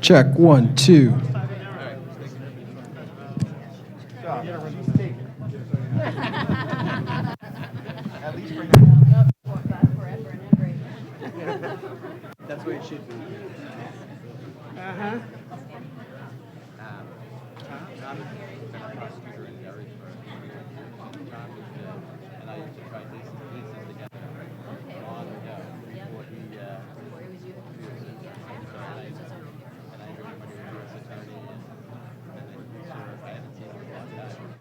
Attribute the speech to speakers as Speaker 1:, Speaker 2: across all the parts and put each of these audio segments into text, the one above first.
Speaker 1: Check, 1, 2.
Speaker 2: That's what it should be.
Speaker 3: Uh-huh.
Speaker 2: I'm a prosecutor in Derry for and I used to try cases together long ago before he and I remember he was a U.S. attorney and then he served. I haven't seen him in a long time.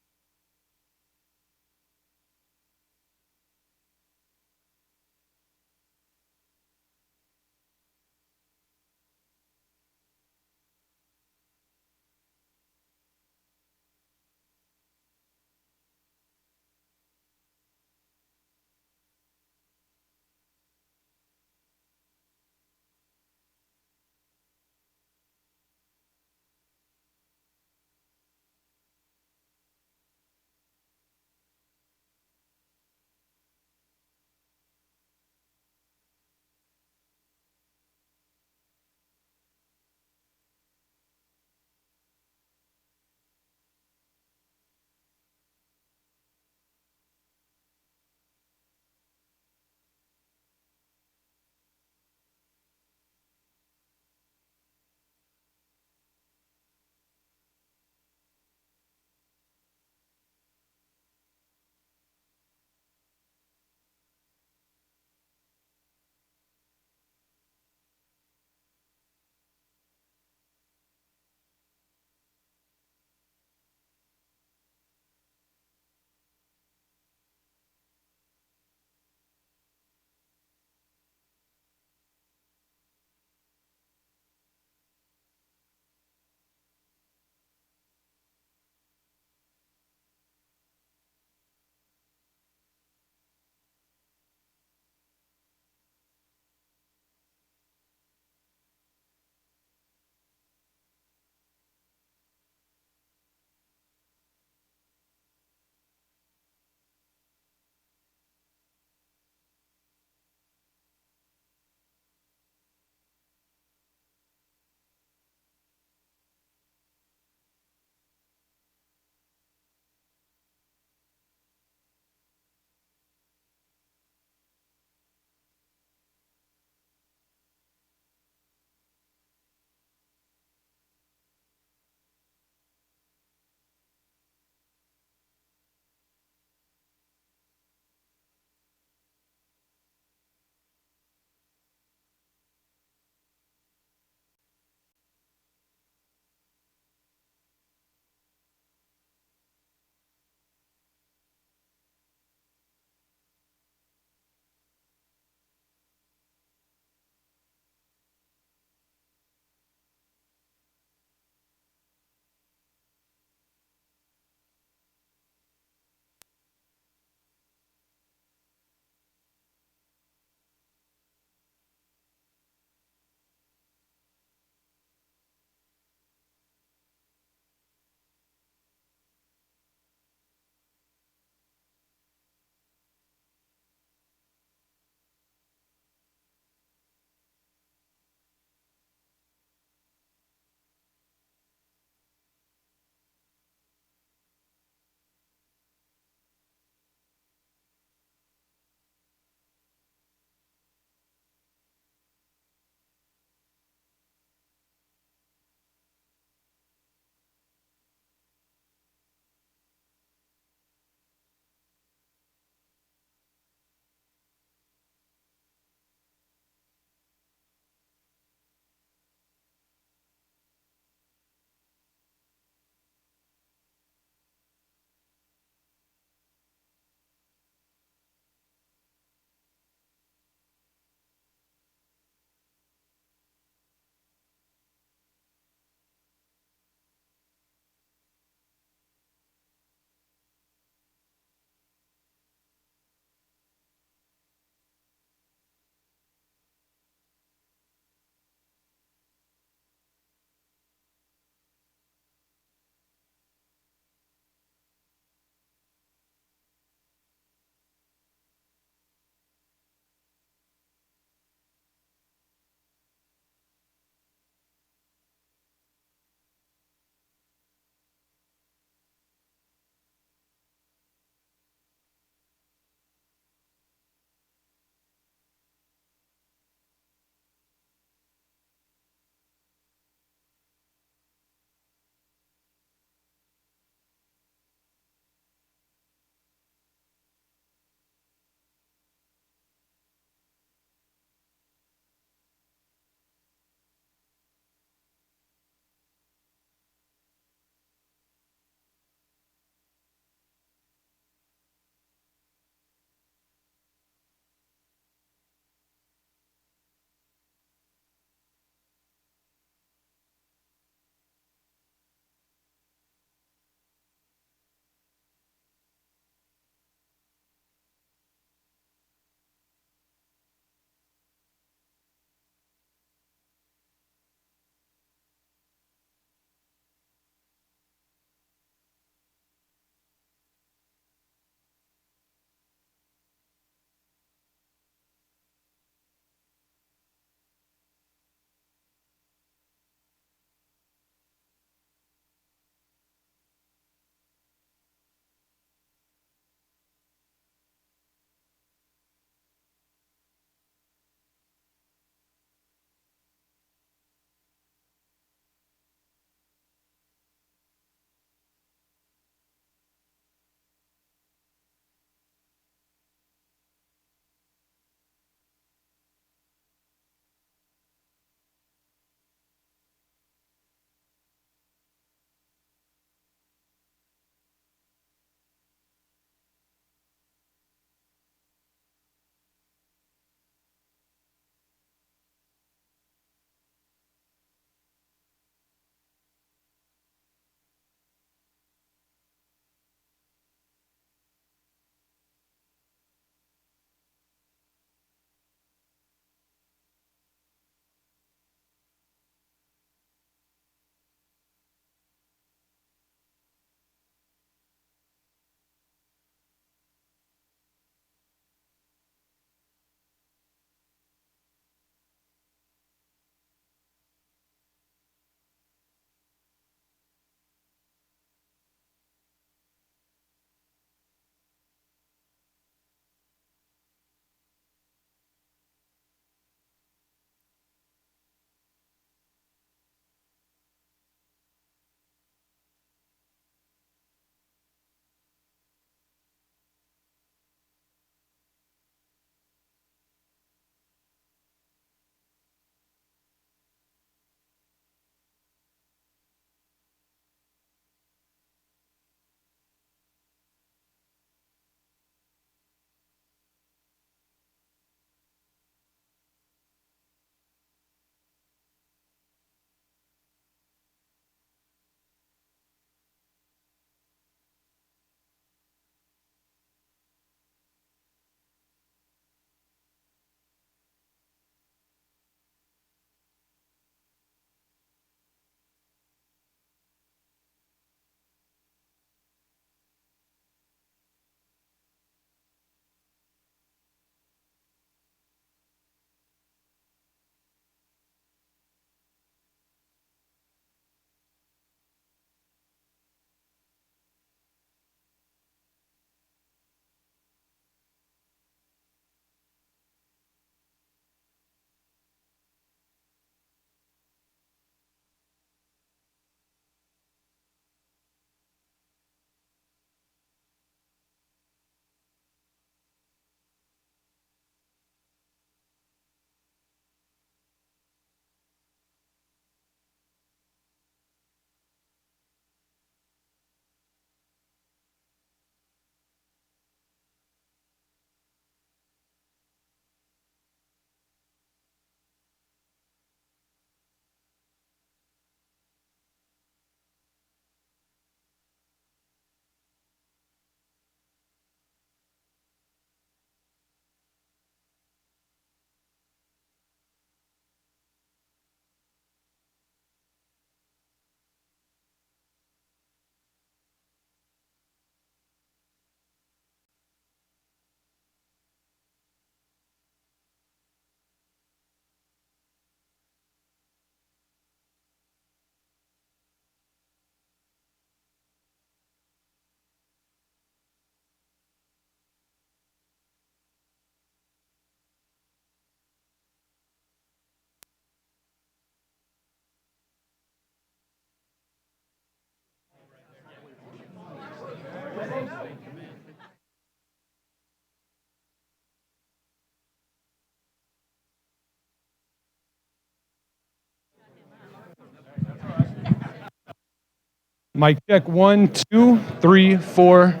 Speaker 1: Mic check 1, 2, 3, 4,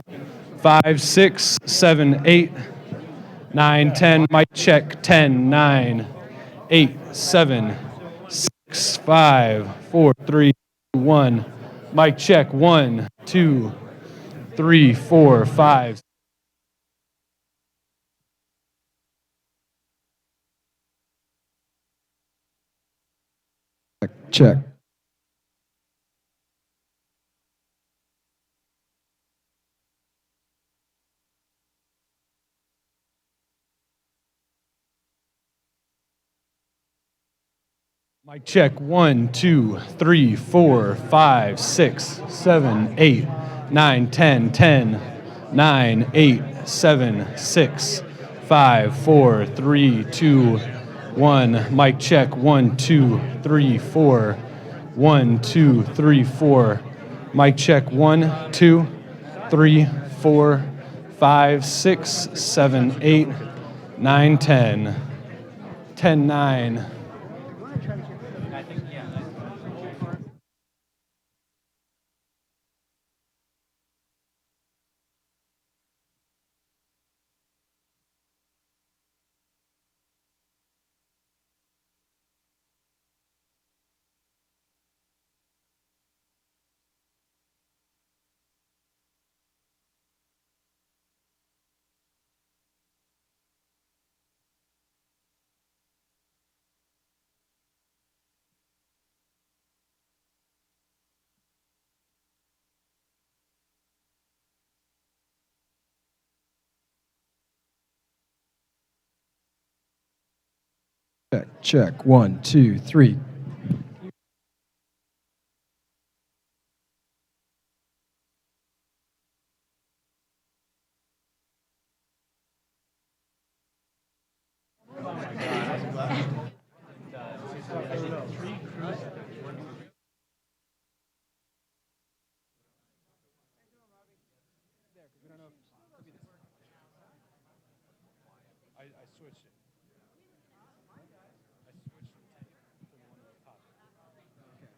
Speaker 1: 5, 6, 7, 8, 9, 10. Mic check 10, 9, 8, 7, 6, 5, 4, 3, 2, 1. Mic check 1, 2, 3, 4, 5.
Speaker 3: Check.
Speaker 1: Mic check 1, 2, 3, 4, 5, 6, 7, 8, 9, 10, 10, 9, 8, 7, 6, 5, 4, 3, 2, 1. Mic check 1, 2, 3, 4, 1, 2, 3, 4. Mic check 1, 2, 3, 4, 5, 6, 7, 8, 9, 10, 10, 9.
Speaker 3: Check. 1, 2, 3.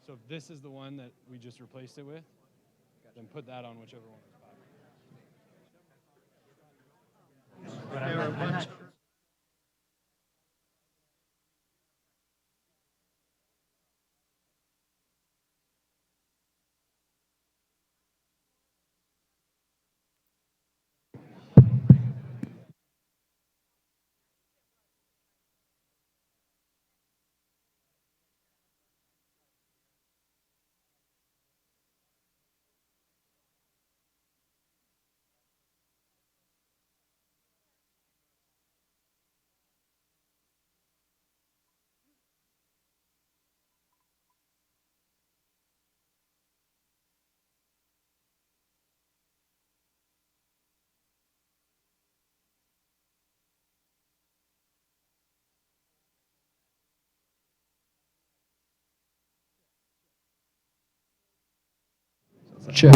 Speaker 1: So if this is the one that we just replaced it with, then put that on whichever one was popping.
Speaker 3: Check.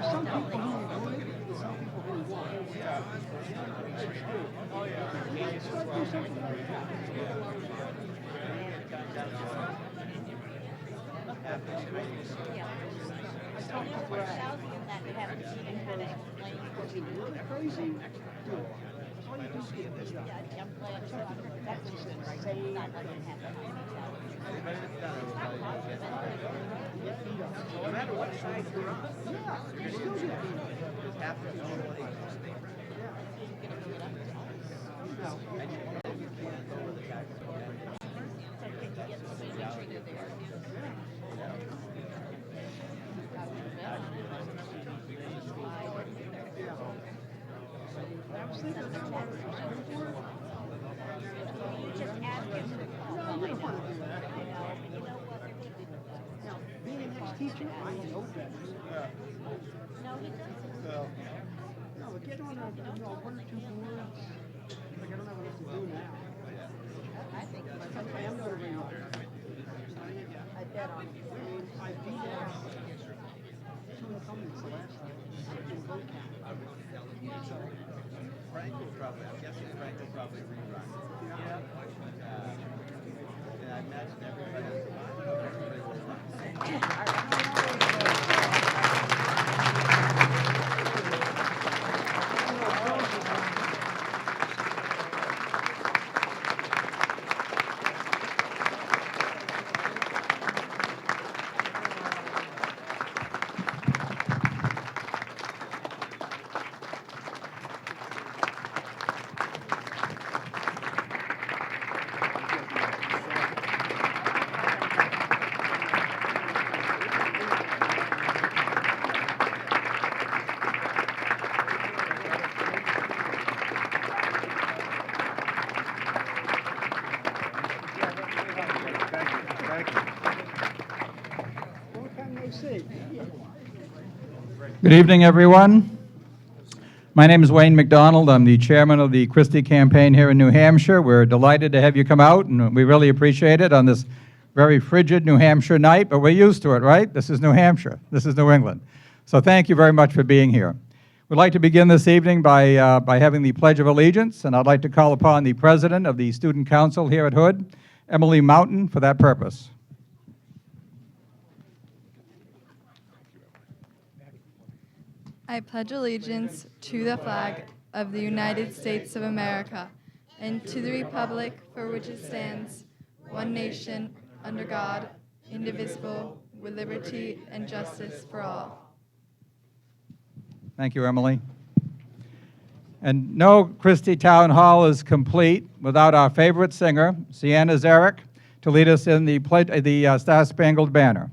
Speaker 4: some people who would, some people who won't. Start doing something like that. Crazy? Do it. All you do is get this done. That's just insane. No matter what side you're on. Yeah, you still get beat. Now, being an ex-teacher, I know better.
Speaker 5: No, he doesn't.
Speaker 4: No, but get on one or two boards. Like, I don't know what else to do now.
Speaker 5: I think
Speaker 4: I am not a real.
Speaker 5: I bet on it.
Speaker 4: I beat out two incumbents the last time. In vote count.
Speaker 2: Frank will probably, I'm guessing Frank will probably rerun. Yeah. And I imagine everybody will run.
Speaker 4: Long time no see.
Speaker 6: Good evening, everyone. My name is Wayne McDonald. I'm the chairman of the Christie campaign here in New Hampshire. We're delighted to have you come out, and we really appreciate it on this very frigid New Hampshire night, but we're used to it, right? This is New Hampshire. This is New England. So thank you very much for being here. We'd like to begin this evening by having the Pledge of Allegiance, and I'd like to call upon the president of the Student Council here at Hood, Emily Mountain, for that purpose.
Speaker 7: I pledge allegiance to the flag of the United States of America and to the republic for which it stands, one nation, under God, indivisible, with liberty and justice for all.
Speaker 6: Thank you, Emily. And no Christie Town Hall is complete without our favorite singer, Sienna Zarek, to lead us in the Star Spangled Banner.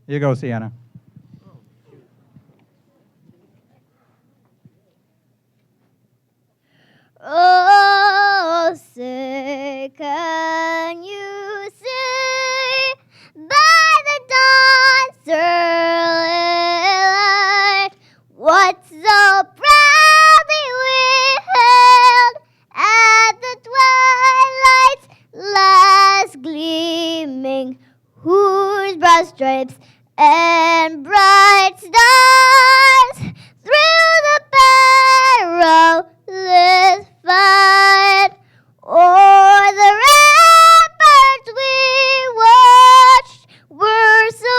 Speaker 6: Here you go, Sienna.
Speaker 8: Oh, say, can you see by the dawn's early light what so proudly we hailed at the twilight's last gleaming, whose broad stripes and bright stars through the perilous fight o'er the ramparts we watched were so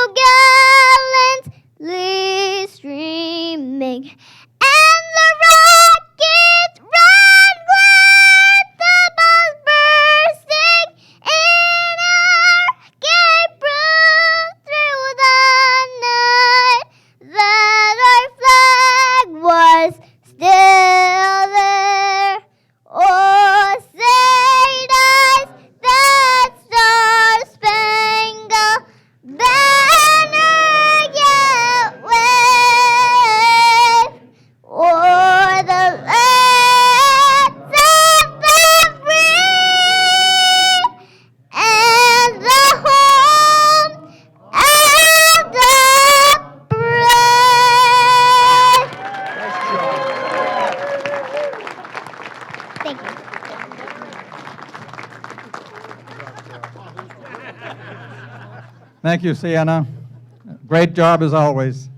Speaker 8: gallantly streaming, and the rockets ran with the balls bursting in our gate broke through the night, that our flag was still there. Oh, say does that star-spangled banner yet wave o'er the lands of the free and the home of the brave? Thank you.
Speaker 6: Thank you, Sienna. Great job as always.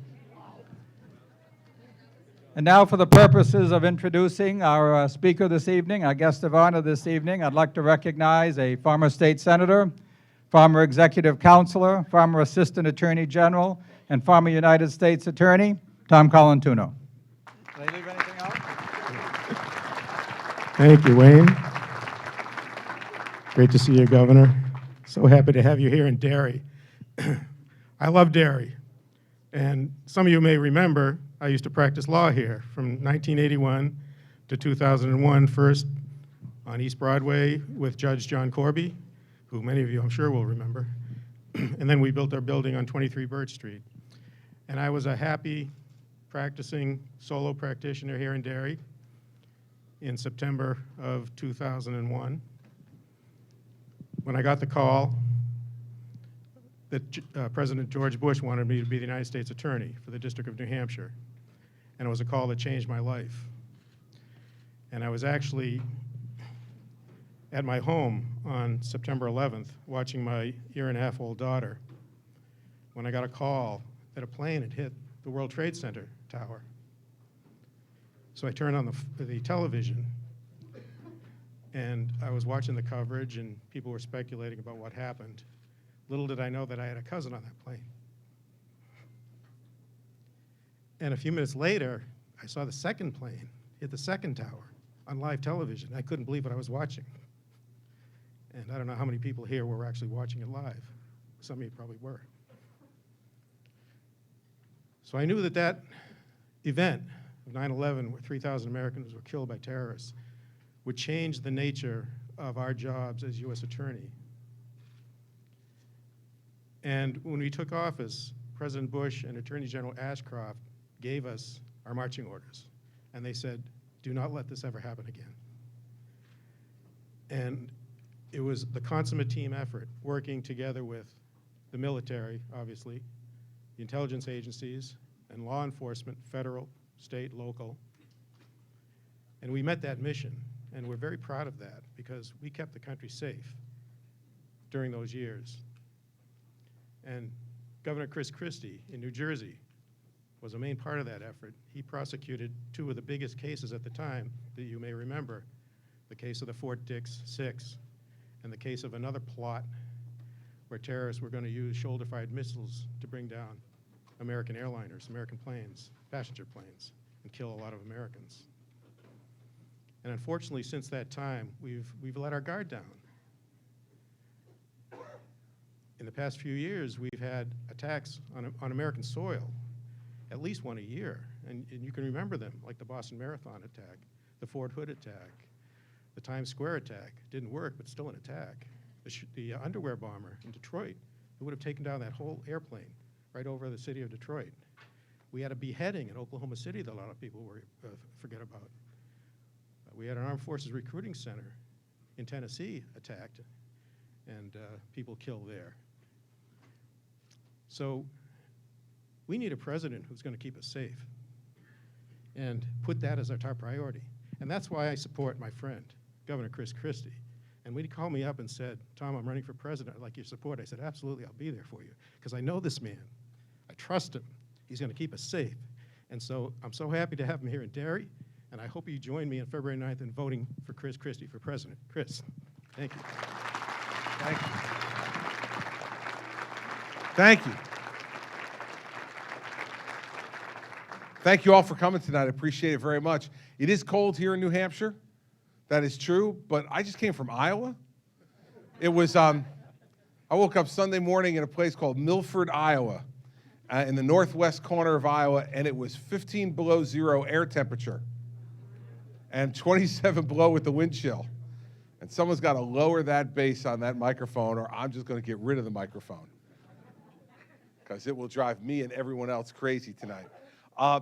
Speaker 6: And now for the purposes of introducing our speaker this evening, our guest of honor this evening, I'd like to recognize a former state senator, former executive counselor, former assistant attorney general, and former United States attorney, Tom Colantuno. Did I leave anything out?
Speaker 9: Thank you, Wayne. Great to see you, Governor. So happy to have you here in Derry. I love Derry. And some of you may remember, I used to practice law here from 1981 to 2001, first on East Broadway with Judge John Corby, who many of you I'm sure will remember. And then we built our building on 23 Birch Street. And I was a happy practicing solo practitioner here in Derry in September of 2001 when I got the call that President George Bush wanted me to be the United States Attorney for the District of New Hampshire. And it was a call that changed my life. And I was actually at my home on September 11th watching my year-and-a-half-old daughter when I got a call that a plane had hit the World Trade Center tower. So I turned on the television, and I was watching the coverage, and people were speculating about what happened. Little did I know that I had a cousin on that plane. And a few minutes later, I saw the second plane hit the second tower on live television. I couldn't believe what I was watching. And I don't know how many people here were actually watching it live. Some of you probably were. So I knew that that event of 9/11, where 3,000 Americans were killed by terrorists, would change the nature of our jobs as U.S. Attorney. And when we took office, President Bush and Attorney General Ashcroft gave us our marching orders. And they said, do not let this ever happen again. And it was the consummate team effort, working together with the military, obviously, the intelligence agencies, and law enforcement, federal, state, local. And we met that mission, and we're very proud of that because we kept the country safe during those years. And Governor Christie in New Jersey was a main part of that effort. He prosecuted two of the biggest cases at the time that you may remember, the case of the Fort Dix 6 and the case of another plot where terrorists were going to use shoulder-fired missiles to bring down American airliners, American planes, passenger planes, and kill a lot of Americans. And unfortunately, since that time, we've let our guard down. In the past few years, we've had attacks on American soil, at least one a year. And you can remember them, like the Boston Marathon attack, the Fort Hood attack, the Times Square attack. Didn't work, but still an attack. The underwear bomber in Detroit, it would have taken down that whole airplane right over the city of Detroit. We had a beheading in Oklahoma City that a lot of people forget about. We had an Armed Forces Recruiting Center in Tennessee attacked, and people killed there. So we need a president who's going to keep us safe and put that as our top priority. And that's why I support my friend, Governor Christie. And when he called me up and said, Tom, I'm running for president, I'd like your support, I said, absolutely, I'll be there for you. Because I know this man. I trust him. He's going to keep us safe. And so I'm so happy to have him here in Derry, and I hope you join me on February 9th in voting for Christie for president. Chris, thank you.
Speaker 10: Thank you. Thank you. Thank you all for coming tonight. I appreciate it very much. It is cold here in New Hampshire. That is true, but I just came from Iowa. It was, I woke up Sunday morning in a place called Milford, Iowa, in the northwest corner of Iowa, and it was 15 below zero air temperature and 27 below with the wind chill. And someone's got to lower that bass on that microphone, or I'm just going to get rid of the microphone because it will drive me and everyone else crazy tonight. I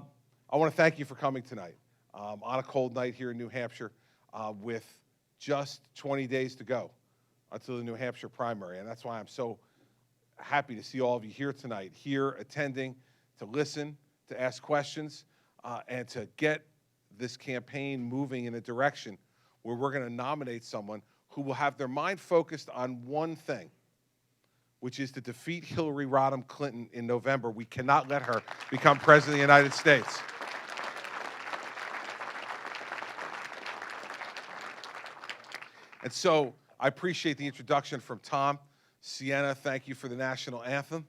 Speaker 10: want to thank you for coming tonight on a cold night here in New Hampshire with just 20 days to go until the New Hampshire primary. And that's why I'm so happy to see all of you here tonight, here attending, to listen, to ask questions, and to get this campaign moving in a direction where we're going to nominate someone who will have their mind focused on one thing, which is to defeat Hillary Rodham Clinton in November. We cannot let her become President of the United States. And so I appreciate the introduction from Tom. Sienna, thank you for the national anthem.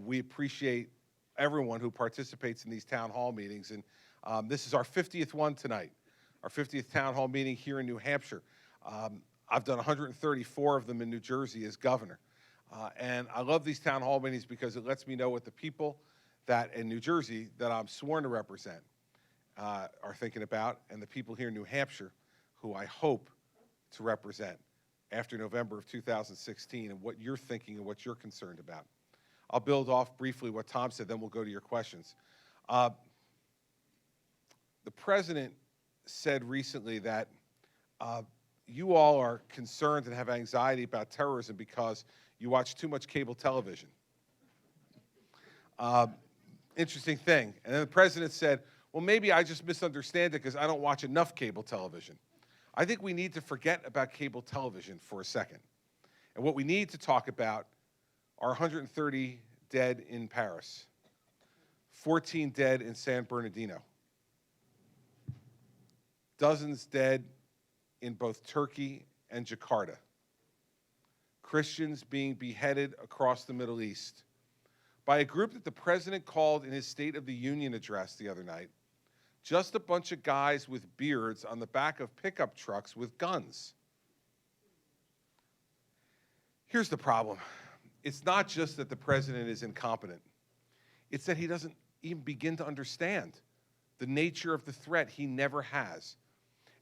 Speaker 10: We appreciate everyone who participates in these town hall meetings. And this is our 50th one tonight, our 50th town hall meeting here in New Hampshire. I've done 134 of them in New Jersey as governor. And I love these town hall meetings because it lets me know what the people that in New Jersey that I'm sworn to represent are thinking about, and the people here in New Hampshire who I hope to represent after November of 2016, and what you're thinking and what you're concerned about. I'll build off briefly what Tom said, then we'll go to your questions. The president said recently that you all are concerned and have anxiety about terrorism because you watch too much cable television. Interesting thing. And then the president said, well, maybe I just misunderstand it because I don't watch enough cable television. I think we need to forget about cable television for a second. And what we need to talk about are 130 dead in Paris, 14 dead in San Bernardino, dozens dead in both Turkey and Jakarta, Christians being beheaded across the Middle East by a group that the president called in his State of the Union address the other night just a bunch of guys with beards on the back of pickup trucks with guns. Here's the problem. It's not just that the president is incompetent. It's that he doesn't even begin to understand the nature of the threat. He never has.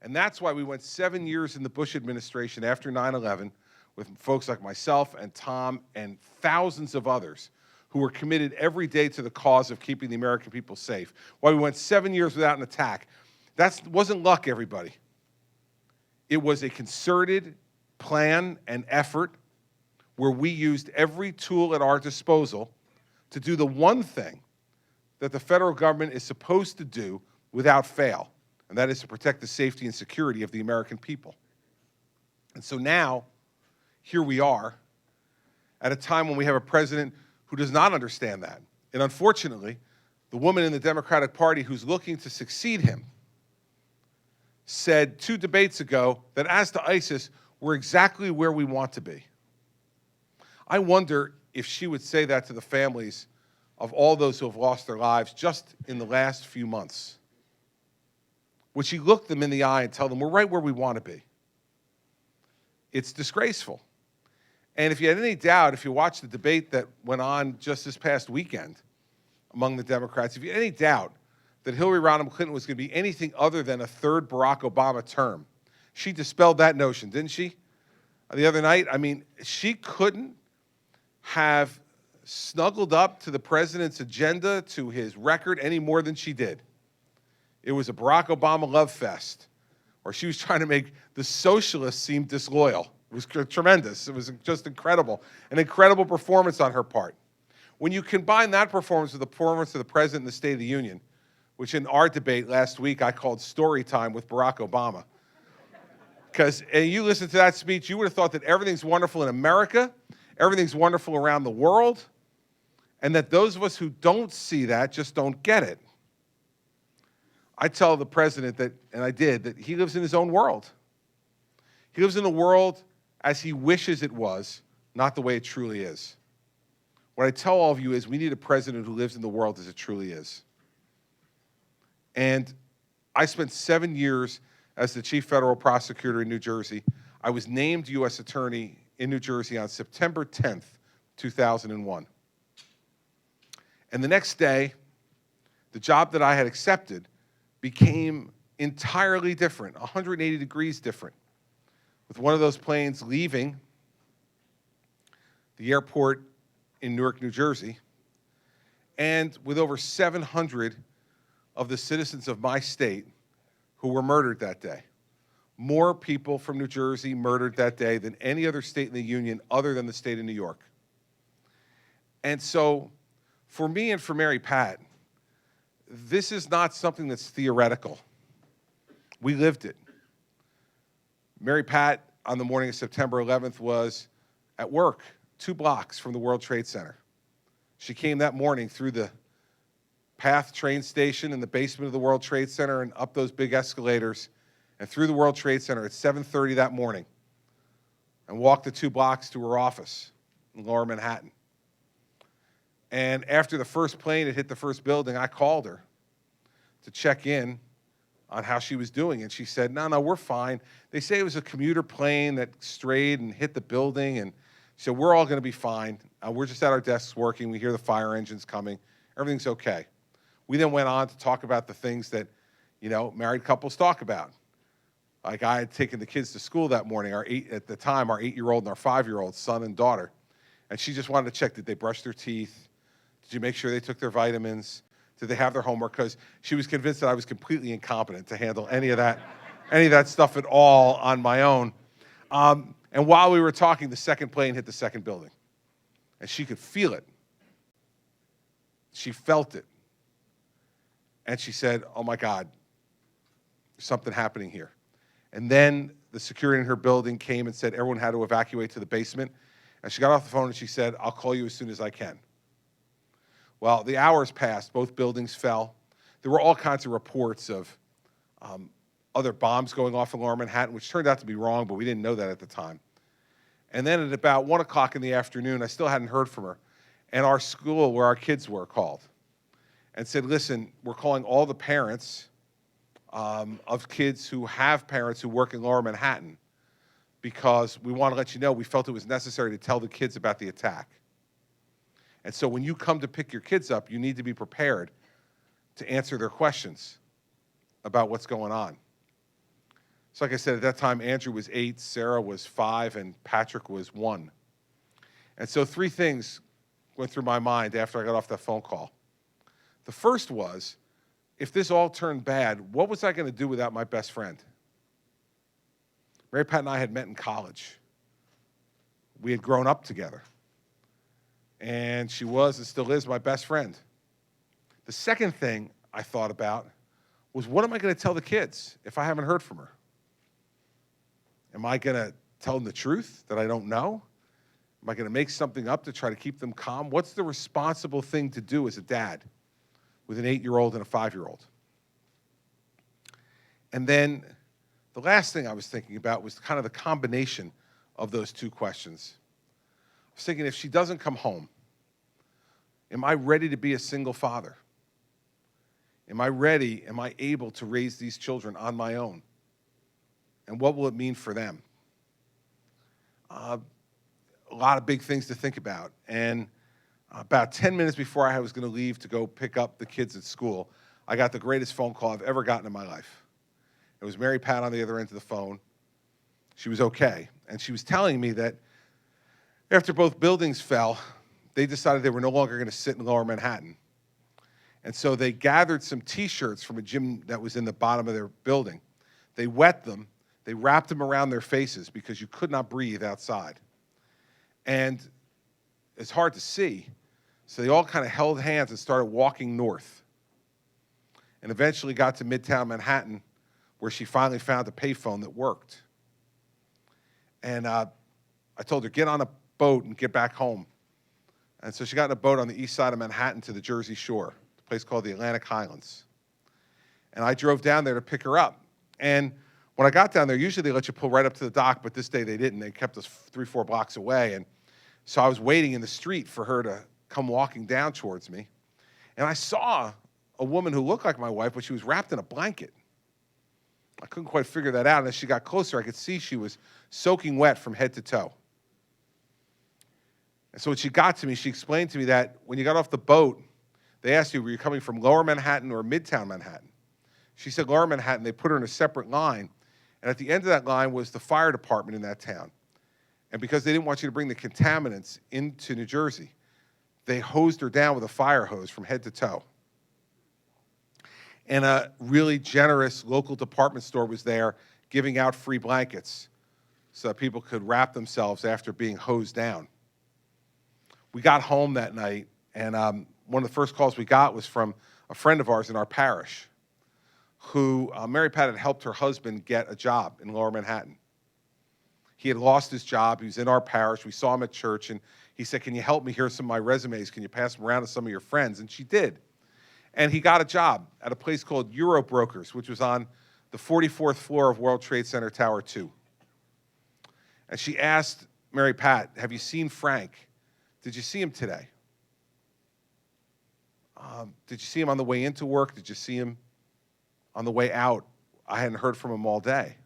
Speaker 10: And that's why we went 7 years in the Bush administration after 9/11 with folks like myself and Tom and thousands of others who were committed every day to the cause of keeping the American people safe. Why we went 7 years without an attack. That wasn't luck, everybody. It was a concerted plan and effort where we used every tool at our disposal to do the one thing that the federal government is supposed to do without fail, and that is to protect the safety and security of the American people. And so now, here we are, at a time when we have a president who does not understand that. And unfortunately, the woman in the Democratic Party who's looking to succeed him said 2 debates ago that as to ISIS, we're exactly where we want to be. I wonder if she would say that to the families of all those who have lost their lives just in the last few months. Would she look them in the eye and tell them, we're right where we want to be? It's disgraceful. And if you had any doubt, if you watched the debate that went on just this past weekend among the Democrats, if you had any doubt that Hillary Rodham Clinton was going to be anything other than a third Barack Obama term, she dispelled that notion, didn't she? The other night, I mean, she couldn't have snuggled up to the president's agenda, to his record, any more than she did. It was a Barack Obama love fest, or she was trying to make the socialists seem disloyal. It was tremendous. It was just incredible, an incredible performance on her part. When you combine that performance with the performance of the President in the State of the Union, which in our debate last week I called story time with Barack Obama, because you listened to that speech, you would have thought that everything's wonderful in America, everything's wonderful around the world, and that those of us who don't see that just don't get it. I tell the President that, and I did, that he lives in his own world. He lives in a world as he wishes it was, not the way it truly is. What I tell all of you is we need a president who lives in the world as it truly is. And I spent 7 years as the chief federal prosecutor in New Jersey. I was named U.S. Attorney in New Jersey on September 10th, 2001. And the next day, the job that I had accepted became entirely different, 180 degrees different. With one of those planes leaving the airport in Newark, New Jersey, and with over 700 of the citizens of my state who were murdered that day. More people from New Jersey murdered that day than any other state in the Union other than the state of New York. And so, for me and for Mary Pat, this is not something that's theoretical. We lived it. Mary Pat, on the morning of September 11th, was at work 2 blocks from the World Trade Center. She came that morning through the PATH train station in the basement of the World Trade Center and up those big escalators and through the World Trade Center at 7:30 that morning and walked the 2 blocks to her office in Lower Manhattan. And after the first plane had hit the first building, I called her to check in on how she was doing. And she said, no, we're fine. They say it was a commuter plane that strayed and hit the building. And she said, we're all going to be fine. We're just at our desks working. We hear the fire engines coming. Everything's okay. We then went on to talk about the things that, married couples talk about. Like I had taken the kids to school that morning, at the time, our 8-year-old and our 5-year-old son and daughter. And she just wanted to check, did they brush their teeth? Did you make sure they took their vitamins? Did they have their homework? Because she was convinced that I was completely incompetent to handle any of that stuff at all on my own. And while we were talking, the second plane hit the second building. And she could feel it. She felt it. And she said, oh my God, there's something happening here. And then the security in her building came and said everyone had to evacuate to the basement. And she got off the phone and she said, I'll call you as soon as I can. Well, the hours passed, both buildings fell. There were all kinds of reports of other bombs going off in Lower Manhattan, which turned out to be wrong, but we didn't know that at the time. And then at about 1 o'clock in the afternoon, I still hadn't heard from her, and our school where our kids were called and said, listen, we're calling all the parents of kids who have parents who work in Lower Manhattan because we want to let you know we felt it was necessary to tell the kids about the attack. And so when you come to pick your kids up, you need to be prepared to answer their questions about what's going on. So like I said, at that time, Andrew was 8, Sarah was 5, and Patrick was 1. And so 3 things went through my mind after I got off that phone call. The first was, if this all turned bad, what was I going to do without my best friend? Mary Pat and I had met in college. We had grown up together. And she was and still is my best friend. The second thing I thought about was, what am I going to tell the kids if I haven't heard from her? Am I going to tell them the truth that I don't know? Am I going to make something up to try to keep them calm? What's the responsible thing to do as a dad with an 8-year-old and a 5-year-old? And then the last thing I was thinking about was kind of the combination of those 2 questions. I was thinking, if she doesn't come home, am I ready to be a single father? Am I able to raise these children on my own? And what will it mean for them? A lot of big things to think about. And about 10 minutes before I was going to leave to go pick up the kids at school, I got the greatest phone call I've ever gotten in my life. It was Mary Pat on the other end of the phone. She was okay. And she was telling me that after both buildings fell, they decided they were no longer going to sit in Lower Manhattan. And so they gathered some T-shirts from a gym that was in the bottom of their building. They wet them. They wrapped them around their faces because you could not breathe outside. And it's hard to see. So they all kind of held hands and started walking north. And eventually got to Midtown Manhattan, where she finally found a payphone that worked. And I told her, get on a boat and get back home. And so she got in a boat on the east side of Manhattan to the Jersey Shore, a place called the Atlantic Highlands. And I drove down there to pick her up. And when I got down there, usually they let you pull right up to the dock, but this day they didn't. They kept us 3-4 blocks away. And so I was waiting in the street for her to come walking down towards me. And I saw a woman who looked like my wife, but she was wrapped in a blanket. I couldn't quite figure that out. And as she got closer, I could see she was soaking wet from head to toe. And so when she got to me, she explained to me that when you got off the boat, they asked you, were you coming from Lower Manhattan or Midtown Manhattan? She said Lower Manhattan. They put her in a separate line. And at the end of that line was the fire department in that town. And because they didn't want you to bring the contaminants into New Jersey, they hosed her down with a fire hose from head to toe. And a really generous local department store was there giving out free blankets so that people could wrap themselves after being hosed down. We got home that night, and one of the first calls we got was from a friend of ours in our parish who Mary Pat had helped her husband get a job in Lower Manhattan. He had lost his job. He was in our parish. We saw him at church, and he said, can you help me? Here's some of my resumes. Can you pass them around to some of your friends? And she did. And he got a job at a place called Euro Brokers, which was on the 44th floor of World Trade Center Tower 2. And she asked Mary Pat, have you seen Frank? Did you see him today? Did you see him on the way into work? Did you see him on the way out? I hadn't heard from him all day.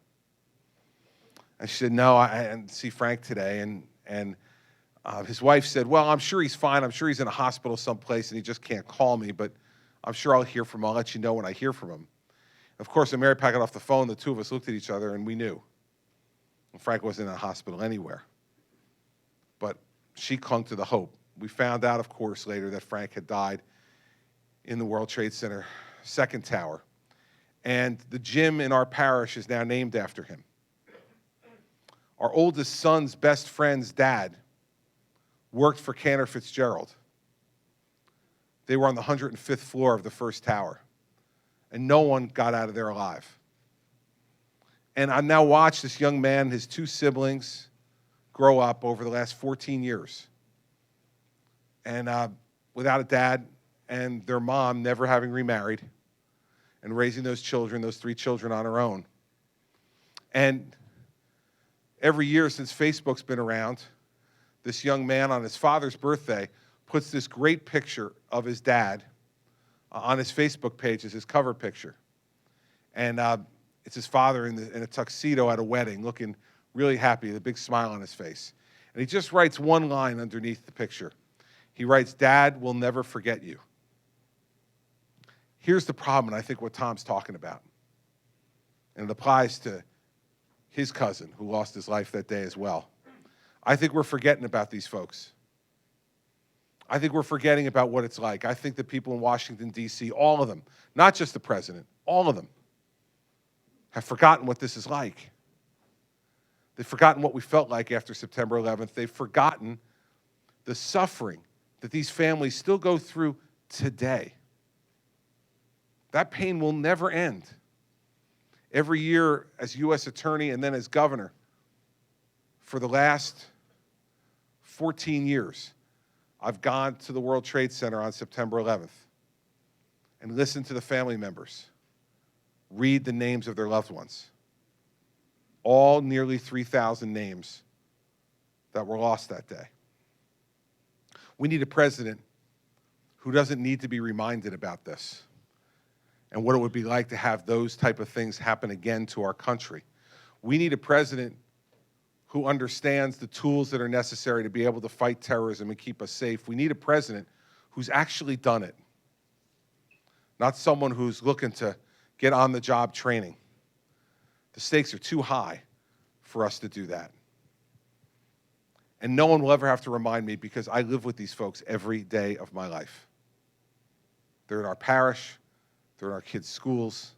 Speaker 10: And she said, no, I didn't see Frank today. And his wife said, well, I'm sure he's fine. I'm sure he's in a hospital someplace and he just can't call me, but I'm sure I'll hear from him. I'll let you know when I hear from him. Of course, when Mary Pat got off the phone, the two of us looked at each other and we knew. Frank wasn't in a hospital anywhere. But she clung to the hope. We found out, of course, later that Frank had died in the World Trade Center second tower. And the gym in our parish is now named after him. Our oldest son's best friend's dad worked for Cantor Fitzgerald. They were on the 105th floor of the first tower, and no one got out of there alive. And I've now watched this young man, his two siblings, grow up over the last 14 years. And without a dad and their mom never having remarried and raising those children, those three children on her own. And every year since Facebook's been around, this young man on his father's birthday puts this great picture of his dad on his Facebook page as his cover picture. And it's his father in a tuxedo at a wedding, looking really happy, with a big smile on his face. And he just writes one line underneath the picture. He writes, Dad will never forget you. Here's the problem, and I think what Tom's talking about. And it applies to his cousin who lost his life that day as well. I think we're forgetting about these folks. I think we're forgetting about what it's like. I think the people in Washington, D.C., all of them, not just the president, all of them, have forgotten what this is like. They've forgotten what we felt like after September 11th. They've forgotten the suffering that these families still go through today. That pain will never end. Every year as U.S. Attorney and then as governor, for the last 14 years, I've gone to the World Trade Center on September 11th and listened to the family members read the names of their loved ones. All nearly 3,000 names that were lost that day. We need a president who doesn't need to be reminded about this and what it would be like to have those type of things happen again to our country. We need a president who understands the tools that are necessary to be able to fight terrorism and keep us safe. We need a president who's actually done it, not someone who's looking to get on-the-job training. The stakes are too high for us to do that. And no one will ever have to remind me because I live with these folks every day of my life. They're in our parish, they're in our kids' schools,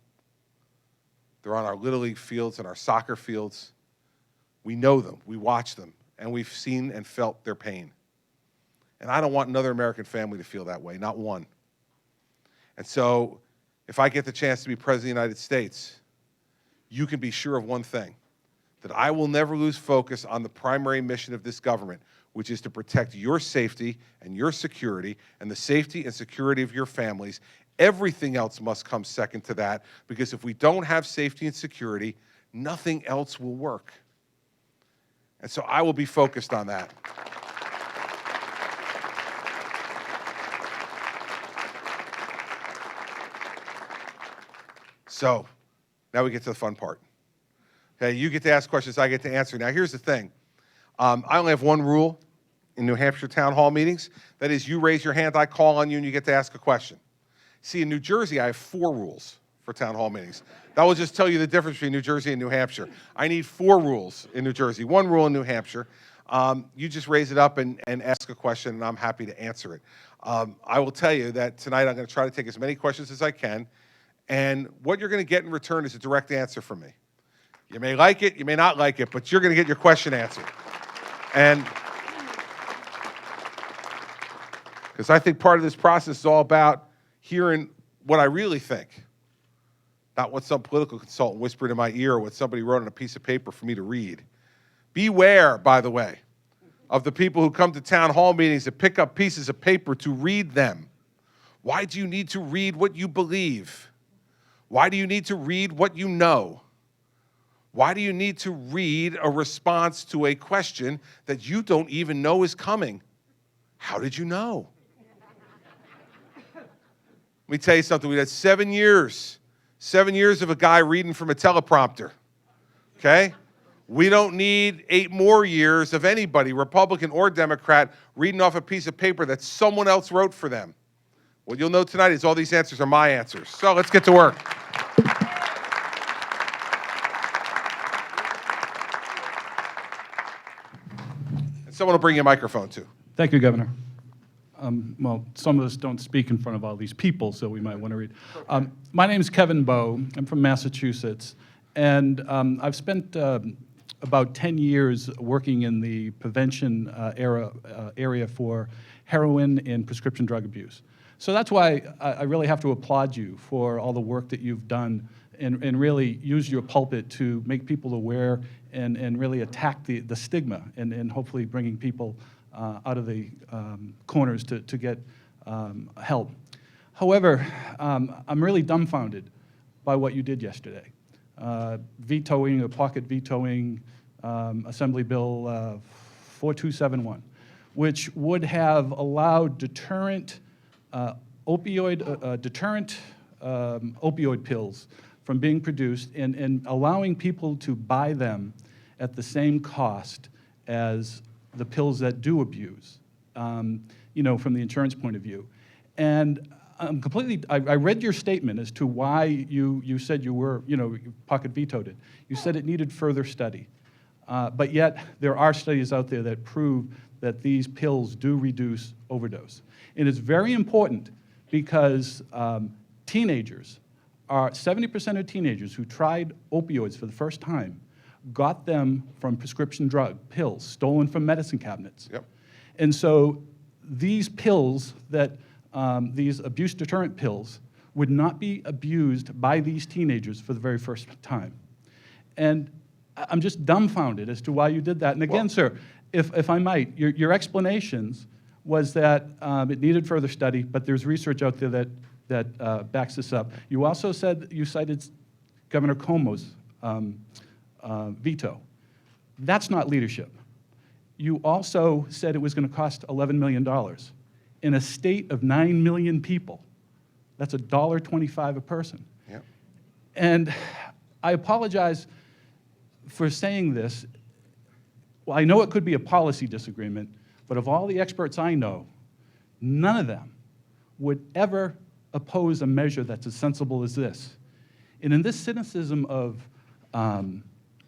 Speaker 10: they're on our Little League fields and our soccer fields. We know them, we watch them, and we've seen and felt their pain. And I don't want another American family to feel that way, not one. And so, if I get the chance to be President of the United States, you can be sure of one thing, that I will never lose focus on the primary mission of this government, which is to protect your safety and your security and the safety and security of your families. Everything else must come second to that, because if we don't have safety and security, nothing else will work. And so I will be focused on that. So, now we get to the fun part. Okay, you get to ask questions, I get to answer. Now, here's the thing. I only have one rule in New Hampshire town hall meetings. That is, you raise your hand, I call on you, and you get to ask a question. See, in New Jersey, I have 4 rules for town hall meetings. That will just tell you the difference between New Jersey and New Hampshire. I need 4 rules in New Jersey, 1 rule in New Hampshire. You just raise it up and ask a question, and I'm happy to answer it. I will tell you that tonight I'm going to try to take as many questions as I can, and what you're going to get in return is a direct answer from me. You may like it, you may not like it, but you're going to get your question answered. And because I think part of this process is all about hearing what I really think, not what some political consultant whispered in my ear or what somebody wrote on a piece of paper for me to read. Beware, by the way, of the people who come to town hall meetings to pick up pieces of paper to read them. Why do you need to read what you believe? Why do you need to read what you know? Why do you need to read a response to a question that you don't even know is coming? How did you know? Let me tell you something. We had 7 years of a guy reading from a teleprompter, okay? We don't need 8 more years of anybody, Republican or Democrat, reading off a piece of paper that someone else wrote for them. What you'll know tonight is all these answers are my answers. So let's get to work. And someone will bring you a microphone, too.
Speaker 1: Thank you, Governor. Well, some of us don't speak in front of all these people, so we might want to read. My name is Kevin Bowe. I'm from Massachusetts, and I've spent about 10 years working in the prevention area for heroin and prescription drug abuse. So that's why I really have to applaud you for all the work that you've done and really use your pulpit to make people aware and really attack the stigma and hopefully bringing people out of the corners to get help. However, I'm really dumbfounded by what you did yesterday. Vetoing or pocket vetoing Assembly Bill 4271, which would have allowed deterrent opioid pills from being produced and allowing people to buy them at the same cost as the pills that do abuse, you know, from the insurance point of view. And I'm I read your statement as to why you said you were, you know, you pocket vetoed it. You said it needed further study. But yet there are studies out there that prove that these pills do reduce overdose. And it's very important because teenagers are, 70% of teenagers who tried opioids for the first time got them from prescription drug pills stolen from medicine cabinets.
Speaker 10: Yep.
Speaker 1: And so these pills that, these abuse deterrent pills would not be abused by these teenagers for the very first time. And I'm just dumbfounded as to why you did that. And again, sir, if I might, your explanations was that it needed further study, but there's research out there that backs this up. You also said, you cited Governor Cuomo's veto. That's not leadership. You also said it was going to cost $11 million. In a state of 9 million people, that's $1.25 a person.
Speaker 10: Yep.
Speaker 1: And I apologize for saying this. Well, I know it could be a policy disagreement, but of all the experts I know, none of them would ever oppose a measure that's as sensible as this. And in this cynicism of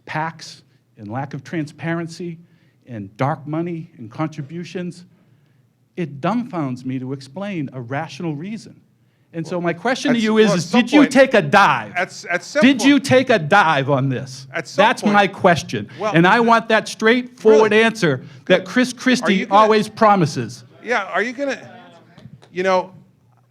Speaker 1: PACs and lack of transparency and dark money and contributions, it dumbfounds me to explain a rational reason. And so my question to you is did you take a dive? Did you take a dive on this? That's my question.
Speaker 10: Well,
Speaker 1: and I want that straightforward
Speaker 10: really?
Speaker 1: answer that Christie always promises.
Speaker 10: Yeah, are you going to, you know,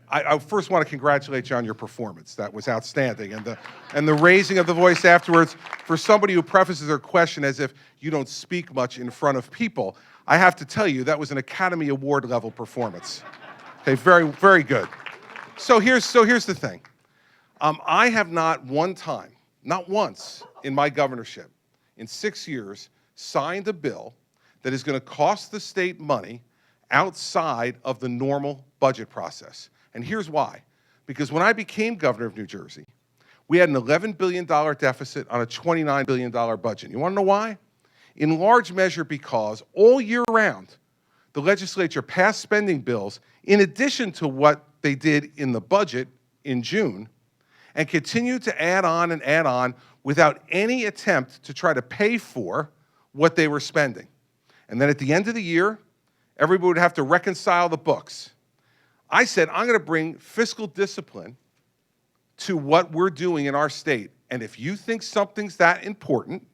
Speaker 10: I first want to congratulate you on your performance. That was outstanding. And the raising of the voice afterwards, for somebody who prefaces their question as if you don't speak much in front of people, I have to tell you, that was an Academy Award level performance. Okay, very, very good. So here's the thing. I have not one time, not once in my governorship, in 6 years, signed a bill that is going to cost the state money outside of the normal budget process. And here's why. Because when I became governor of New Jersey, we had an $11 billion deficit on a $29 billion budget. You want to know why? In large measure because all year round, the legislature passed spending bills in addition to what they did in the budget in June, and continued to add on without any attempt to try to pay for what they were spending. And then at the end of the year, everybody would have to reconcile the books. I said, I'm going to bring fiscal discipline to what we're doing in our state. And if you think something's that important,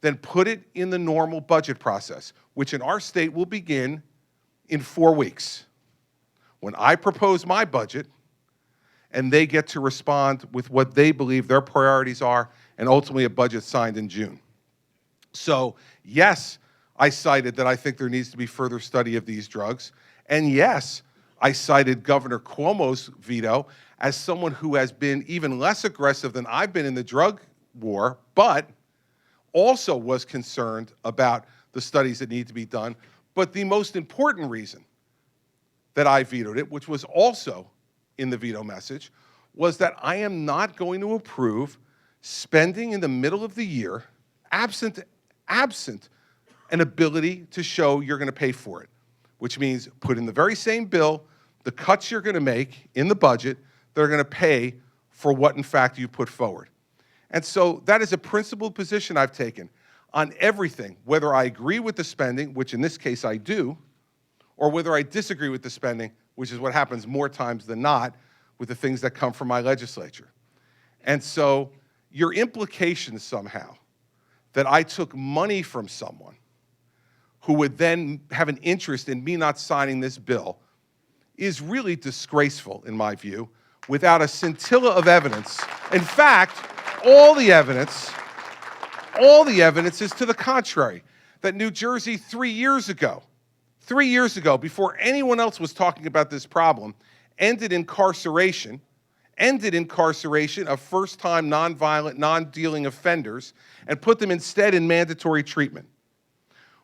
Speaker 10: then put it in the normal budget process, which in our state will begin in 4 weeks. When I propose my budget, and they get to respond with what they believe their priorities are, and ultimately a budget signed in June. So, yes, I cited that I think there needs to be further study of these drugs. And yes, I cited Governor Cuomo's veto as someone who has been even less aggressive than I've been in the drug war, but also was concerned about the studies that need to be done. But the most important reason that I vetoed it, which was also in the veto message, was that I am not going to approve spending in the middle of the year absent an ability to show you're going to pay for it, which means put in the very same bill the cuts you're going to make in the budget that are going to pay for what, in fact, you put forward. And so that is a principled position I've taken on everything, whether I agree with the spending, which in this case I do, or whether I disagree with the spending, which is what happens more times than not with the things that come from my legislature. And so your implication somehow that I took money from someone who would then have an interest in me not signing this bill is really disgraceful, in my view, without a scintilla of evidence. In fact, all the evidence is to the contrary, that New Jersey 3 years ago, before anyone else was talking about this problem, ended incarceration of first-time nonviolent, non-dealing offenders and put them instead in mandatory treatment.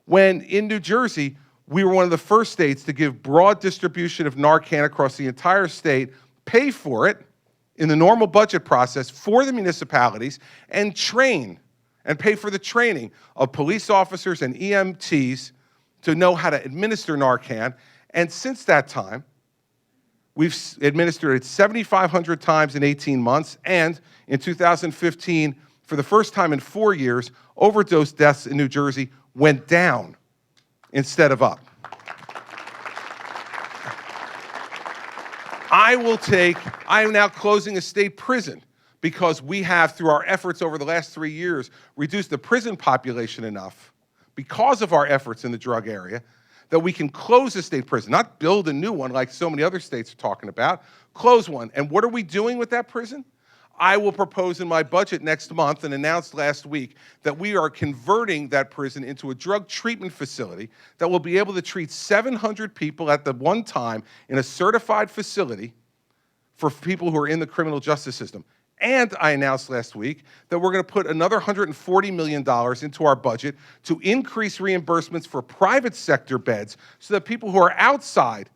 Speaker 10: When in New Jersey, we were one of the first states to give broad distribution of Narcan across the entire state, pay for it in the normal budget process for the municipalities, and train and pay for the training of police officers and EMTs to know how to administer Narcan. And since that time, we've administered it 7,500 times in 18 months, and in 2015, for the first time in 4 years, overdose deaths in New Jersey went down instead of up. I am now closing a state prison because we have, through our efforts over the last 3 years, reduced the prison population enough because of our efforts in the drug area that we can close a state prison, not build a new one like so many other states are talking about, close one. And what are we doing with that prison? I will propose in my budget next month and announced last week that we are converting that prison into a drug treatment facility that will be able to treat 700 people at the one time in a certified facility for people who are in the criminal justice system. And I announced last week that we're going to put another $140 million into our budget to increase reimbursements for private sector beds so that people who are outside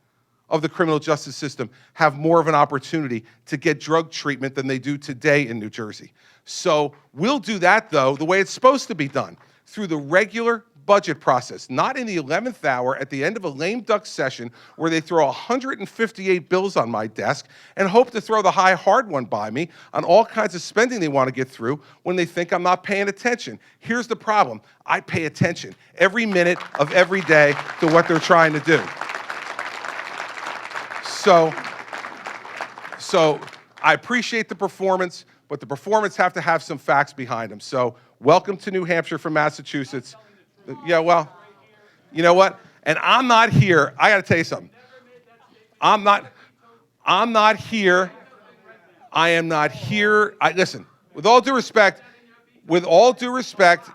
Speaker 10: of the criminal justice system have more of an opportunity to get drug treatment than they do today in New Jersey. So we'll do that, though, the way it's supposed to be done, through the regular budget process, not in the 11th hour at the end of a lame duck session where they throw 158 bills on my desk and hope to throw the high hard one by me on all kinds of spending they want to get through when they think I'm not paying attention. Here's the problem. I pay attention every minute of every day to what they're trying to do. So I appreciate the performance, but the performance have to have some facts behind them. So welcome to New Hampshire from Massachusetts. Yeah, well, you know what? And I'm not here. I got to tell you something. I'm not here. I am not here. Listen, with all due respect,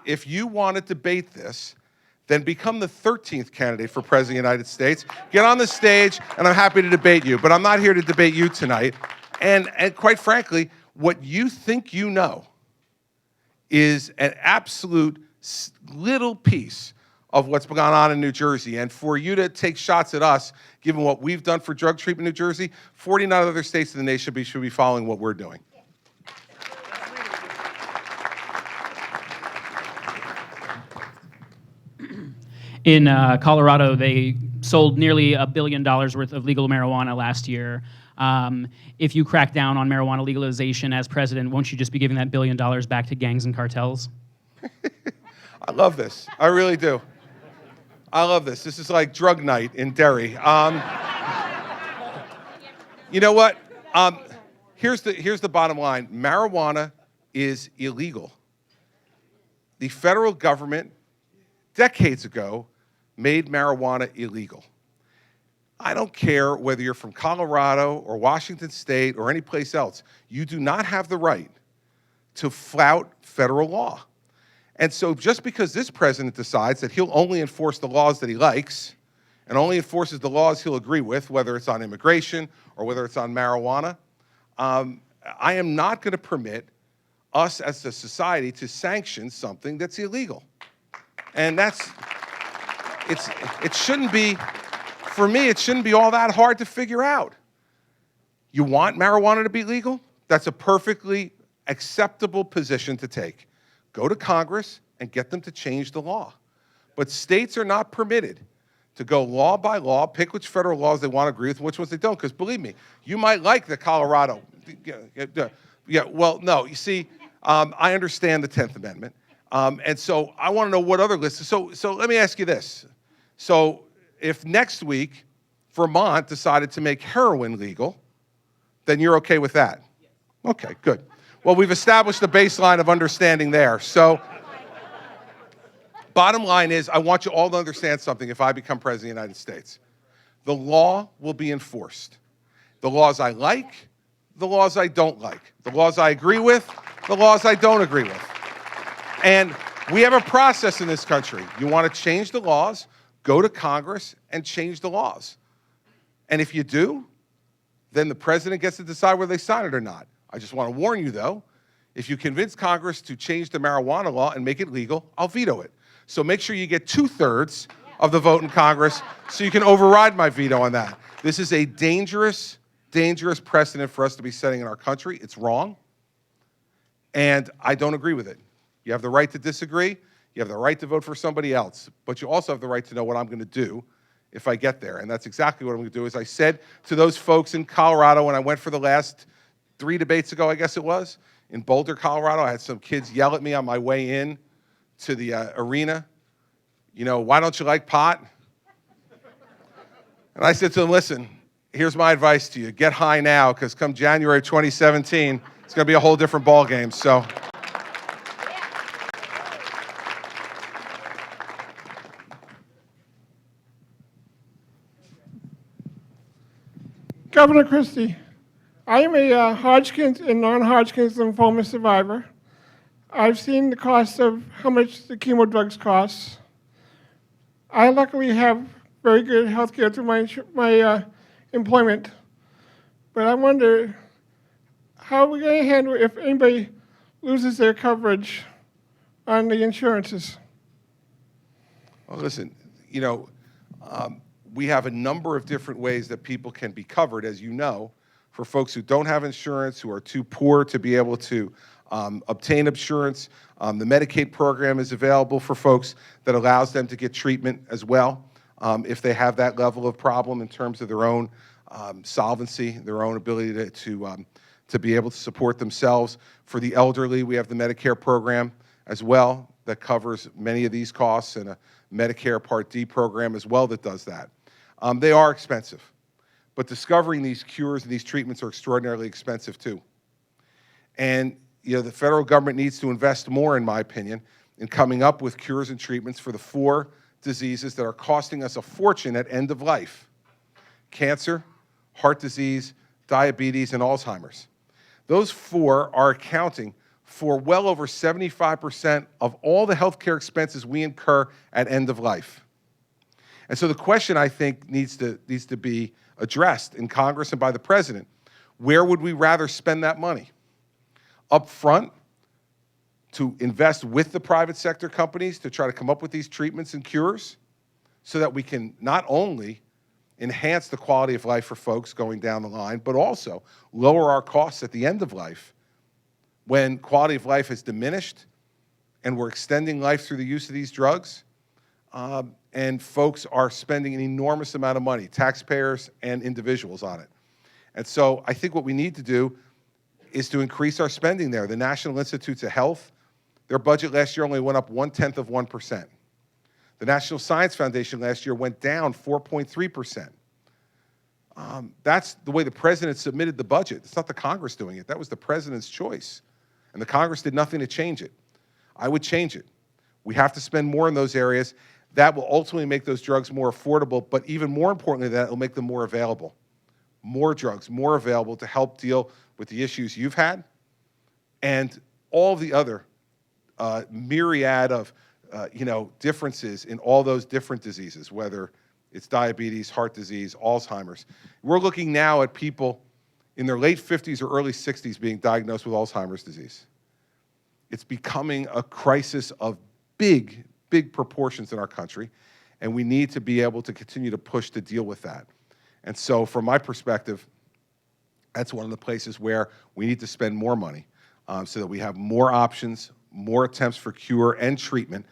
Speaker 10: if you want to debate this, then become the 13th candidate for President of the United States. Get on the stage, and I'm happy to debate you. But I'm not here to debate you tonight. And quite frankly, what you think you know is an absolute little piece of what's gone on in New Jersey. And for you to take shots at us, given what we've done for drug treatment in New Jersey, 49 other states in the nation should be following what we're doing.
Speaker 11: In Colorado, they sold nearly $1 billion worth of legal marijuana last year. If you crack down on marijuana legalization as president, won't you just be giving that $1 billion back to gangs and cartels?
Speaker 10: I love this. I really do. I love this. This is like drug night in Derry. You know what? Here's the bottom line. Marijuana is illegal. The federal government, decades ago, made marijuana illegal. I don't care whether you're from Colorado or Washington State or any place else. You do not have the right to flout federal law. And so just because this president decides that he'll only enforce the laws that he likes and only enforces the laws he'll agree with, whether it's on immigration or whether it's on marijuana, I am not going to permit us as a society to sanction something that's illegal. And it shouldn't be, for me, it shouldn't be all that hard to figure out. You want marijuana to be legal? That's a perfectly acceptable position to take. Go to Congress and get them to change the law. But states are not permitted to go law by law, pick which federal laws they want to agree with, which ones they don't. Because believe me, you might like the Colorado. Yeah, well, no, you see, I understand the 10th Amendment. And so I want to know what other lists. So let me ask you this. So if next week Vermont decided to make heroin legal, then you're okay with that? Okay, good. Well, we've established a baseline of understanding there. So bottom line is, I want you all to understand something if I become president of the United States. The law will be enforced. The laws I like, the laws I don't like. The laws I agree with, the laws I don't agree with. And we have a process in this country. You want to change the laws, go to Congress and change the laws. And if you do, then the president gets to decide whether they sign it or not. I just want to warn you, though, if you convince Congress to change the marijuana law and make it legal, I'll veto it. So make sure you get 2/3 of the vote in Congress so you can override my veto on that. This is a dangerous, dangerous precedent for us to be setting in our country. It's wrong, and I don't agree with it. You have the right to disagree. You have the right to vote for somebody else, but you also have the right to know what I'm going to do if I get there, and that's exactly what I'm going to do. As I said to those folks in Colorado when I went for the last 3 debates ago, I guess it was, in Boulder, Colorado, I had some kids yell at me on my way in to the arena, you know, why don't you like pot? And I said to them, listen, here's my advice to you. Get high now, because come January 2017, it's going to be a whole different ballgame. So.
Speaker 12: Governor Christie, I am a Hodgkin's and non-Hodgkin's lymphoma survivor. I've seen the cost of how much the chemo drugs cost. I luckily have very good health care through my employment. But I wonder, how are we going to handle if anybody loses their coverage on the insurances?
Speaker 10: Well, listen, you know, we have a number of different ways that people can be covered, as you know, for folks who don't have insurance, who are too poor to be able to obtain insurance. The Medicaid program is available for folks that allows them to get treatment as well if they have that level of problem in terms of their own solvency, their own ability to be able to support themselves. For the elderly, we have the Medicare program as well that covers many of these costs, and a Medicare Part D program as well that does that. They are expensive, but discovering these cures and these treatments are extraordinarily expensive too. And you know, the federal government needs to invest more, in my opinion, in coming up with cures and treatments for the 4 diseases that are costing us a fortune at end of life: cancer, heart disease, diabetes, and Alzheimer's. Those 4 are accounting for well over 75% of all the healthcare expenses we incur at end of life. And so the question, I think, needs to be addressed in Congress and by the president: where would we rather spend that money? Up front, to invest with the private sector companies to try to come up with these treatments and cures so that we can not only enhance the quality of life for folks going down the line, but also lower our costs at the end of life when quality of life has diminished and we're extending life through the use of these drugs, and folks are spending an enormous amount of money, taxpayers and individuals, on it. And so I think what we need to do is to increase our spending there. The National Institutes of Health, their budget last year only went up 0.1%. The National Science Foundation last year went down 4.3%. That's the way the president submitted the budget. It's not the Congress doing it. That was the president's choice. And the Congress did nothing to change it. I would change it. We have to spend more in those areas. That will ultimately make those drugs more affordable, but even more importantly, that will make them more available. More drugs, more available to help deal with the issues you've had and all the other myriad of differences in all those different diseases, whether it's diabetes, heart disease, Alzheimer's. We're looking now at people in their late 50s or early 60s being diagnosed with Alzheimer's disease. It's becoming a crisis of big, big proportions in our country, and we need to be able to continue to push to deal with that. And so from my perspective, that's one of the places where we need to spend more money so that we have more options, more attempts for cure and treatment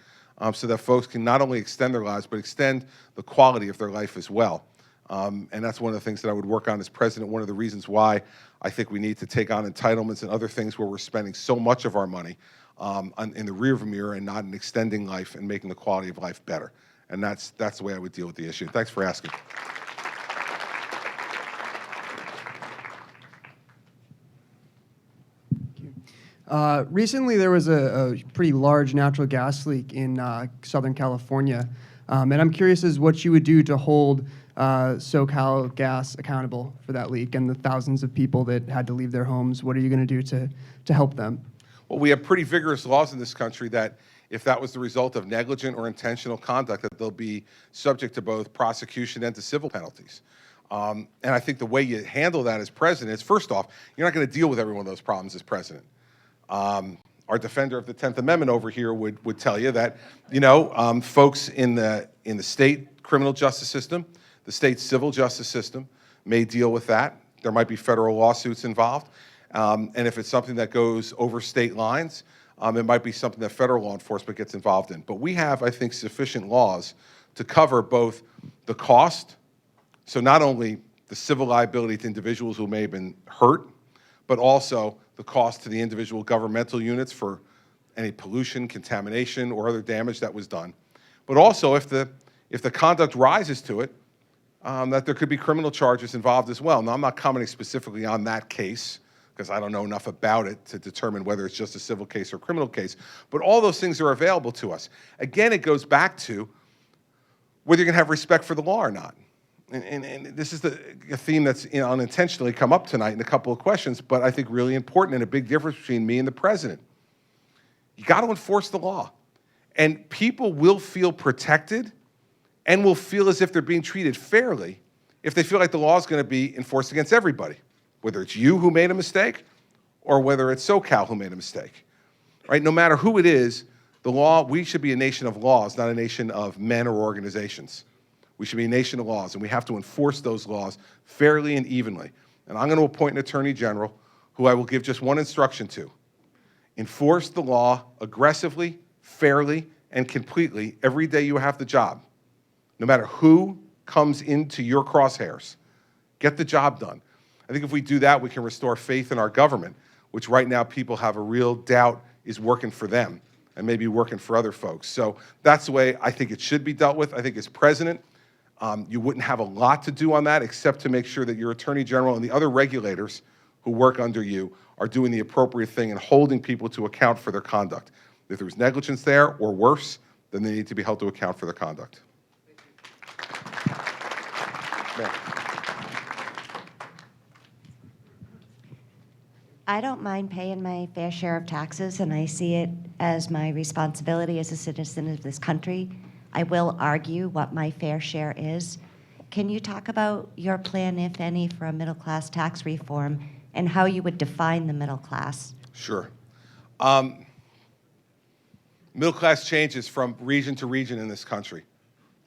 Speaker 10: so that folks can not only extend their lives, but extend the quality of their life as well. And that's one of the things that I would work on as president, one of the reasons why I think we need to take on entitlements and other things where we're spending so much of our money in the rearview mirror and not in extending life and making the quality of life better. And that's the way I would deal with the issue. Thanks for asking.
Speaker 13: Recently, there was a pretty large natural gas leak in Southern California, and I'm curious as what you would do to hold SoCal Gas accountable for that leak and the thousands of people that had to leave their homes. What are you going to do to help them?
Speaker 10: Well, we have pretty vigorous laws in this country that if that was the result of negligent or intentional conduct, that they'll be subject to both prosecution and to civil penalties. And I think the way you handle that as president is, first off, you're not going to deal with every one of those problems as president. Our defender of the 10th Amendment over here would tell you that, folks in the state criminal justice system, the state civil justice system may deal with that. There might be federal lawsuits involved. And if it's something that goes over state lines, it might be something that federal law enforcement gets involved in. But we have, I think, sufficient laws to cover both the cost, so not only the civil liability to individuals who may have been hurt, but also the cost to the individual governmental units for any pollution, contamination, or other damage that was done. But also, if the conduct rises to it, that there could be criminal charges involved as well. Now, I'm not commenting specifically on that case, because I don't know enough about it to determine whether it's just a civil case or a criminal case, but all those things are available to us. Again, it goes back to whether you're going to have respect for the law or not. And this is a theme that's unintentionally come up tonight in a couple of questions, but I think really important and a big difference between me and the president. You got to enforce the law. And people will feel protected and will feel as if they're being treated fairly if they feel like the law is going to be enforced against everybody, whether it's you who made a mistake or whether it's SoCal who made a mistake. Right? No matter who it is, the law, we should be a nation of laws, not a nation of men or organizations. We should be a nation of laws, and we have to enforce those laws fairly and evenly. And I'm going to appoint an attorney general who I will give just one instruction to. Enforce the law aggressively, fairly, and completely every day you have the job. No matter who comes into your crosshairs, get the job done. I think if we do that, we can restore faith in our government, which right now people have a real doubt is working for them and maybe working for other folks. So that's the way I think it should be dealt with. I think as president, you wouldn't have a lot to do on that except to make sure that your attorney general and the other regulators who work under you are doing the appropriate thing and holding people to account for their conduct. If there was negligence there or worse, then they need to be held to account for their conduct.
Speaker 5: I don't mind paying my fair share of taxes, and I see it as my responsibility as a citizen of this country. I will argue what my fair share is. Can you talk about your plan, if any, for a middle-class tax reform and how you would define the middle class?
Speaker 10: Sure. Middle class changes from region to region in this country,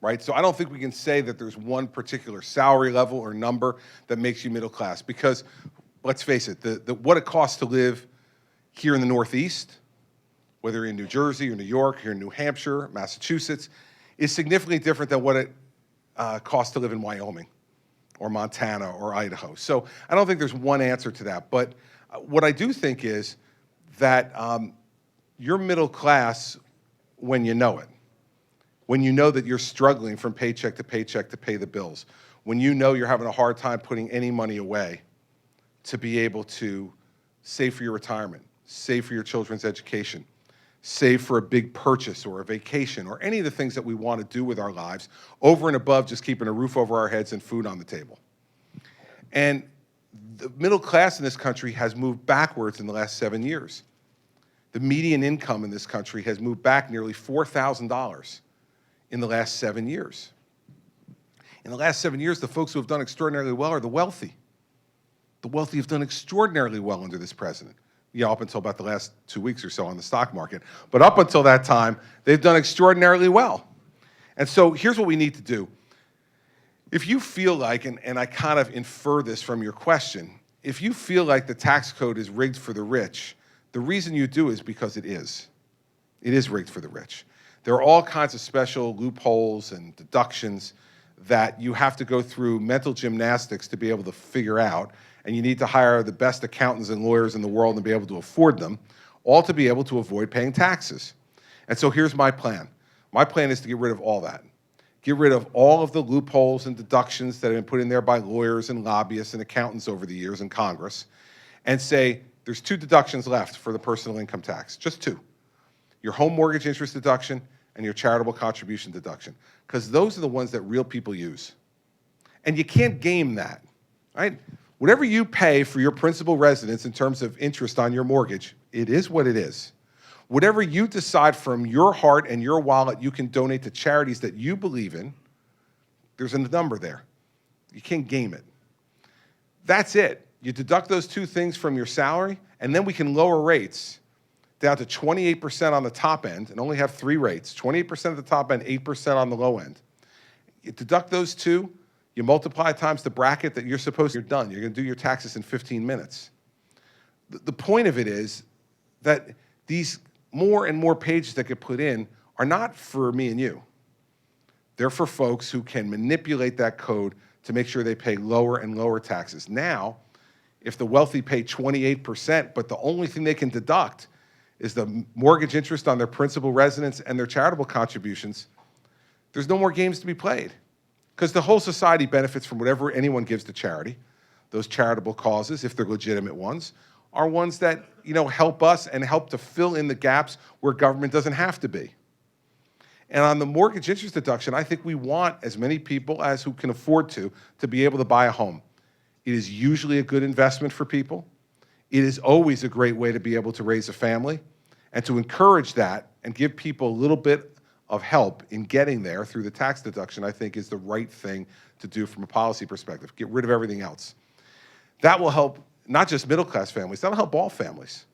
Speaker 10: right? So I don't think we can say that there's one particular salary level or number that makes you middle class because, let's face it, what it costs to live here in the Northeast, whether you're in New Jersey or New York, here in New Hampshire, Massachusetts, is significantly different than what it costs to live in Wyoming or Montana or Idaho. So I don't think there's one answer to that. But what I do think is that you're middle class when you know it, when you know that you're struggling from paycheck to pay the bills, when you know you're having a hard time putting any money away to be able to save for your retirement, save for your children's education, save for a big purchase or a vacation or any of the things that we want to do with our lives over and above just keeping a roof over our heads and food on the table. And the middle class in this country has moved backwards in the last 7 years. The median income in this country has moved back nearly $4,000 in the last 7 years. In the last 7 years, the folks who have done extraordinarily well are the wealthy. The wealthy have done extraordinarily well under this president. Up until about the last 2 weeks or so on the stock market. But up until that time, they've done extraordinarily well. And so here's what we need to do. If you feel like, and I kind of infer this from your question, if you feel like the tax code is rigged for the rich, the reason you do is because it is. It is rigged for the rich. There are all kinds of special loopholes and deductions that you have to go through mental gymnastics to be able to figure out, and you need to hire the best accountants and lawyers in the world and be able to afford them, all to be able to avoid paying taxes. And so here's my plan. My plan is to get rid of all that. Get rid of all of the loopholes and deductions that have been put in there by lawyers and lobbyists and accountants over the years in Congress, and say there's 2 deductions left for the personal income tax, just 2. Your home mortgage interest deduction and your charitable contribution deduction, because those are the ones that real people use. And you can't game that, right? Whatever you pay for your principal residence in terms of interest on your mortgage, it is what it is. Whatever you decide from your heart and your wallet you can donate to charities that you believe in, there's a number there. You can't game it. That's it. You deduct those 2 things from your salary, and then we can lower rates down to 28% on the top end and only have 3 rates, 28% at the top end, 8% on the low end. You deduct those 2, you multiply times the bracket that you're supposed to, you're done. You're going to do your taxes in 15 minutes. The point of it is that these more and more pages that get put in are not for me and you. They're for folks who can manipulate that code to make sure they pay lower and lower taxes. Now, if the wealthy pay 28%, but the only thing they can deduct is the mortgage interest on their principal residence and their charitable contributions, there's no more games to be played. Because the whole society benefits from whatever anyone gives to charity. Those charitable causes, if they're legitimate ones, are ones that help us and help to fill in the gaps where government doesn't have to be. And on the mortgage interest deduction, I think we want as many people as who can afford to be able to buy a home. It is usually a good investment for people. It is always a great way to be able to raise a family. And to encourage that and give people a little bit of help in getting there through the tax deduction, I think is the right thing to do from a policy perspective. Get rid of everything else. That will help not just middle-class families, that'll help all families.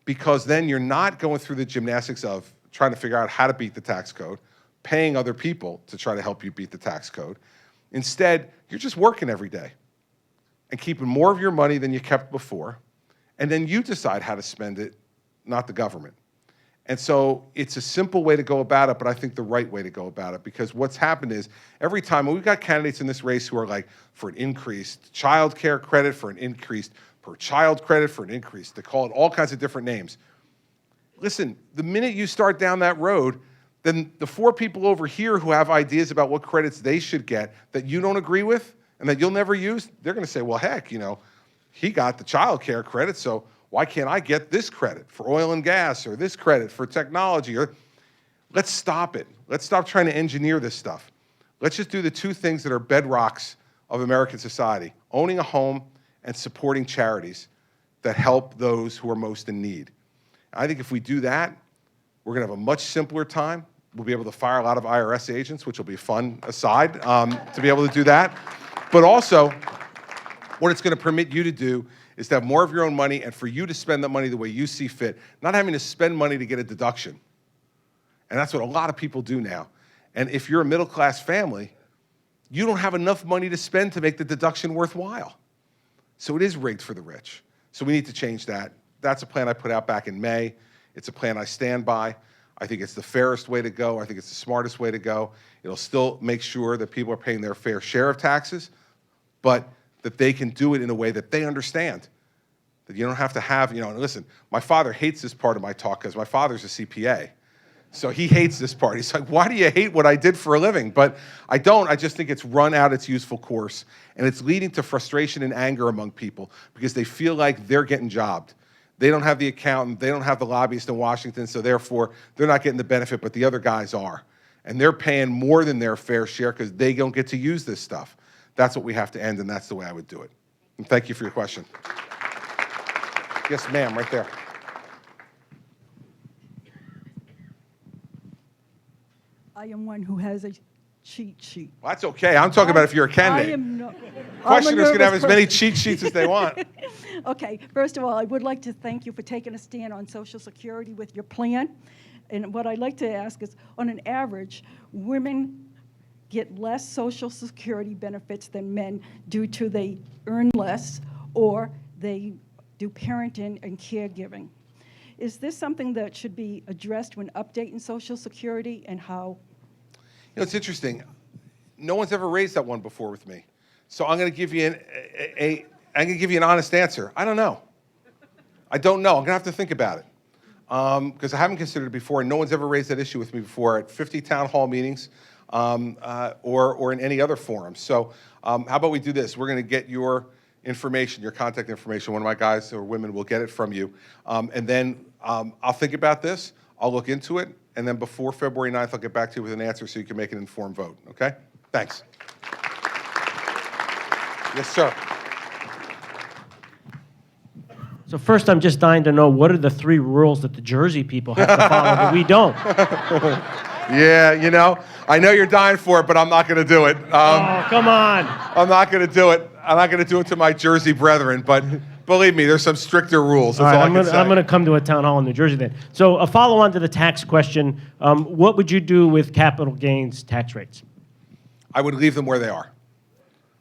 Speaker 10: Because then you're not going through the gymnastics of trying to figure out how to beat the tax code, paying other people to try to help you beat the tax code. Instead, you're just working every day and keeping more of your money than you kept before, and then you decide how to spend it, not the government. And so it's a simple way to go about it, but I think the right way to go about it, because what's happened is every time, and we've got candidates in this race who are like for an increased child care credit, for an increased per child credit, for an increase, they call it all kinds of different names. Listen, the minute you start down that road, then the 4 people over here who have ideas about what credits they should get that you don't agree with and that you'll never use, they're going to say, well, heck, he got the child care credit, so why can't I get this credit for oil and gas or this credit for technology? Let's stop it. Let's stop trying to engineer this stuff. Let's just do the 2 things that are bedrocks of American society: owning a home and supporting charities that help those who are most in need. I think if we do that, we're going to have a much simpler time. We'll be able to fire a lot of IRS agents, which will be a fun aside to be able to do that. But also, what it's going to permit you to do is to have more of your own money and for you to spend the money the way you see fit, not having to spend money to get a deduction. And that's what a lot of people do now. And if you're a middle-class family, you don't have enough money to spend to make the deduction worthwhile. So it is rigged for the rich. So we need to change that. That's a plan I put out back in May. It's a plan I stand by. I think it's the fairest way to go. I think it's the smartest way to go. It'll still make sure that people are paying their fair share of taxes, but that they can do it in a way that they understand. That you don't have to have, and listen, my father hates this part of my talk because my father's a CPA. So he hates this part. He's like, why do you hate what I did for a living? But I don't. I just think it's run out its useful course. And it's leading to frustration and anger among people because they feel like they're getting jobbed. They don't have the accountant. They don't have the lobbyist in Washington. So therefore, they're not getting the benefit, but the other guys are. And they're paying more than their fair share because they don't get to use this stuff. That's what we have to end, and that's the way I would do it. And thank you for your question. Yes, ma'am, right there.
Speaker 14: I am one who has a cheat sheet.
Speaker 10: Well, that's okay. I'm talking about if you're a
Speaker 14: I
Speaker 10: candidate.
Speaker 14: am not.
Speaker 10: Questioners can have as many cheat sheets as they want.
Speaker 14: Okay, first of all, I would like to thank you for taking a stand on Social Security with your plan. And what I'd like to ask is, on an average, women get less Social Security benefits than men due to they earn less or they do parenting and caregiving. Is this something that should be addressed when updating Social Security, and how?
Speaker 10: You know, it's interesting. No one's ever raised that one before with me. So I'm going to give you I'm going to give you an honest answer. I don't know. I don't know. I'm going to have to think about it. Because I haven't considered it before, and no one's ever raised that issue with me before at 50 town hall meetings or in any other forum. So how about we do this? We're going to get your information, your contact information. One of my guys or women will get it from you. And then I'll think about this. I'll look into it. And then before February 9th, I'll get back to you with an answer so you can make an informed vote. Okay? Thanks. Yes, sir.
Speaker 15: So first, I'm just dying to know, what are the 3 rules that the Jersey people have to follow that we don't?
Speaker 10: Yeah, you know, I know you're dying for it, but I'm not going to do it.
Speaker 15: Oh, come on.
Speaker 10: I'm not going to do it. I'm not going to do it to my Jersey brethren, but believe me, there's some stricter rules. That's all I can say.
Speaker 15: I'm going to come to a town hall in New Jersey then. So a follow-on to the tax question, what would you do with capital gains tax rates?
Speaker 10: I would leave them where they are.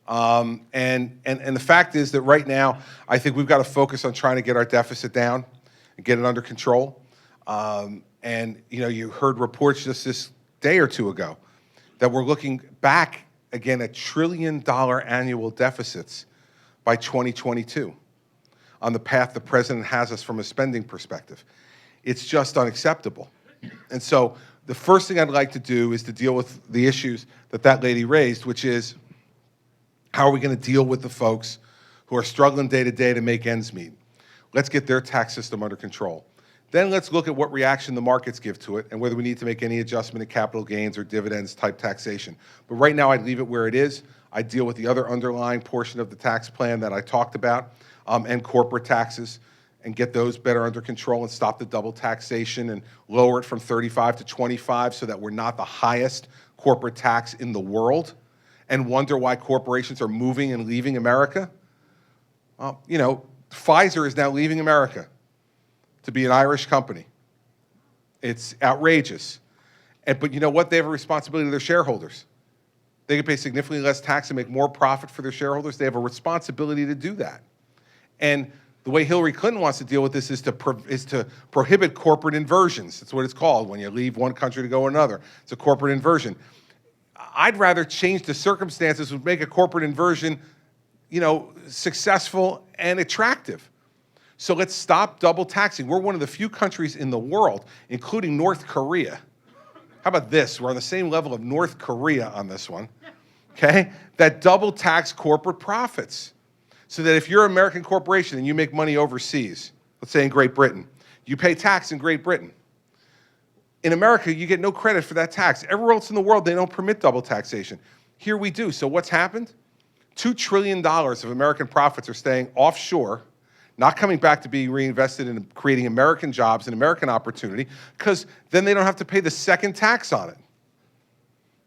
Speaker 10: And the fact is that right now, I think we've got to focus on trying to get our deficit down and get it under control. And you know, you heard reports just this day or two ago that we're looking back again at $1 trillion annual deficits by 2022 on the path the president has us from a spending perspective. It's just unacceptable. And so the first thing I'd like to do is to deal with the issues that lady raised, which is, how are we going to deal with the folks who are struggling day to day to make ends meet? Let's get their tax system under control. Then let's look at what reaction the markets give to it and whether we need to make any adjustment in capital gains or dividends type taxation. But right now, I'd leave it where it is. I'd deal with the other underlying portion of the tax plan that I talked about, and corporate taxes, and get those better under control and stop the double taxation and lower it from 35 to 25 so that we're not the highest corporate tax in the world, and wonder why corporations are moving and leaving America. You know, Pfizer is now leaving America to be an Irish company. It's outrageous. But you know what? They have a responsibility to their shareholders. They can pay significantly less tax and make more profit for their shareholders. They have a responsibility to do that. And the way Hillary Clinton wants to deal with this is to prohibit corporate inversions. That's what it's called, when you leave one country to go another. It's a corporate inversion. I'd rather change the circumstances which make a corporate inversion, you know, successful and attractive. So let's stop double taxing. We're one of the few countries in the world, including North Korea. How about this? We're on the same level of North Korea on this one, okay? That double tax corporate profits. So that if you're an American corporation and you make money overseas, let's say in Great Britain, you pay tax in Great Britain. In America, you get no credit for that tax. Everywhere else in the world, they don't permit double taxation. Here we do. So what's happened? $2 trillion of American profits are staying offshore, not coming back to be reinvested in creating American jobs and American opportunity, because then they don't have to pay the second tax on it.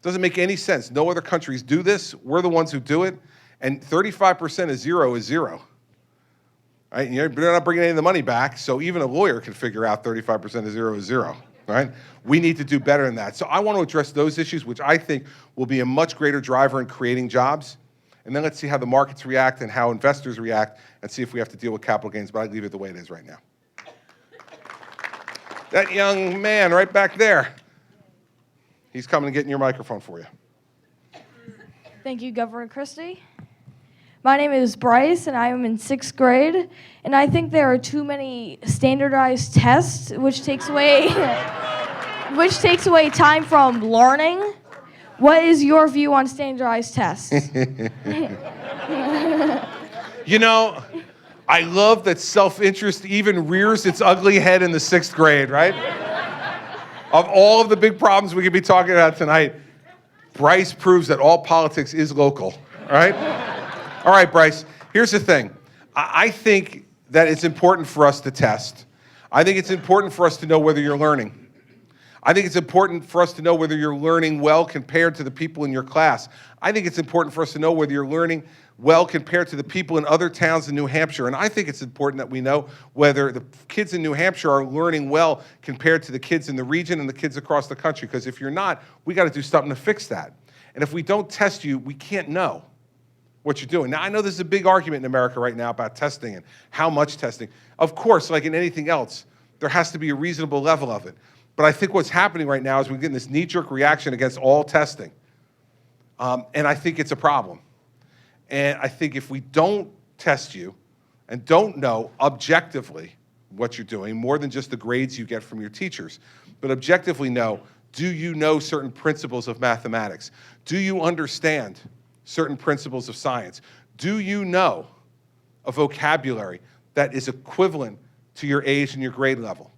Speaker 10: Doesn't make any sense. No other countries do this. We're the ones who do it. And 35% of zero is zero. Right? You're not bringing any of the money back, so even a lawyer can figure out 35% of zero is zero. Right? We need to do better than that. So I want to address those issues, which I think will be a much greater driver in creating jobs. And then let's see how the markets react and how investors react, and see if we have to deal with capital gains. But I'd leave it the way it is right now. That young man right back there, he's coming and getting your microphone for you.
Speaker 16: Thank you, Governor Christie. My name is Bryce, and I am in 6th grade, and I think there are too many standardized tests, which takes away time from learning. What is your view on standardized tests?
Speaker 10: You know, I love that self-interest even rears its ugly head in the 6th grade, right? Of all of the big problems we could be talking about tonight, Bryce proves that all politics is local, right? All right, Bryce, here's the thing. I think that it's important for us to test. I think it's important for us to know whether you're learning. I think it's important for us to know whether you're learning well compared to the people in your class. I think it's important for us to know whether you're learning well compared to the people in other towns in New Hampshire. And I think it's important that we know whether the kids in New Hampshire are learning well compared to the kids in the region and the kids across the country. Because if you're not, we got to do something to fix that. And if we don't test you, we can't know what you're doing. Now, I know there's a big argument in America right now about testing and how much testing. Of course, like in anything else, there has to be a reasonable level of it. But I think what's happening right now is we're getting this knee-jerk reaction against all testing. And I think it's a problem. And I think if we don't test you and don't know objectively what you're doing, more than just the grades you get from your teachers, but objectively know, do you know certain principles of mathematics? Do you understand certain principles of science? Do you know a vocabulary that is equivalent to your age and your grade level?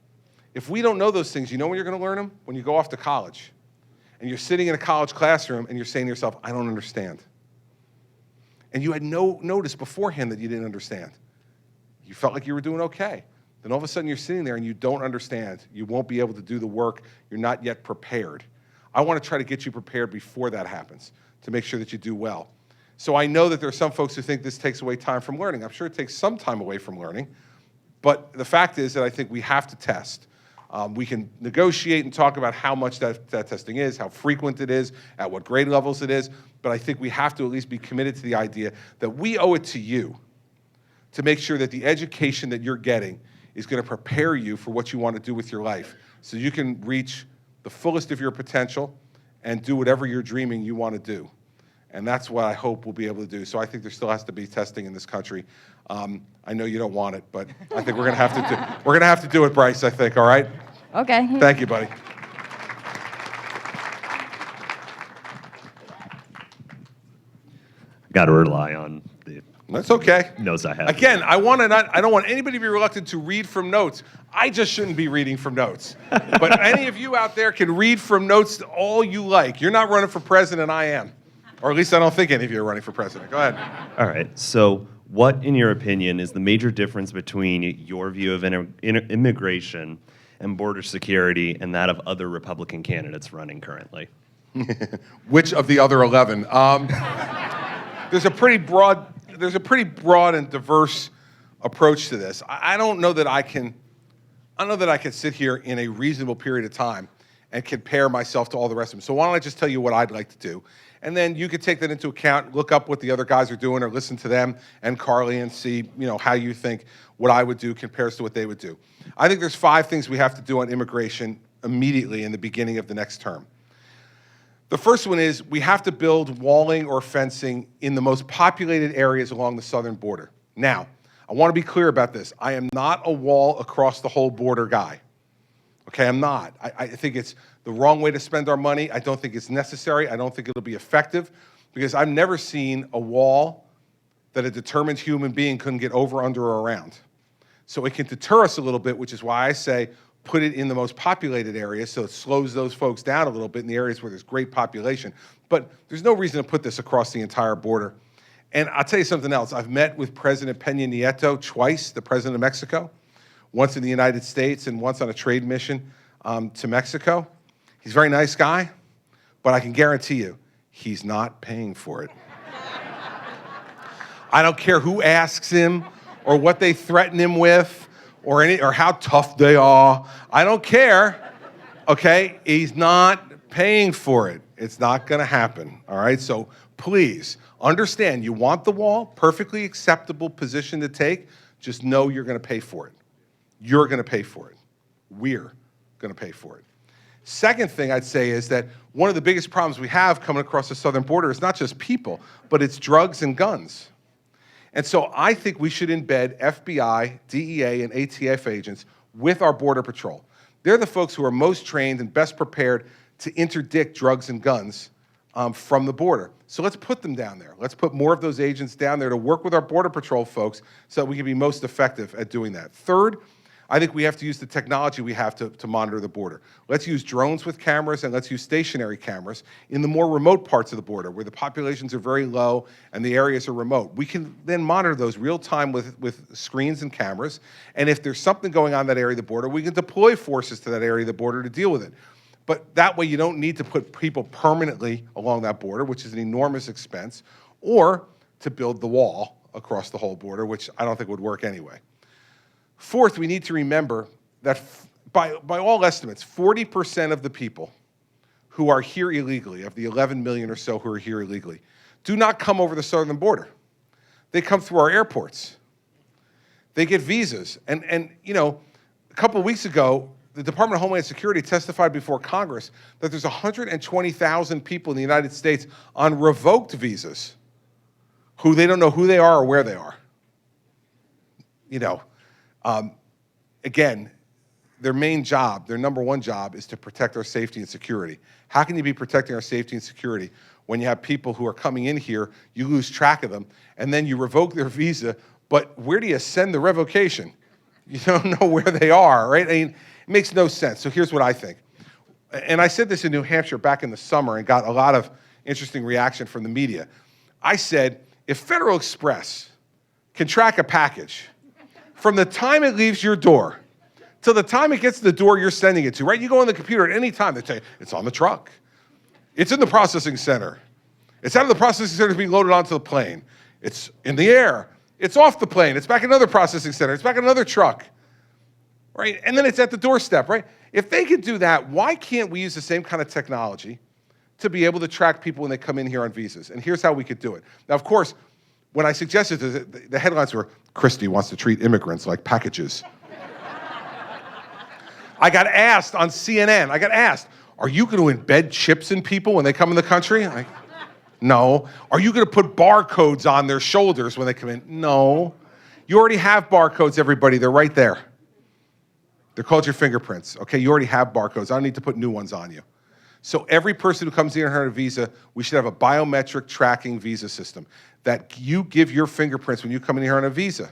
Speaker 10: If we don't know those things, you know when you're going to learn them? When you go off to college. And you're sitting in a college classroom and you're saying to yourself, I don't understand. And you had no notice beforehand that you didn't understand. You felt like you were doing okay. Then all of a sudden you're sitting there and you don't understand. You won't be able to do the work. You're not yet prepared. I want to try to get you prepared before that happens to make sure that you do well. So I know that there are some folks who think this takes away time from learning. I'm sure it takes some time away from learning. But the fact is that I think we have to test. We can negotiate and talk about how much that testing is, how frequent it is, at what grade levels it is, but I think we have to at least be committed to the idea that we owe it to you to make sure that the education that you're getting is going to prepare you for what you want to do with your life so you can reach the fullest of your potential and do whatever you're dreaming you want to do. And that's what I hope we'll be able to do. So I think there still has to be testing in this country. I know you don't want it, but I think we're going to have to do it, Bryce, I think, all right?
Speaker 16: Okay.
Speaker 10: Thank you, buddy.
Speaker 17: Got to rely on the
Speaker 10: That's okay.
Speaker 17: notes I have.
Speaker 10: Again, I don't want anybody to be reluctant to read from notes. I just shouldn't be reading from notes. But any of you out there can read from notes all you like. You're not running for president, I am. Or at least I don't think any of you are running for president. Go ahead.
Speaker 17: All right. So what, in your opinion, is the major difference between your view of immigration and border security and that of other Republican candidates running currently?
Speaker 10: Which of the other 11? There's a pretty broad and diverse approach to this. I don't know that I can sit here in a reasonable period of time and compare myself to all the rest of them. So why don't I just tell you what I'd like to do? And then you could take that into account, look up what the other guys are doing or listen to them and Carly and see, how you think what I would do compares to what they would do. I think there's 5 things we have to do on immigration immediately in the beginning of the next term. The first one is we have to build walling or fencing in the most populated areas along the southern border. Now, I want to be clear about this. I am not a wall across the whole border guy. Okay, I'm not. I think it's the wrong way to spend our money. I don't think it's necessary. I don't think it'll be effective because I've never seen a wall that a determined human being couldn't get over, under, or around. So it can deter us a little bit, which is why I say put it in the most populated areas so it slows those folks down a little bit in the areas where there's great population. But there's no reason to put this across the entire border. And I'll tell you something else. I've met with President Peña Nieto twice, the president of Mexico, once in the United States and once on a trade mission to Mexico. He's a very nice guy, but I can guarantee you, he's not paying for it. I don't care who asks him or what they threaten him with or how tough they are. I don't care, okay? He's not paying for it. It's not gonna happen, all right? So please, understand, you want the wall, perfectly acceptable position to take, just know you're gonna pay for it. You're gonna pay for it. We're gonna pay for it. Second thing I'd say is that one of the biggest problems we have coming across the southern border is not just people, but it's drugs and guns. And so I think we should embed FBI, DEA, and ATF agents with our Border Patrol. They're the folks who are most trained and best prepared to interdict drugs and guns from the border. So let's put them down there. Let's put more of those agents down there to work with our Border Patrol folks so that we can be most effective at doing that. Third, I think we have to use the technology we have to monitor the border. Let's use drones with cameras and let's use stationary cameras in the more remote parts of the border where the populations are very low and the areas are remote. We can then monitor those real time with screens and cameras. And if there's something going on in that area of the border, we can deploy forces to that area of the border to deal with it. But that way you don't need to put people permanently along that border, which is an enormous expense, or to build the wall across the whole border, which I don't think would work anyway. Fourth, we need to remember that by all estimates, 40% of the people who are here illegally, of the 11 million or so who are here illegally, do not come over the southern border. They come through our airports. They get visas. And you know, a couple of weeks ago, the Department of Homeland Security testified before Congress that there's 120,000 people in the United States on revoked visas who they don't know who they are or where they are. You know, again, their main job, their number one job is to protect our safety and security. How can you be protecting our safety and security when you have people who are coming in here, you lose track of them, and then you revoke their visa, but where do you send the revocation? You don't know where they are, right? I mean, it makes no sense. So here's what I think. And I said this in New Hampshire back in the summer and got a lot of interesting reaction from the media. I said, if Federal Express can track a package from the time it leaves your door till the time it gets to the door you're sending it to, right? You go on the computer at any time, they tell you, it's on the truck. It's in the processing center. It's out of the processing center being loaded onto the plane. It's in the air. It's off the plane. It's back in another processing center. It's back in another truck, right? And then it's at the doorstep, right? If they could do that, why can't we use the same kind of technology to be able to track people when they come in here on visas? And here's how we could do it. Now, of course, when I suggested this, the headlines were, Christie wants to treat immigrants like packages. I got asked on CNN, are you going to embed chips in people when they come in the country? Like, no. Are you going to put barcodes on their shoulders when they come in? No. You already have barcodes, everybody. They're right there. They're called your fingerprints. Okay, you already have barcodes. I don't need to put new ones on you. So every person who comes in here on a visa, we should have a biometric tracking visa system that you give your fingerprints when you come in here on a visa.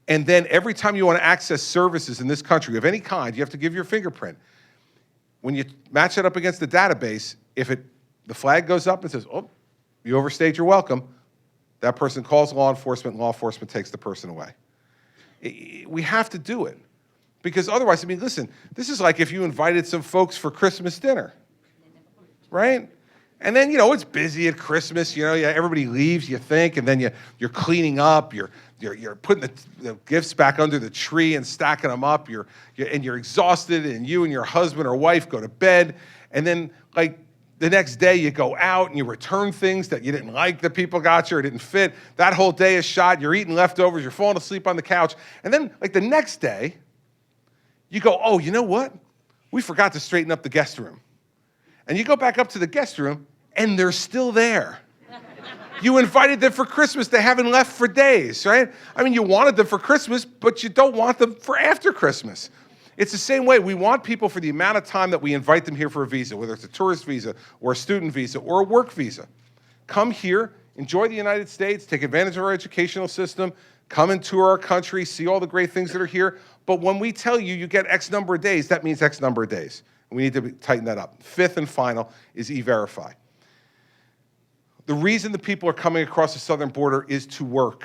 Speaker 10: And then every time you want to access services in this country of any kind, you have to give your fingerprint. When you match it up against the database, if the flag goes up and says, oh, you overstayed your welcome, that person calls law enforcement takes the person away. We have to do it. Because otherwise, I mean, listen, this is like if you invited some folks for Christmas dinner, right? And then, you know, it's busy at Christmas, you know, everybody leaves, you think, and then you're cleaning up, you're putting the gifts back under the tree and stacking them up, and you're exhausted, and you and your husband or wife go to bed, and then, like, the next day you go out and you return things that you didn't like that people got you or didn't fit. That whole day is shot, you're eating leftovers, you're falling asleep on the couch, and then, like, the next day, you go, oh, you know what? We forgot to straighten up the guest room. And you go back up to the guest room, and they're still there. You invited them for Christmas. They haven't left for days, right? I mean, you wanted them for Christmas, but you don't want them for after Christmas. It's the same way. We want people for the amount of time that we invite them here for a visa, whether it's a tourist visa or a student visa or a work visa. Come here, enjoy the United States, take advantage of our educational system, come and tour our country, see all the great things that are here. But when we tell you you get X number of days, that means X number of days. And we need to tighten that up. Fifth and final is E-Verify. The reason the people are coming across the southern border is to work.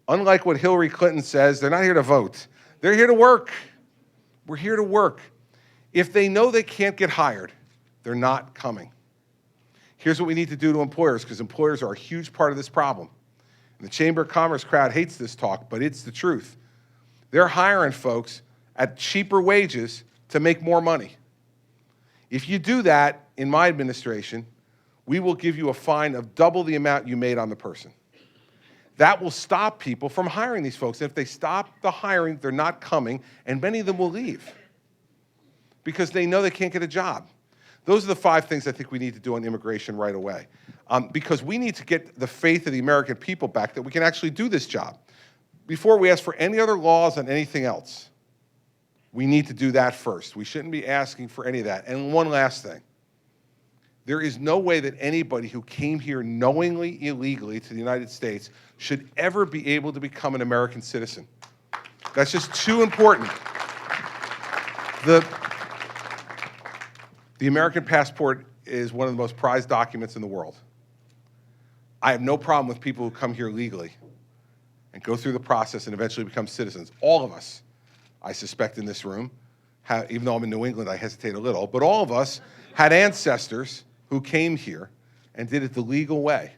Speaker 10: Unlike what Hillary Clinton says, they're not here to vote. They're here to work. We're here to work. If they know they can't get hired, they're not coming. Here's what we need to do to employers, because employers are a huge part of this problem. And the Chamber of Commerce crowd hates this talk, but it's the truth. They're hiring folks at cheaper wages to make more money. If you do that, in my administration, we will give you a fine of double the amount you made on the person. That will stop people from hiring these folks. And if they stop the hiring, they're not coming, and many of them will leave because they know they can't get a job. Those are the 5 things I think we need to do on immigration right away, because we need to get the faith of the American people back that we can actually do this job. Before we ask for any other laws on anything else, we need to do that first. We shouldn't be asking for any of that. And one last thing. There is no way that anybody who came here knowingly, illegally to the United States should ever be able to become an American citizen. That's just too important. The American passport is one of the most prized documents in the world. I have no problem with people who come here legally and go through the process and eventually become citizens. All of us, I suspect in this room, even though I'm in New England, I hesitate a little, but all of us had ancestors who came here and did it the legal way.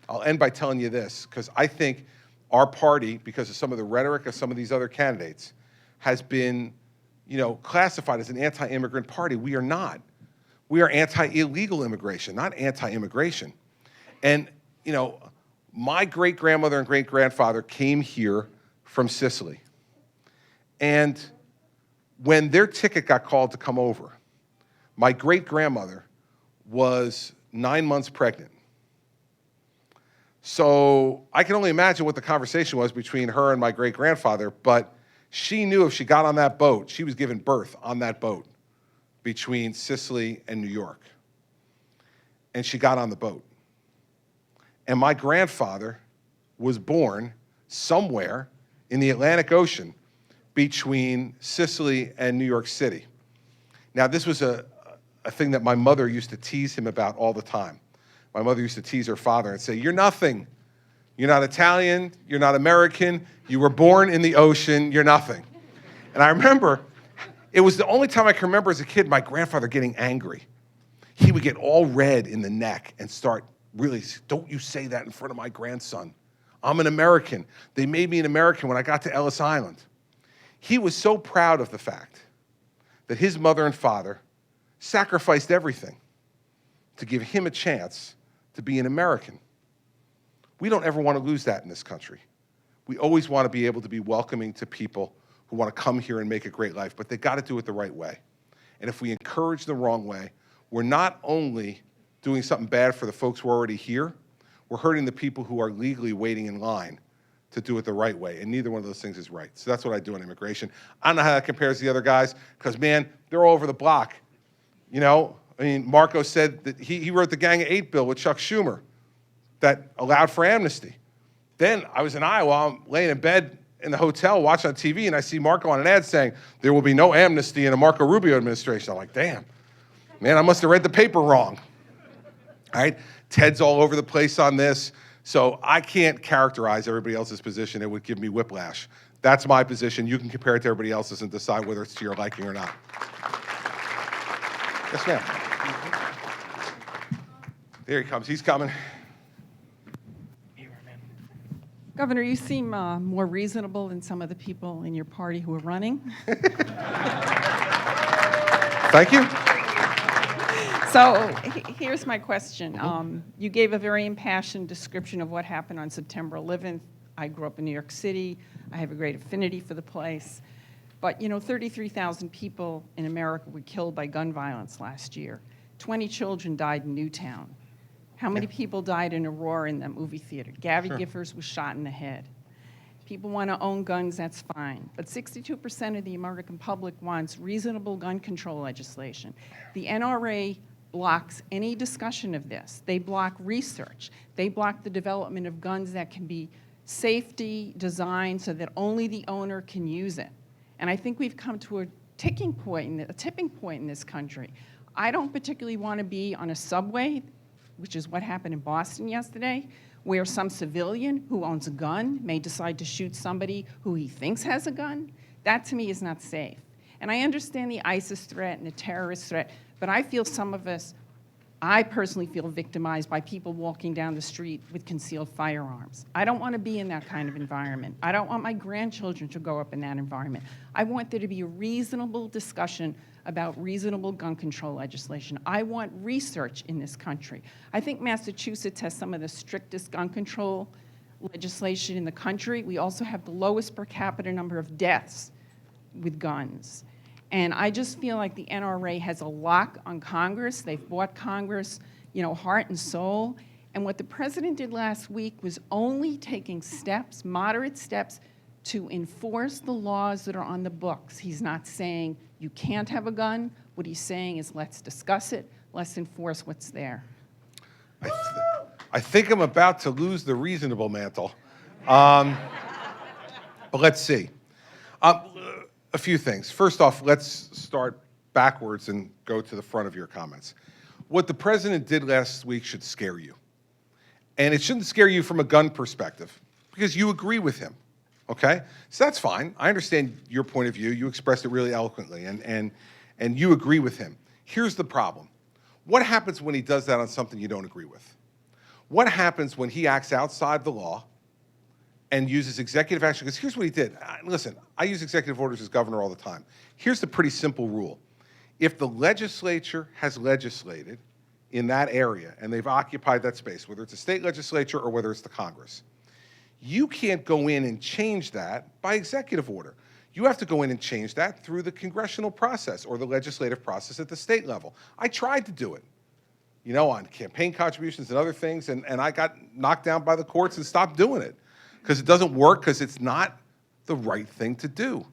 Speaker 10: I'll end by telling you this, because I think our party, because of some of the rhetoric of some of these other candidates, has been, classified as an anti-immigrant party. We are not. We are anti-illegal immigration, not anti-immigration. And, my great-grandmother and great-grandfather came here from Sicily. And when their ticket got called to come over, my great-grandmother was 9 months pregnant. So I can only imagine what the conversation was between her and my great-grandfather, but she knew if she got on that boat, she was giving birth on that boat between Sicily and New York. And she got on the boat. And my grandfather was born somewhere in the Atlantic Ocean between Sicily and New York City. Now, this was a thing that my mother used to tease him about all the time. My mother used to tease her father and say, "You're nothing. You're not Italian. You're not American. You were born in the ocean. You're nothing." And I remember, it was the only time I can remember as a kid my grandfather getting angry. He would get all red in the neck and start really, "Don't you say that in front of my grandson. I'm an American. They made me an American when I got to Ellis Island." He was so proud of the fact that his mother and father sacrificed everything to give him a chance to be an American. We don't ever want to lose that in this country. We always want to be able to be welcoming to people who want to come here and make a great life, but they got to do it the right way. And if we encourage the wrong way, we're not only doing something bad for the folks who are already here, we're hurting the people who are legally waiting in line to do it the right way, and neither one of those things is right. So that's what I do on immigration. I don't know how that compares to the other guys, because, man, they're all over the block. Marco said that he wrote the Gang of Eight bill with Chuck Schumer that allowed for amnesty. Then I was in Iowa, I'm laying in bed in the hotel watching on TV, and I see Marco on an ad saying, "There will be no amnesty in a Marco Rubio administration." I'm like, damn, man, I must have read the paper wrong. All right, Ted's all over the place on this, so I can't characterize everybody else's position. It would give me whiplash. That's my position. You can compare it to everybody else's and decide whether it's to your liking or not. Yes, ma'am. There he comes. He's coming.
Speaker 18: Governor, you seem more reasonable than some of the people in your party who are running.
Speaker 10: Thank you.
Speaker 18: So here's my question. You gave a very impassioned description of what happened on September 11th. I grew up in New York City. I have a great affinity for the place. But 33,000 people in America were killed by gun violence last year. 20 children died in Newtown. How many people died in Aurora in that movie theater? Gabby Gifford was shot in the head. People want to own guns, that's fine. But 62% of the American public wants reasonable gun control legislation. The NRA blocks any discussion of this. They block research. They block the development of guns that can be safety designed so that only the owner can use it. And I think we've come to a tipping point in this country. I don't particularly want to be on a subway, which is what happened in Boston yesterday, where some civilian who owns a gun may decide to shoot somebody who he thinks has a gun. That, to me, is not safe. And I understand the ISIS threat and the terrorist threat, but I feel I personally feel victimized by people walking down the street with concealed firearms. I don't want to be in that kind of environment. I don't want my grandchildren to grow up in that environment. I want there to be a reasonable discussion about reasonable gun control legislation. I want research in this country. I think Massachusetts has some of the strictest gun control legislation in the country. We also have the lowest per capita number of deaths with guns. And I just feel like the NRA has a lock on Congress. They've bought Congress, heart and soul. And what the president did last week was only taking steps, moderate steps, to enforce the laws that are on the books. He's not saying you can't have a gun. What he's saying is let's discuss it, let's enforce what's there.
Speaker 10: I think I'm about to lose the reasonable mantle. But let's see. A few things. First off, let's start backwards and go to the front of your comments. What the president did last week should scare you. And it shouldn't scare you from a gun perspective, because you agree with him. okay? So that's fine. I understand your point of view. You expressed it really eloquently, and you agree with him. Here's the problem. What happens when he does that on something you don't agree with? What happens when he acts outside the law and uses executive action? Because here's what he did. Listen, I use executive orders as governor all the time. Here's the pretty simple rule. If the legislature has legislated in that area and they've occupied that space, whether it's a state legislature or whether it's the Congress, you can't go in and change that by executive order. You have to go in and change that through the congressional process or the legislative process at the state level. I tried to do it, you know, on campaign contributions and other things, and I got knocked down by the courts and stopped doing it because it doesn't work, because it's not the right thing to do.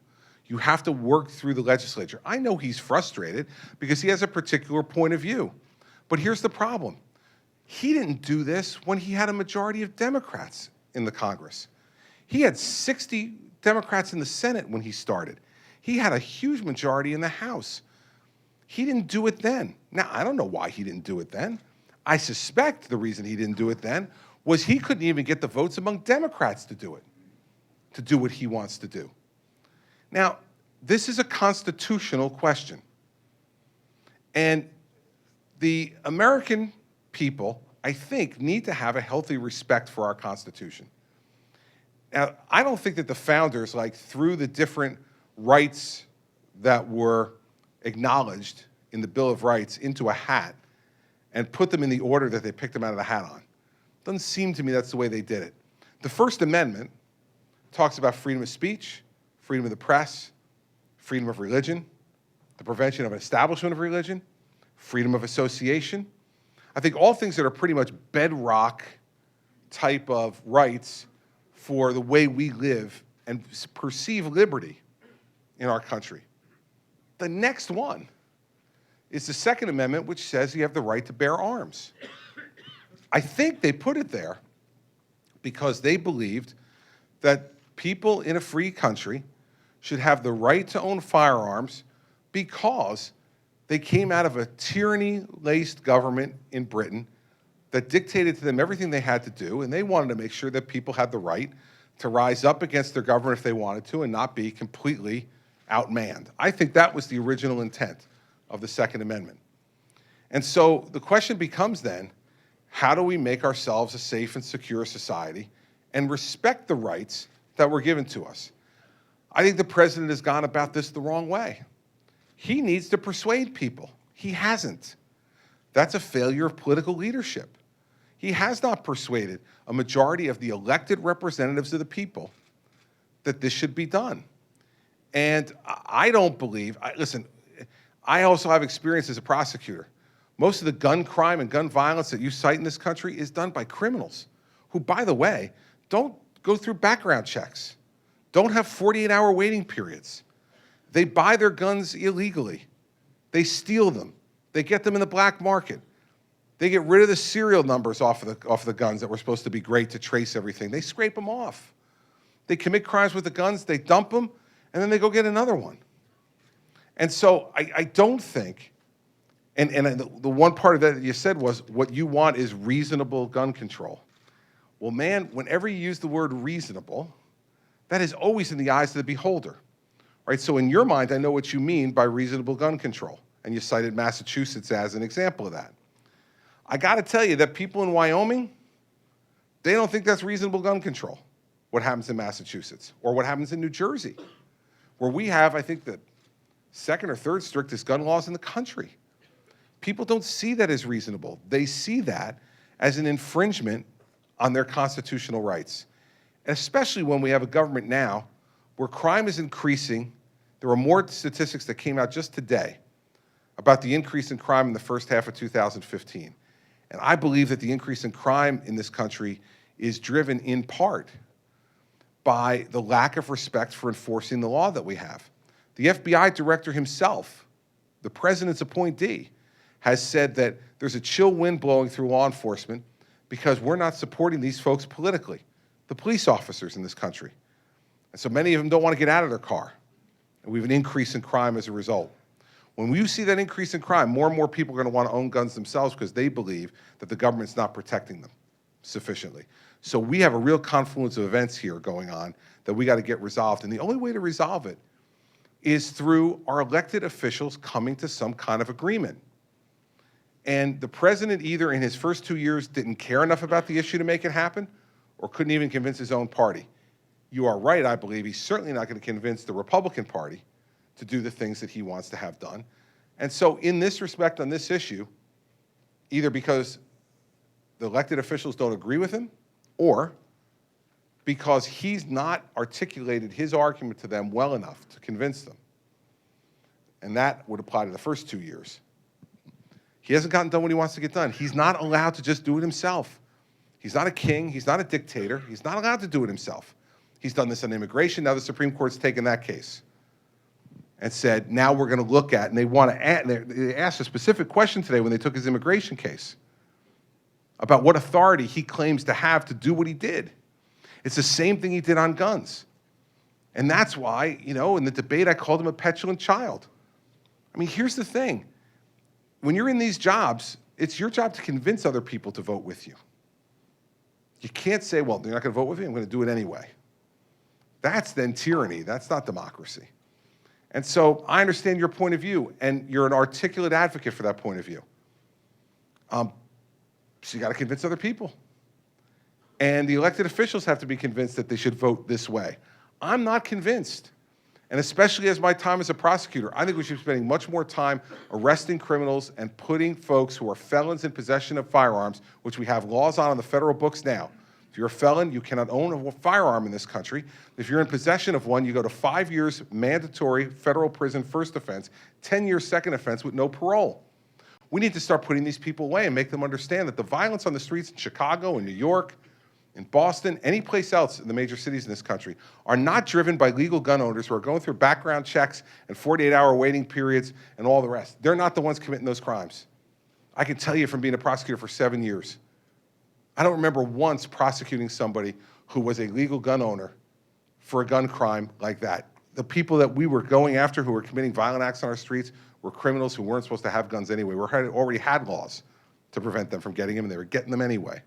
Speaker 10: You have to work through the legislature. I know he's frustrated because he has a particular point of view, but here's the problem. He didn't do this when he had a majority of Democrats in the Congress. He had 60 Democrats in the Senate when he started. He had a huge majority in the House. He didn't do it then. Now, I don't know why he didn't do it then. I suspect the reason he didn't do it then was he couldn't even get the votes among Democrats to do it, to do what he wants to do. Now, this is a constitutional question. And the American people, I think, need to have a healthy respect for our Constitution. Now, I don't think that the founders, like, threw the different rights that were acknowledged in the Bill of Rights into a hat and put them in the order that they picked them out of the hat on. Doesn't seem to me that's the way they did it. The First Amendment talks about freedom of speech, freedom of the press, freedom of religion, the prevention of an establishment of religion, freedom of association. I think all things that are pretty much bedrock type of rights for the way we live and perceive liberty in our country. The next one is the Second Amendment, which says you have the right to bear arms. I think they put it there because they believed that people in a free country should have the right to own firearms because they came out of a tyranny-laced government in Britain that dictated to them everything they had to do, and they wanted to make sure that people had the right to rise up against their government if they wanted to and not be completely outmanned. I think that was the original intent of the Second Amendment. And so the question becomes then, how do we make ourselves a safe and secure society and respect the rights that were given to us? I think the president has gone about this the wrong way. He needs to persuade people. He hasn't. That's a failure of political leadership. He has not persuaded a majority of the elected representatives of the people that this should be done. And I don't believe, listen, I also have experience as a prosecutor. Most of the gun crime and gun violence that you cite in this country is done by criminals who, by the way, don't go through background checks, don't have 48-hour waiting periods. They buy their guns illegally. They steal them. They get them in the black market. They get rid of the serial numbers off the guns that were supposed to be great to trace everything. They scrape them off. They commit crimes with the guns, they dump them, and then they go get another one. And so I don't think, and the one part of that you said was what you want is reasonable gun control. Well, man, whenever you use the word reasonable, that is always in the eyes of the beholder, right? So in your mind, I know what you mean by reasonable gun control, and you cited Massachusetts as an example of that. I got to tell you that people in Wyoming, they don't think that's reasonable gun control, what happens in Massachusetts, or what happens in New Jersey, where we have, I think, the second or third strictest gun laws in the country. People don't see that as reasonable. They see that as an infringement on their constitutional rights, and especially when we have a government now where crime is increasing. There are more statistics that came out just today about the increase in crime in the first half of 2015. And I believe that the increase in crime in this country is driven in part by the lack of respect for enforcing the law that we have. The FBI director himself, the president's appointee, has said that there's a chill wind blowing through law enforcement because we're not supporting these folks politically, the police officers in this country. And so many of them don't want to get out of their car. And we have an increase in crime as a result. When you see that increase in crime, more and more people are going to want to own guns themselves because they believe that the government's not protecting them sufficiently. So we have a real confluence of events here going on that we got to get resolved. And the only way to resolve it is through our elected officials coming to some kind of agreement. And the president either in his first 2 years didn't care enough about the issue to make it happen, or couldn't even convince his own party. You are right, I believe. He's certainly not going to convince the Republican Party to do the things that he wants to have done. And so in this respect, on this issue, either because the elected officials don't agree with him, or because he's not articulated his argument to them well enough to convince them. And that would apply to the first 2 years. He hasn't gotten done what he wants to get done. He's not allowed to just do it himself. He's not a king. He's not a dictator. He's not allowed to do it himself. He's done this on immigration. Now the Supreme Court's taken that case and said, now we're going to look at, and they want to add, they asked a specific question today when they took his immigration case about what authority he claims to have to do what he did. It's the same thing he did on guns. And that's why, you know, in the debate, I called him a petulant child. I mean, here's the thing. When you're in these jobs, it's your job to convince other people to vote with you. You can't say, well, they're not going to vote with me, I'm going to do it anyway. That's then tyranny. That's not democracy. And so I understand your point of view, and you're an articulate advocate for that point of view. So you got to convince other people. And the elected officials have to be convinced that they should vote this way. I'm not convinced. And especially as my time as a prosecutor, I think we should be spending much more time arresting criminals and putting folks who are felons in possession of firearms, which we have laws on the federal books now. If you're a felon, you cannot own a firearm in this country. If you're in possession of one, you go to 5 years mandatory federal prison first offense, 10 years second offense with no parole. We need to start putting these people away and make them understand that the violence on the streets in Chicago and New York, in Boston, any place else in the major cities in this country, are not driven by legal gun owners who are going through background checks and 48-hour waiting periods and all the rest. They're not the ones committing those crimes. I can tell you from being a prosecutor for 7 years, I don't remember once prosecuting somebody who was a legal gun owner for a gun crime like that. The people that we were going after who were committing violent acts on our streets were criminals who weren't supposed to have guns anyway. We already had laws to prevent them from getting them, and they were getting them anyway.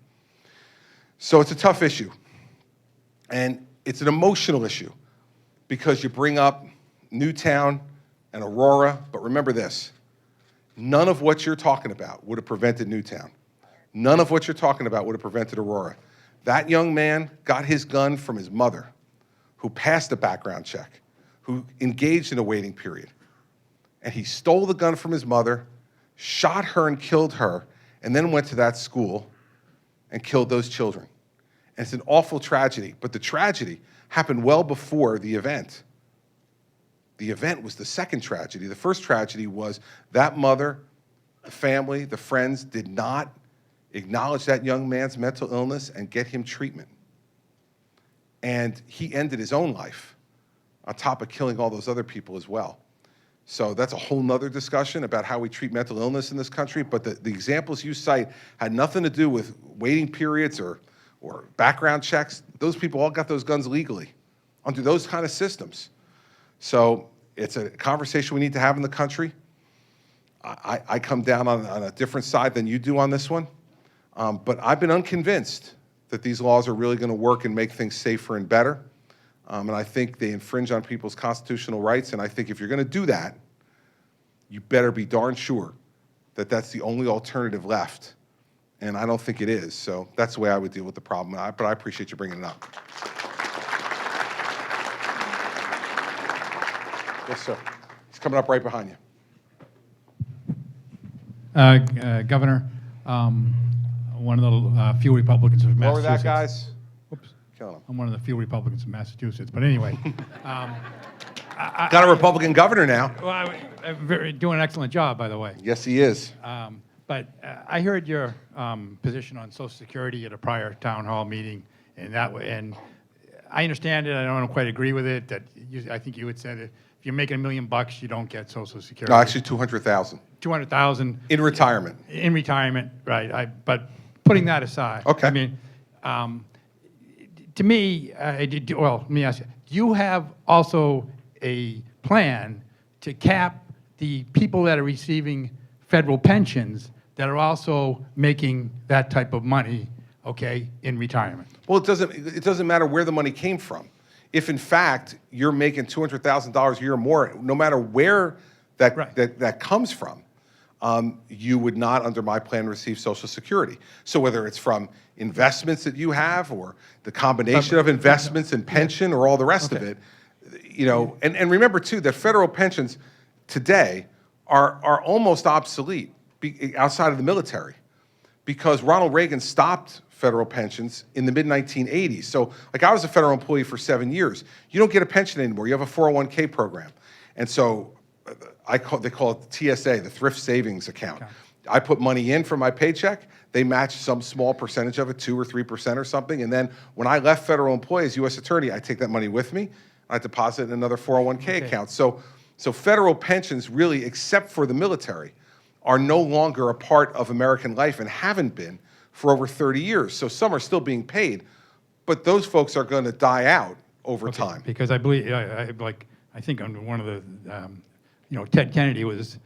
Speaker 10: So it's a tough issue. And it's an emotional issue because you bring up Newtown and Aurora, but remember this, none of what you're talking about would have prevented Newtown. None of what you're talking about would have prevented Aurora. That young man got his gun from his mother, who passed a background check, who engaged in a waiting period. And he stole the gun from his mother, shot her and killed her, and then went to that school and killed those children. And it's an awful tragedy, but the tragedy happened well before the event. The event was the second tragedy. The first tragedy was that mother, the family, the friends did not acknowledge that young man's mental illness and get him treatment. And he ended his own life on top of killing all those other people as well. So that's a whole nother discussion about how we treat mental illness in this country, but the examples you cite had nothing to do with waiting periods or background checks. Those people all got those guns legally under those kind of systems. So it's a conversation we need to have in the country. I come down on a different side than you do on this one, but I've been unconvinced that these laws are really going to work and make things safer and better. And I think they infringe on people's constitutional rights. And I think if you're going to do that, you better be darn sure that that's the only alternative left. And I don't think it is. So that's the way I would deal with the problem. But I appreciate you bringing it up. Yes, sir. He's coming up right behind you.
Speaker 19: Governor, one of the few Republicans of
Speaker 10: Lower
Speaker 19: Massachusetts.
Speaker 10: that, guys.
Speaker 19: I'm one of the few Republicans in Massachusetts. But anyway.
Speaker 10: Got a Republican governor now.
Speaker 19: Well, doing an excellent job, by the way.
Speaker 10: Yes, he is.
Speaker 19: But I heard your position on Social Security at a prior town hall meeting, and I understand it. I don't quite agree with it. I think you had said that if you're making $1 million, you don't get Social Security.
Speaker 10: No, actually 200,000.
Speaker 19: 200,000
Speaker 10: in retirement.
Speaker 19: In retirement, right? But putting that aside,
Speaker 10: okay.
Speaker 19: I mean, to me, well, let me ask you: do you have also a plan to cap the people that are receiving federal pensions that are also making that type of money, okay, in retirement?
Speaker 10: Well, it doesn't matter where the money came from. if in fact you're making $200,000 a year or more, no matter where that comes from, you would not, under my plan, receive Social Security. So whether it's from investments that you have, or the combination of investments and pension, or all the rest of it, you know, and remember too that federal pensions today are almost obsolete outside of the military, because Ronald Reagan stopped federal pensions in the mid-1980s. So, like, I was a federal employee for 7 years. You don't get a pension anymore. You have a 401k program. And so they call it the TSA, the Thrift Savings Account. I put money in from my paycheck. They match some small percentage of it, 2 or 3% or something. And then when I left federal employee as U.S. Attorney, I take that money with me. I deposit it in another 401k account. So federal pensions really, except for the military, are no longer a part of American life and haven't been for over 30 years. So some are still being paid, but those folks are going to die out over time.
Speaker 19: Because I believe, I think on one of the, Ted Kennedy was,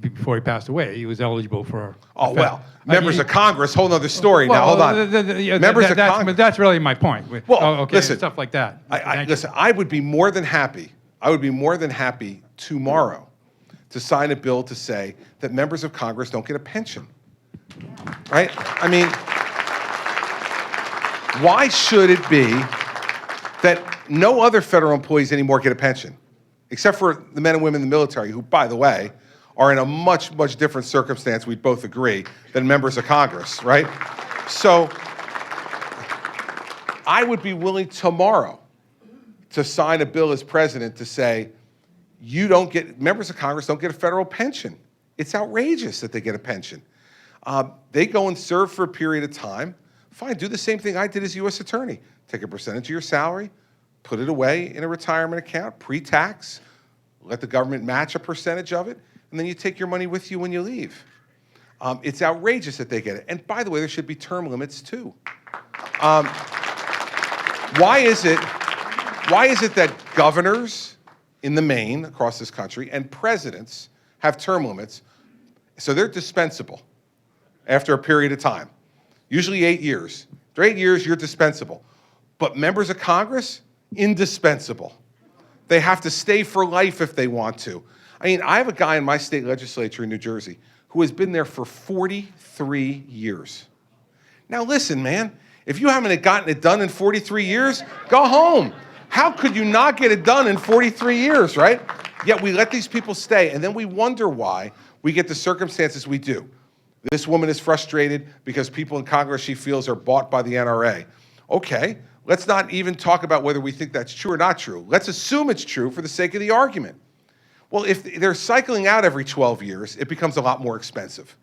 Speaker 19: before he passed away, he was eligible for.
Speaker 10: Oh, well, members of Congress, whole other story now. Hold on. Members of Congress.
Speaker 19: But that's really my point.
Speaker 10: Well, listen,
Speaker 19: stuff like that.
Speaker 10: Listen, I would be more than happy. I would be more than happy tomorrow to sign a bill to say that members of Congress don't get a pension. Right? I mean, why should it be that no other federal employees anymore get a pension, except for the men and women in the military, who, by the way, are in a much, much different circumstance, we'd both agree, than members of Congress, right? So I would be willing tomorrow to sign a bill as president to say, members of Congress don't get a federal pension. It's outrageous that they get a pension. They go and serve for a period of time. Fine, do the same thing I did as U.S. Attorney. Take a percentage of your salary, put it away in a retirement account, pre-tax, let the government match a percentage of it, and then you take your money with you when you leave. It's outrageous that they get it. And by the way, there should be term limits too. Why is it that governors in the main across this country and presidents have term limits? So they're dispensable after a period of time, usually 8 years. After 8 years, you're dispensable. But members of Congress, indispensable. They have to stay for life if they want to. I mean, I have a guy in my state legislature in New Jersey who has been there for 43 years. Now listen, man, if you haven't gotten it done in 43 years, go home. How could you not get it done in 43 years, right? Yet we let these people stay, and then we wonder why we get the circumstances we do. This woman is frustrated because people in Congress she feels are bought by the NRA. Okay, let's not even talk about whether we think that's true or not true. Let's assume it's true for the sake of the argument. Well, if they're cycling out every 12 years, it becomes a lot more expensive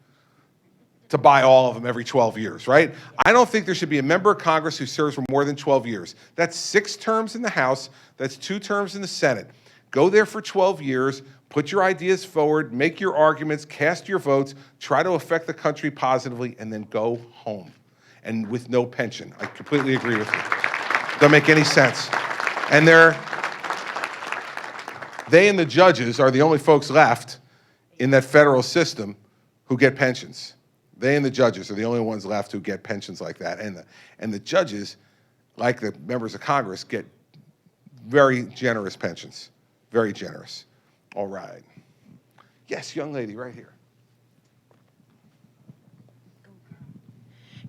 Speaker 10: to buy all of them every 12 years, right? I don't think there should be a member of Congress who serves for more than 12 years. That's 6 terms in the House, that's 2 terms in the Senate. Go there for 12 years, put your ideas forward, make your arguments, cast your votes, try to affect the country positively, and then go home. And with no pension. I completely agree with you. Doesn't make any sense. And they and the judges are the only folks left in that federal system who get pensions. They and the judges are the only ones left who get pensions like that. And the judges, like the members of Congress, get very generous pensions. Very generous. All right. Yes, young lady right here.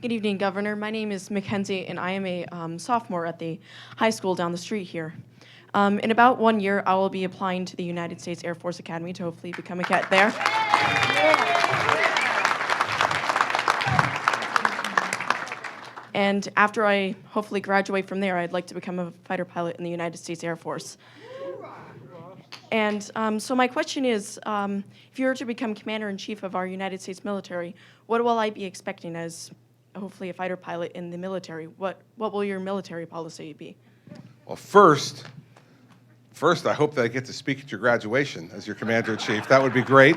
Speaker 20: Good evening, Governor. My name is Mackenzie, and I am a sophomore at the high school down the street here. In about 1 year, I will be applying to the United States Air Force Academy to hopefully become a cadet there. And after I hopefully graduate from there, I'd like to become a fighter pilot in the United States Air Force. And so my question is, if you were to become Commander-in-Chief of our United States military, what will I be expecting as hopefully a fighter pilot in the military? What will your military policy be?
Speaker 10: Well, first, I hope that I get to speak at your graduation as your Commander-in-Chief. That would be great.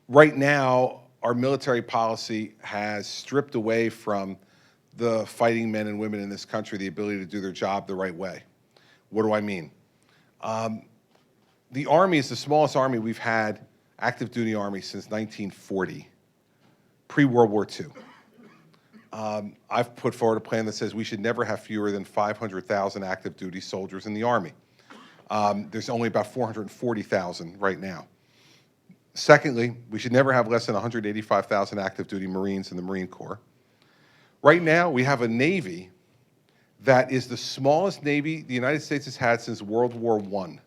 Speaker 10: Right now, our military policy has stripped away from the fighting men and women in this country the ability to do their job the right way. What do I mean? The Army is the smallest Army we've had, active duty Army, since 1940, pre-World War II. I've put forward a plan that says we should never have fewer than 500,000 active duty soldiers in the Army. There's only about 440,000 right now. Secondly, we should never have less than 185,000 active duty Marines in the Marine Corps. Right now, we have a Navy that is the smallest Navy the United States has had since World War I.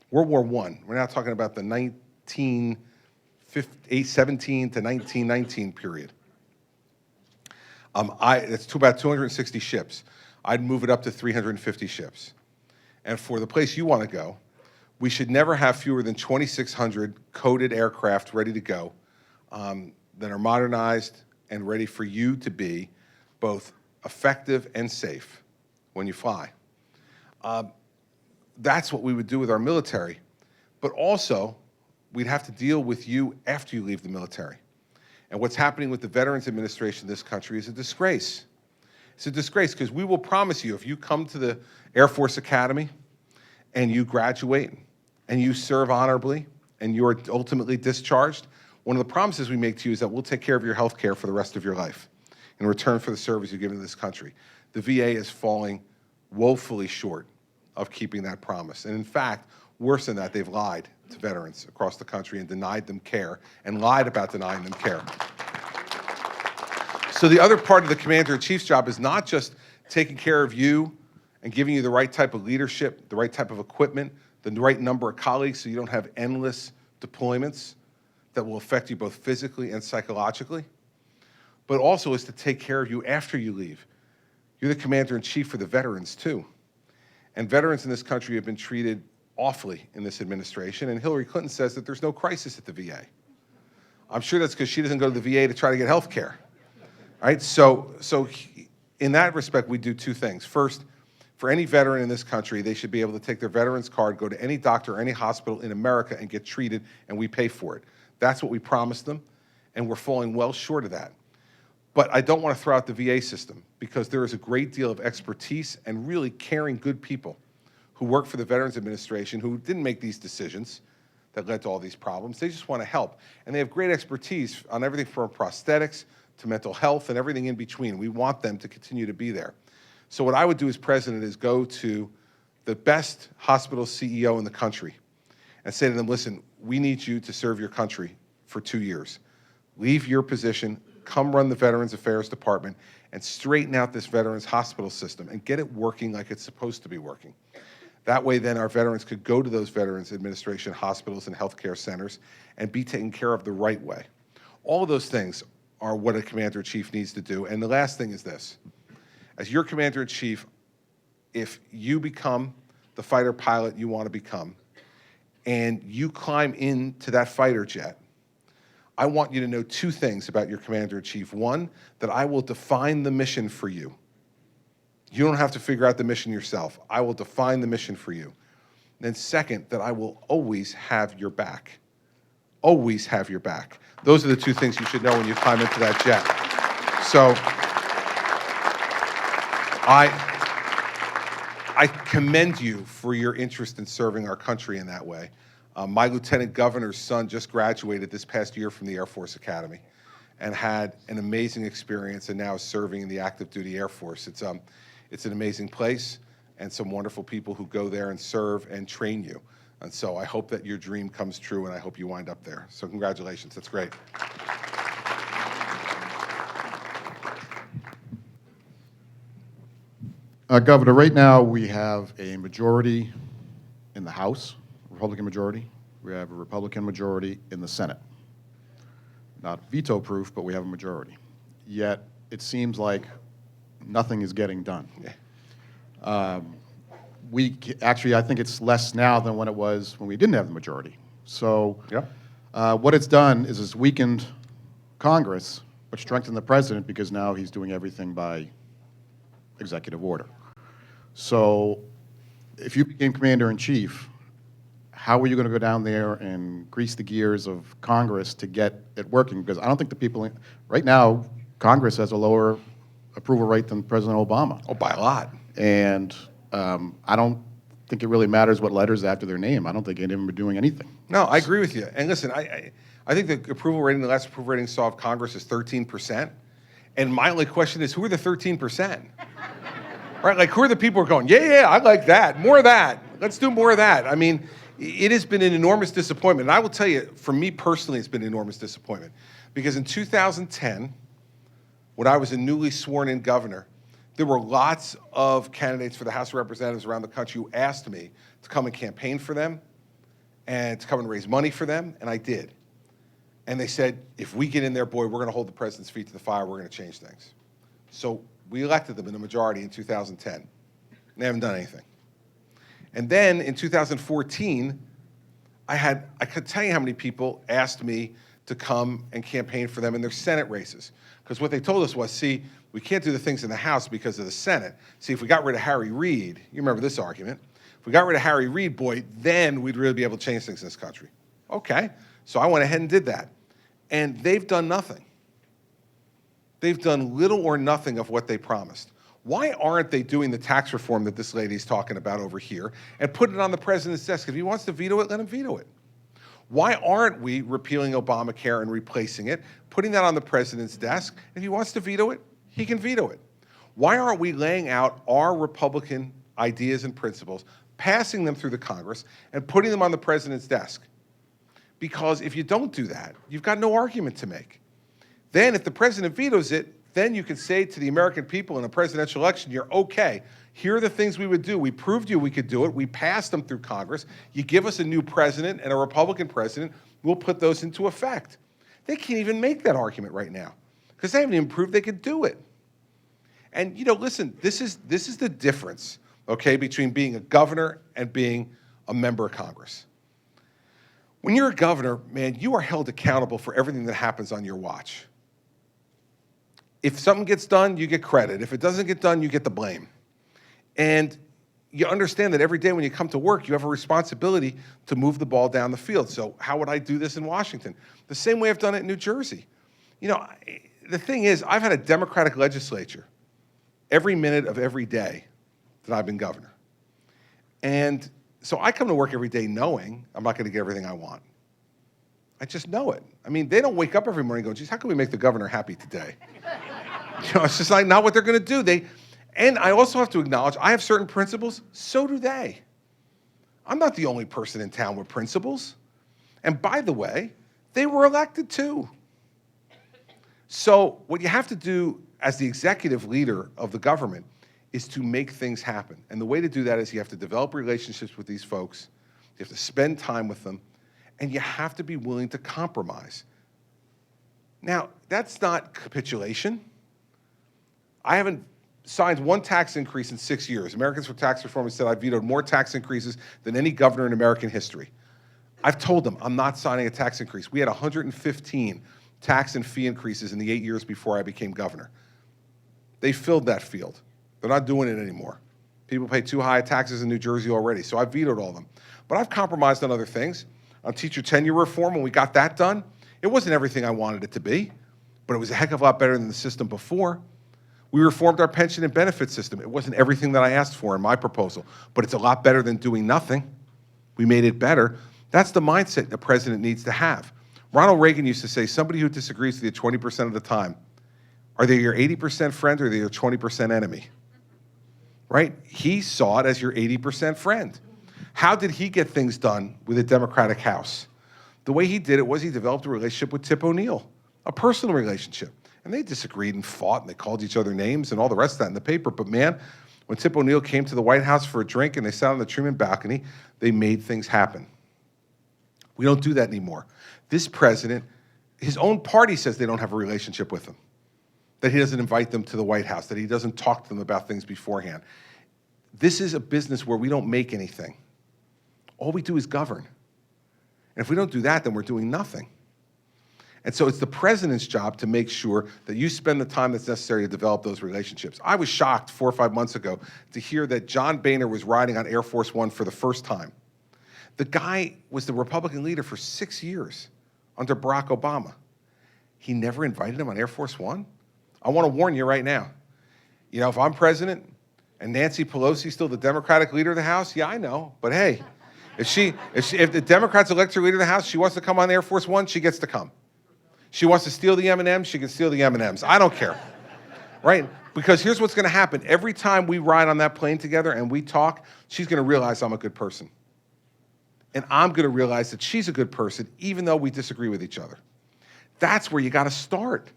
Speaker 10: World War I. We're now talking about the 1917 to 1919 period. It's about 260 ships. I'd move it up to 350 ships. And for the place you want to go, we should never have fewer than 2,600 coded aircraft ready to go that are modernized and ready for you to be both effective and safe when you fly. That's what we would do with our military. But also, we'd have to deal with you after you leave the military. And what's happening with the Veterans Administration in this country is a disgrace. It's a disgrace because we will promise you, if you come to the Air Force Academy and you graduate and you serve honorably and you're ultimately discharged, one of the promises we make to you is that we'll take care of your health care for the rest of your life in return for the service you've given to this country. The VA is falling woefully short of keeping that promise. And in fact, worse than that, they've lied to veterans across the country and denied them care and lied about denying them care. So the other part of the Commander-in-Chief's job is not just taking care of you and giving you the right type of leadership, the right type of equipment, the right number of colleagues so you don't have endless deployments that will affect you both physically and psychologically, but also is to take care of you after you leave. You're the Commander-in-Chief for the veterans, too. And veterans in this country have been treated awfully in this administration, and Hillary Clinton says that there's no crisis at the VA. I'm sure that's because she doesn't go to the VA to try to get health care. Right? So in that respect, we do two things. First, for any veteran in this country, they should be able to take their veterans card, go to any doctor or any hospital in America and get treated, and we pay for it. That's what we promised them, and we're falling well short of that. But I don't want to throw out the VA system because there is a great deal of expertise and really caring good people who work for the Veterans Administration who didn't make these decisions that led to all these problems. They just want to help. And they have great expertise on everything from prosthetics to mental health and everything in between. We want them to continue to be there. So what I would do as president is go to the best hospital CEO in the country and say to them, listen, we need you to serve your country for 2 years. Leave your position, come run the Veterans Affairs Department, and straighten out this veterans hospital system and get it working like it's supposed to be working. That way, then, our veterans could go to those Veterans Administration hospitals and healthcare centers and be taken care of the right way. All of those things are what a Commander-in-Chief needs to do. And the last thing is this. As your Commander-in-Chief, if you become the fighter pilot you want to become, and you climb into that fighter jet, I want you to know two things about your Commander-in-Chief. One, that I will define the mission for you. You don't have to figure out the mission yourself. I will define the mission for you. And then second, that I will always have your back. Always have your back. Those are the two things you should know when you climb into that jet. So I commend you for your interest in serving our country in that way. My lieutenant governor's son just graduated this past year from the Air Force Academy and had an amazing experience and now is serving in the active duty Air Force. It's an amazing place and some wonderful people who go there and serve and train you. And so I hope that your dream comes true and I hope you wind up there. So congratulations, that's great.
Speaker 21: Governor, right now we have a majority in the House, Republican majority. We have a Republican majority in the Senate. Not veto-proof, but we have a majority. Yet it seems like nothing is getting done. Actually, I think it's less now than when it was when we didn't have the majority. So what it's done is it's weakened Congress, but strengthened the president because now he's doing everything by executive order. So if you became commander-in-chief, how are you going to go down there and grease the gears of Congress to get it working? Because I don't think the people, right now, Congress has a lower approval rate than President Obama.
Speaker 10: Oh, by a lot.
Speaker 21: And I don't think it really matters what letters after their name. I don't think any of them are doing anything.
Speaker 10: No, I agree with you. And listen, I think the approval rating, the last approval rating saw of Congress is 13%. And my only question is, who are the 13%? Right? Like, who are the people who are going, yeah, I like that. More of that. Let's do more of that. I mean, it has been an enormous disappointment. And I will tell you, for me personally, it's been an enormous disappointment. Because in 2010, when I was a newly sworn-in governor, there were lots of candidates for the House of Representatives around the country who asked me to come and campaign for them and to come and raise money for them, and I did. And they said, if we get in there, boy, we're going to hold the president's feet to the fire. We're going to change things. So we elected them in a majority in 2010. They haven't done anything. And then in 2014, I could tell you how many people asked me to come and campaign for them in their Senate races. Because what they told us was, see, we can't do the things in the House because of the Senate. See, if we got rid of Harry Reid, you remember this argument, if we got rid of Harry Reid, boy, then we'd really be able to change things in this country. Okay, so I went ahead and did that. And they've done nothing. They've done little or nothing of what they promised. Why aren't they doing the tax reform that this lady's talking about over here and put it on the president's desk? If he wants to veto it, let him veto it. Why aren't we repealing Obamacare and replacing it, putting that on the president's desk? If he wants to veto it, he can veto it. Why aren't we laying out our Republican ideas and principles, passing them through the Congress, and putting them on the president's desk? Because if you don't do that, you've got no argument to make. Then if the president vetoes it, then you can say to the American people in a presidential election, you're okay. Here are the things we would do. We proved you we could do it. We passed them through Congress. You give us a new president and a Republican president, we'll put those into effect. They can't even make that argument right now because they haven't even proved they could do it. And, you know, listen, this is the difference, okay, between being a governor and being a member of Congress. When you're a governor, man, you are held accountable for everything that happens on your watch. If something gets done, you get credit. If it doesn't get done, you get the blame. And you understand that every day when you come to work, you have a responsibility to move the ball down the field. So how would I do this in Washington? The same way I've done it in New Jersey. You know, the thing is, I've had a Democratic legislature every minute of every day that I've been governor. And so I come to work every day knowing I'm not going to get everything I want. I just know it. I mean, they don't wake up every morning going, geez, how can we make the governor happy today? You know, it's just like not what they're going to do. And I also have to acknowledge, I have certain principles, so do they. I'm not the only person in town with principles. And by the way, they were elected too. So what you have to do as the executive leader of the government is to make things happen. And the way to do that is you have to develop relationships with these folks, you have to spend time with them, and you have to be willing to compromise. Now, that's not capitulation. I haven't signed one tax increase in 6 years. Americans for Tax Reform has said I vetoed more tax increases than any governor in American history. I've told them I'm not signing a tax increase. We had 115 tax and fee increases in the 8 years before I became governor. They filled that field. They're not doing it anymore. People pay too high taxes in New Jersey already, so I vetoed all of them. But I've compromised on other things. On teacher tenure reform, when we got that done, it wasn't everything I wanted it to be, but it was a heck of a lot better than the system before. We reformed our pension and benefit system. It wasn't everything that I asked for in my proposal, but it's a lot better than doing nothing. We made it better. That's the mindset the president needs to have. Ronald Reagan used to say, somebody who disagrees with you 20% of the time, are they your 80% friend or are they your 20% enemy? Right? He saw it as your 80% friend. How did he get things done with a Democratic House? The way he did it was he developed a relationship with Tip O'Neill, a personal relationship. And they disagreed and fought, and they called each other names and all the rest of that in the paper. But man, when Tip O'Neill came to the White House for a drink and they sat on the Truman balcony, they made things happen. We don't do that anymore. This president, his own party says they don't have a relationship with him, that he doesn't invite them to the White House, that he doesn't talk to them about things beforehand. This is a business where we don't make anything. All we do is govern. And if we don't do that, then we're doing nothing. And so it's the president's job to make sure that you spend the time that's necessary to develop those relationships. I was shocked 4 or 5 months ago to hear that John Boehner was riding on Air Force One for the first time. The guy was the Republican leader for 6 years under Barack Obama. He never invited him on Air Force One? I want to warn you right now. You know, if I'm president and Nancy Pelosi's still the Democratic leader of the House, yeah, I know. But hey, if the Democrats elect her leader of the House, she wants to come on Air Force One, she gets to come. She wants to steal the M&Ms, she can steal the M&Ms. I don't care. right? Because here's what's going to happen. Every time we ride on that plane together and we talk, she's going to realize I'm a good person. And I'm going to realize that she's a good person, even though we disagree with each other. That's where you got to start.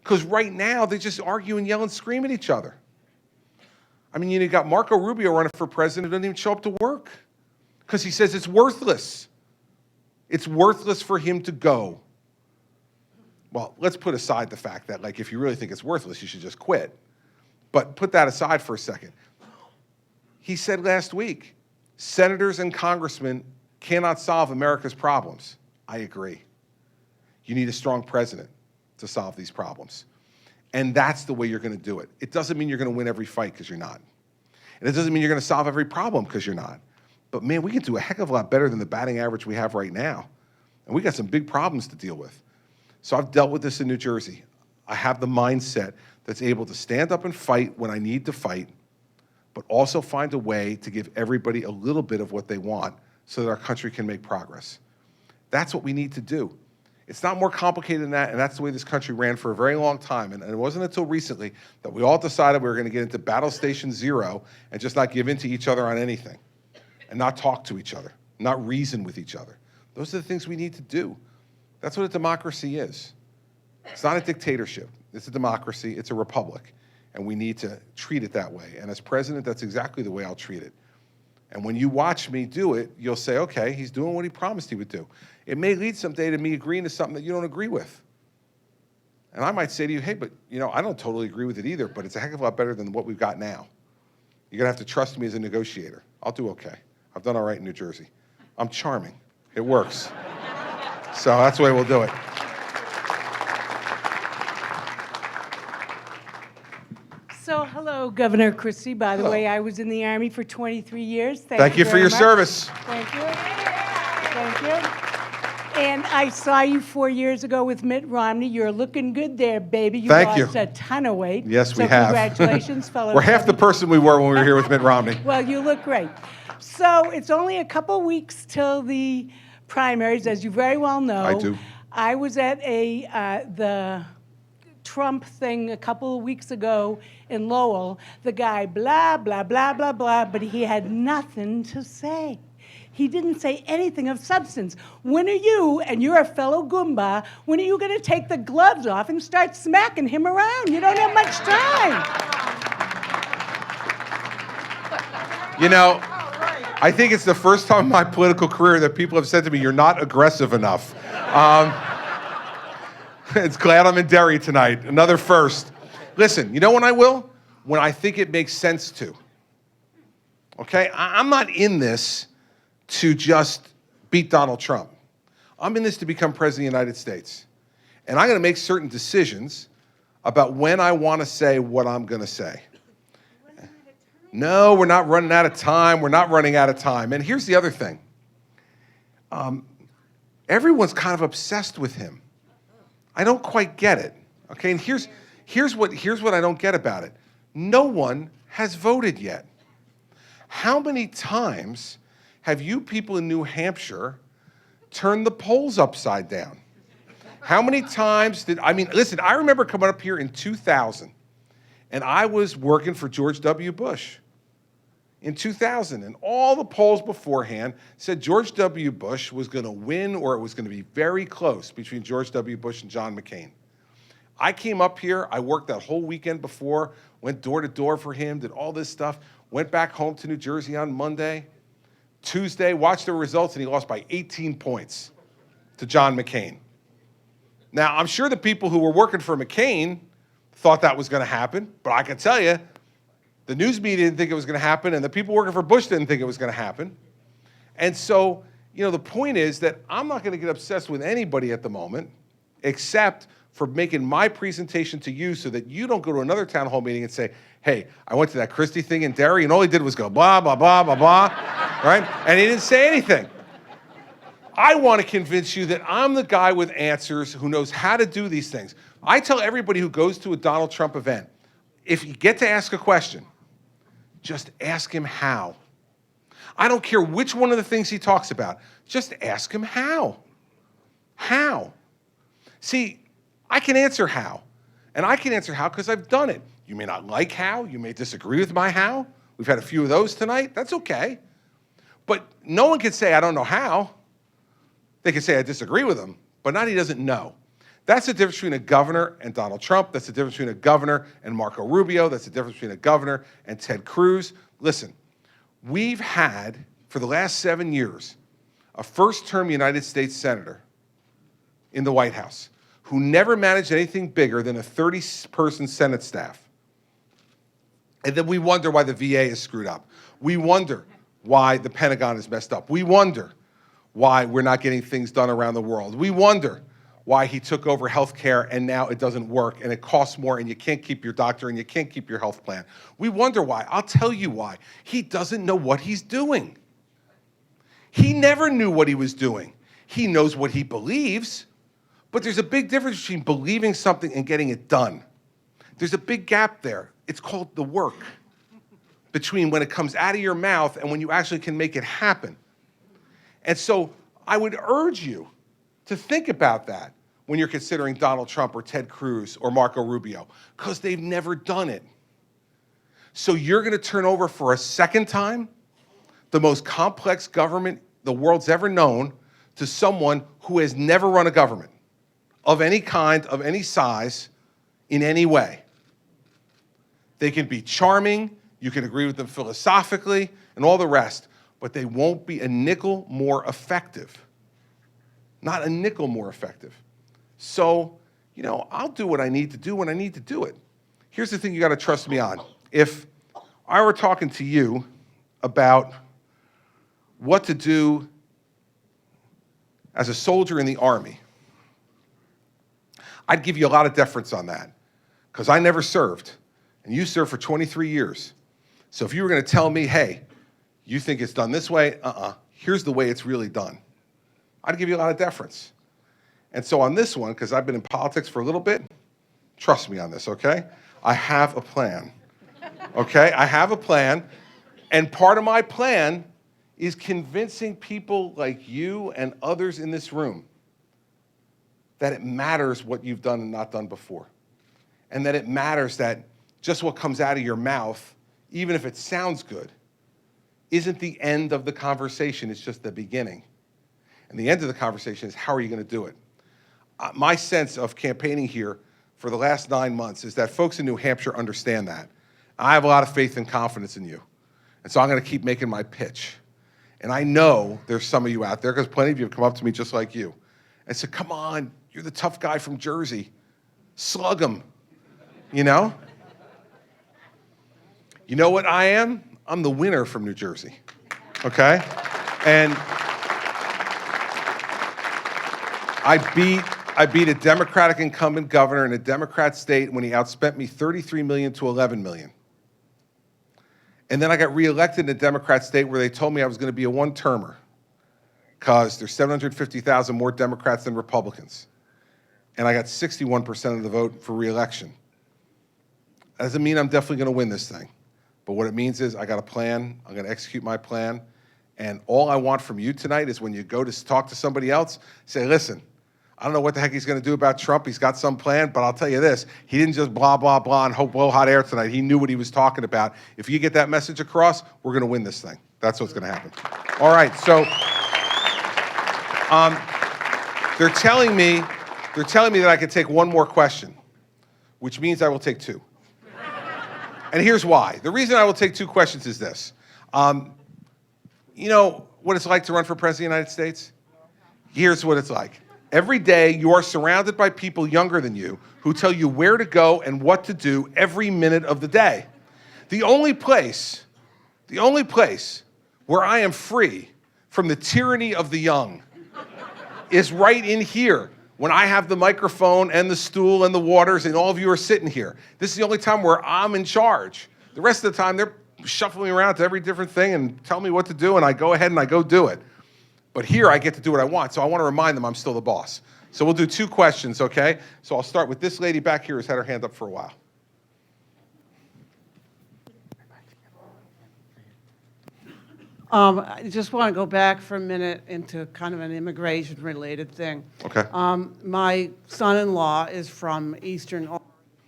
Speaker 10: Because right now, they just argue and yell and scream at each other. I mean, you got Marco Rubio running for president who doesn't even show up to work because he says it's worthless. It's worthless for him to go. Well, let's put aside the fact that, like, if you really think it's worthless, you should just quit. But put that aside for a second. He said last week, senators and congressmen cannot solve America's problems. I agree. You need a strong president to solve these problems. And that's the way you're going to do it. It doesn't mean you're going to win every fight, because you're not. And it doesn't mean you're going to solve every problem, because you're not. But man, we can do a heck of a lot better than the batting average we have right now. And we got some big problems to deal with. So I've dealt with this in New Jersey. I have the mindset that's able to stand up and fight when I need to fight, but also find a way to give everybody a little bit of what they want so that our country can make progress. That's what we need to do. It's not more complicated than that, and that's the way this country ran for a very long time. And it wasn't until recently that we all decided we were going to get into battle station zero and just not give in to each other on anything, and not talk to each other, not reason with each other. Those are the things we need to do. That's what a democracy is. It's not a dictatorship. It's a democracy. It's a republic. And we need to treat it that way. And as president, that's exactly the way I'll treat it. And when you watch me do it, you'll say, okay, he's doing what he promised he would do. It may lead someday to me agreeing to something that you don't agree with. And I might say to you, hey, but I don't totally agree with it either, but it's a heck of a lot better than what we've got now. You're gonna have to trust me as a negotiator. I'll do okay. I've done all right in New Jersey. I'm charming. It works. So that's the way we'll do it.
Speaker 3: So, hello, Governor Christie. By the way, I was in the Army for 23 years.
Speaker 10: Thank you for
Speaker 3: very
Speaker 10: your
Speaker 3: much.
Speaker 10: service.
Speaker 3: Thank you. Thank you. And I saw you 4 years ago with Mitt Romney. You're looking good there, baby. You
Speaker 10: Thank you.
Speaker 3: lost a ton of weight.
Speaker 10: Yes, we
Speaker 3: so
Speaker 10: have.
Speaker 3: Congratulations, fellow.
Speaker 10: We're half the person we were when we were here with Mitt Romney.
Speaker 3: Well, you look great. So it's only a couple weeks till the primaries, as you very well know.
Speaker 10: I do.
Speaker 3: I was at the Trump thing a couple of weeks ago in Lowell. The guy, blah, blah, blah, blah, blah, but he had nothing to say. He didn't say anything of substance. When are you, and you're a fellow Goomba, when are you going to take the gloves off and start smacking him around? You don't have much time.
Speaker 10: I think it's the first time in my political career that people have said to me, you're not aggressive enough. It's glad I'm in Derry tonight. Another first. Listen, you know when I will? When I think it makes sense to. Okay? I'm not in this to just beat Donald Trump. I'm in this to become president of the United States. And I'm going to make certain decisions about when I want to say what I'm going to say. No, we're not running out of time. We're not running out of time. And here's the other thing. Everyone's kind of obsessed with him. I don't quite get it. Okay, and here's what I don't get about it. No one has voted yet. How many times have you people in New Hampshire turned the polls upside down? How many times listen, I remember coming up here in 2000, and I was working for George W. Bush in 2000, and all the polls beforehand said George W. Bush was going to win, or it was going to be very close between George W. Bush and John McCain. I came up here, I worked that whole weekend before, went door to door for him, did all this stuff, went back home to New Jersey on Monday. Tuesday, watched the results, and he lost by 18 points to John McCain. Now, I'm sure the people who were working for McCain thought that was going to happen, but I can tell you, the news media didn't think it was going to happen, and the people working for Bush didn't think it was going to happen. And so, the point is that I'm not going to get obsessed with anybody at the moment, except for making my presentation to you so that you don't go to another town hall meeting and say, hey, I went to that Christie thing in Derry, and all he did was go blah, blah, blah, blah, blah, right? And he didn't say anything. I want to convince you that I'm the guy with answers who knows how to do these things. I tell everybody who goes to a Donald Trump event, if you get to ask a question, just ask him how. I don't care which one of the things he talks about. Just ask him how. How? See, I can answer how. And I can answer how because I've done it. You may not like how. You may disagree with my how. We've had a few of those tonight. That's okay. But no one can say, I don't know how. They can say, I disagree with him, but not he doesn't know. That's the difference between a governor and Donald Trump. That's the difference between a governor and Marco Rubio. That's the difference between a governor and Ted Cruz. Listen, we've had, for the last 7 years, a first-term United States senator in the White House who never managed anything bigger than a 30-person Senate staff. And then we wonder why the VA is screwed up. We wonder why the Pentagon is messed up. We wonder why we're not getting things done around the world. We wonder why he took over health care and now it doesn't work and it costs more and you can't keep your doctor and you can't keep your health plan. We wonder why. I'll tell you why. He doesn't know what he's doing. He never knew what he was doing. He knows what he believes, but there's a big difference between believing something and getting it done. There's a big gap there. It's called the work between when it comes out of your mouth and when you actually can make it happen. And so I would urge you to think about that when you're considering Donald Trump or Ted Cruz or Marco Rubio, because they've never done it. So you're going to turn over for a second time the most complex government the world's ever known to someone who has never run a government of any kind, of any size, in any way. They can be charming, you can agree with them philosophically, and all the rest, but they won't be a nickel more effective. Not a nickel more effective. So, you know, I'll do what I need to do when I need to do it. Here's the thing you got to trust me on. If I were talking to you about what to do as a soldier in the Army, I'd give you a lot of deference on that because I never served, and you served for 23 years. So if you were going to tell me, hey, you think it's done this way? Here's the way it's really done. I'd give you a lot of deference. And so on this one, because I've been in politics for a little bit, trust me on this, okay? I have a plan, okay? I have a plan, and part of my plan is convincing people like you and others in this room that it matters what you've done and not done before, and that it matters that just what comes out of your mouth, even if it sounds good, isn't the end of the conversation, it's just the beginning. And the end of the conversation is, how are you going to do it? My sense of campaigning here for the last 9 months is that folks in New Hampshire understand that. I have a lot of faith and confidence in you. And so I'm going to keep making my pitch. And I know there's some of you out there, because plenty of you have come up to me just like you, and said, come on, you're the tough guy from Jersey. Slug him, you know? You know what I am? I'm the winner from New Jersey, okay? And I beat a Democratic incumbent governor in a Democrat state when he outspent me $33 million to $11 million. And then I got reelected in a Democrat state where they told me I was going to be a one-termer because there's 750,000 more Democrats than Republicans. And I got 61% of the vote for reelection. That doesn't mean I'm definitely going to win this thing. But what it means is I got a plan, I'm going to execute my plan, and all I want from you tonight is when you go to talk to somebody else, say, listen, I don't know what the heck he's going to do about Trump. He's got some plan, but I'll tell you this. He didn't just blah, blah, blah and hope blow hot air tonight. He knew what he was talking about. If you get that message across, we're going to win this thing. That's what's going to happen. All right, so they're telling me that I can take one more question, which means I will take two. And here's why. The reason I will take two questions is this. You know what it's like to run for president of the United States? Here's what it's like. Every day you are surrounded by people younger than you who tell you where to go and what to do every minute of the day. The only place where I am free from the tyranny of the young is right in here when I have the microphone and the stool and the waters and all of you are sitting here. This is the only time where I'm in charge. The rest of the time they're shuffling around to every different thing and tell me what to do, and I go ahead and I go do it. But here I get to do what I want, so I want to remind them I'm still the boss. So we'll do two questions, okay? So I'll start with this lady back here who's had her hand up for a while.
Speaker 2: I just want to go back for a minute into kind of an immigration-related thing.
Speaker 10: Okay.
Speaker 2: My son-in-law is from Eastern Oregon,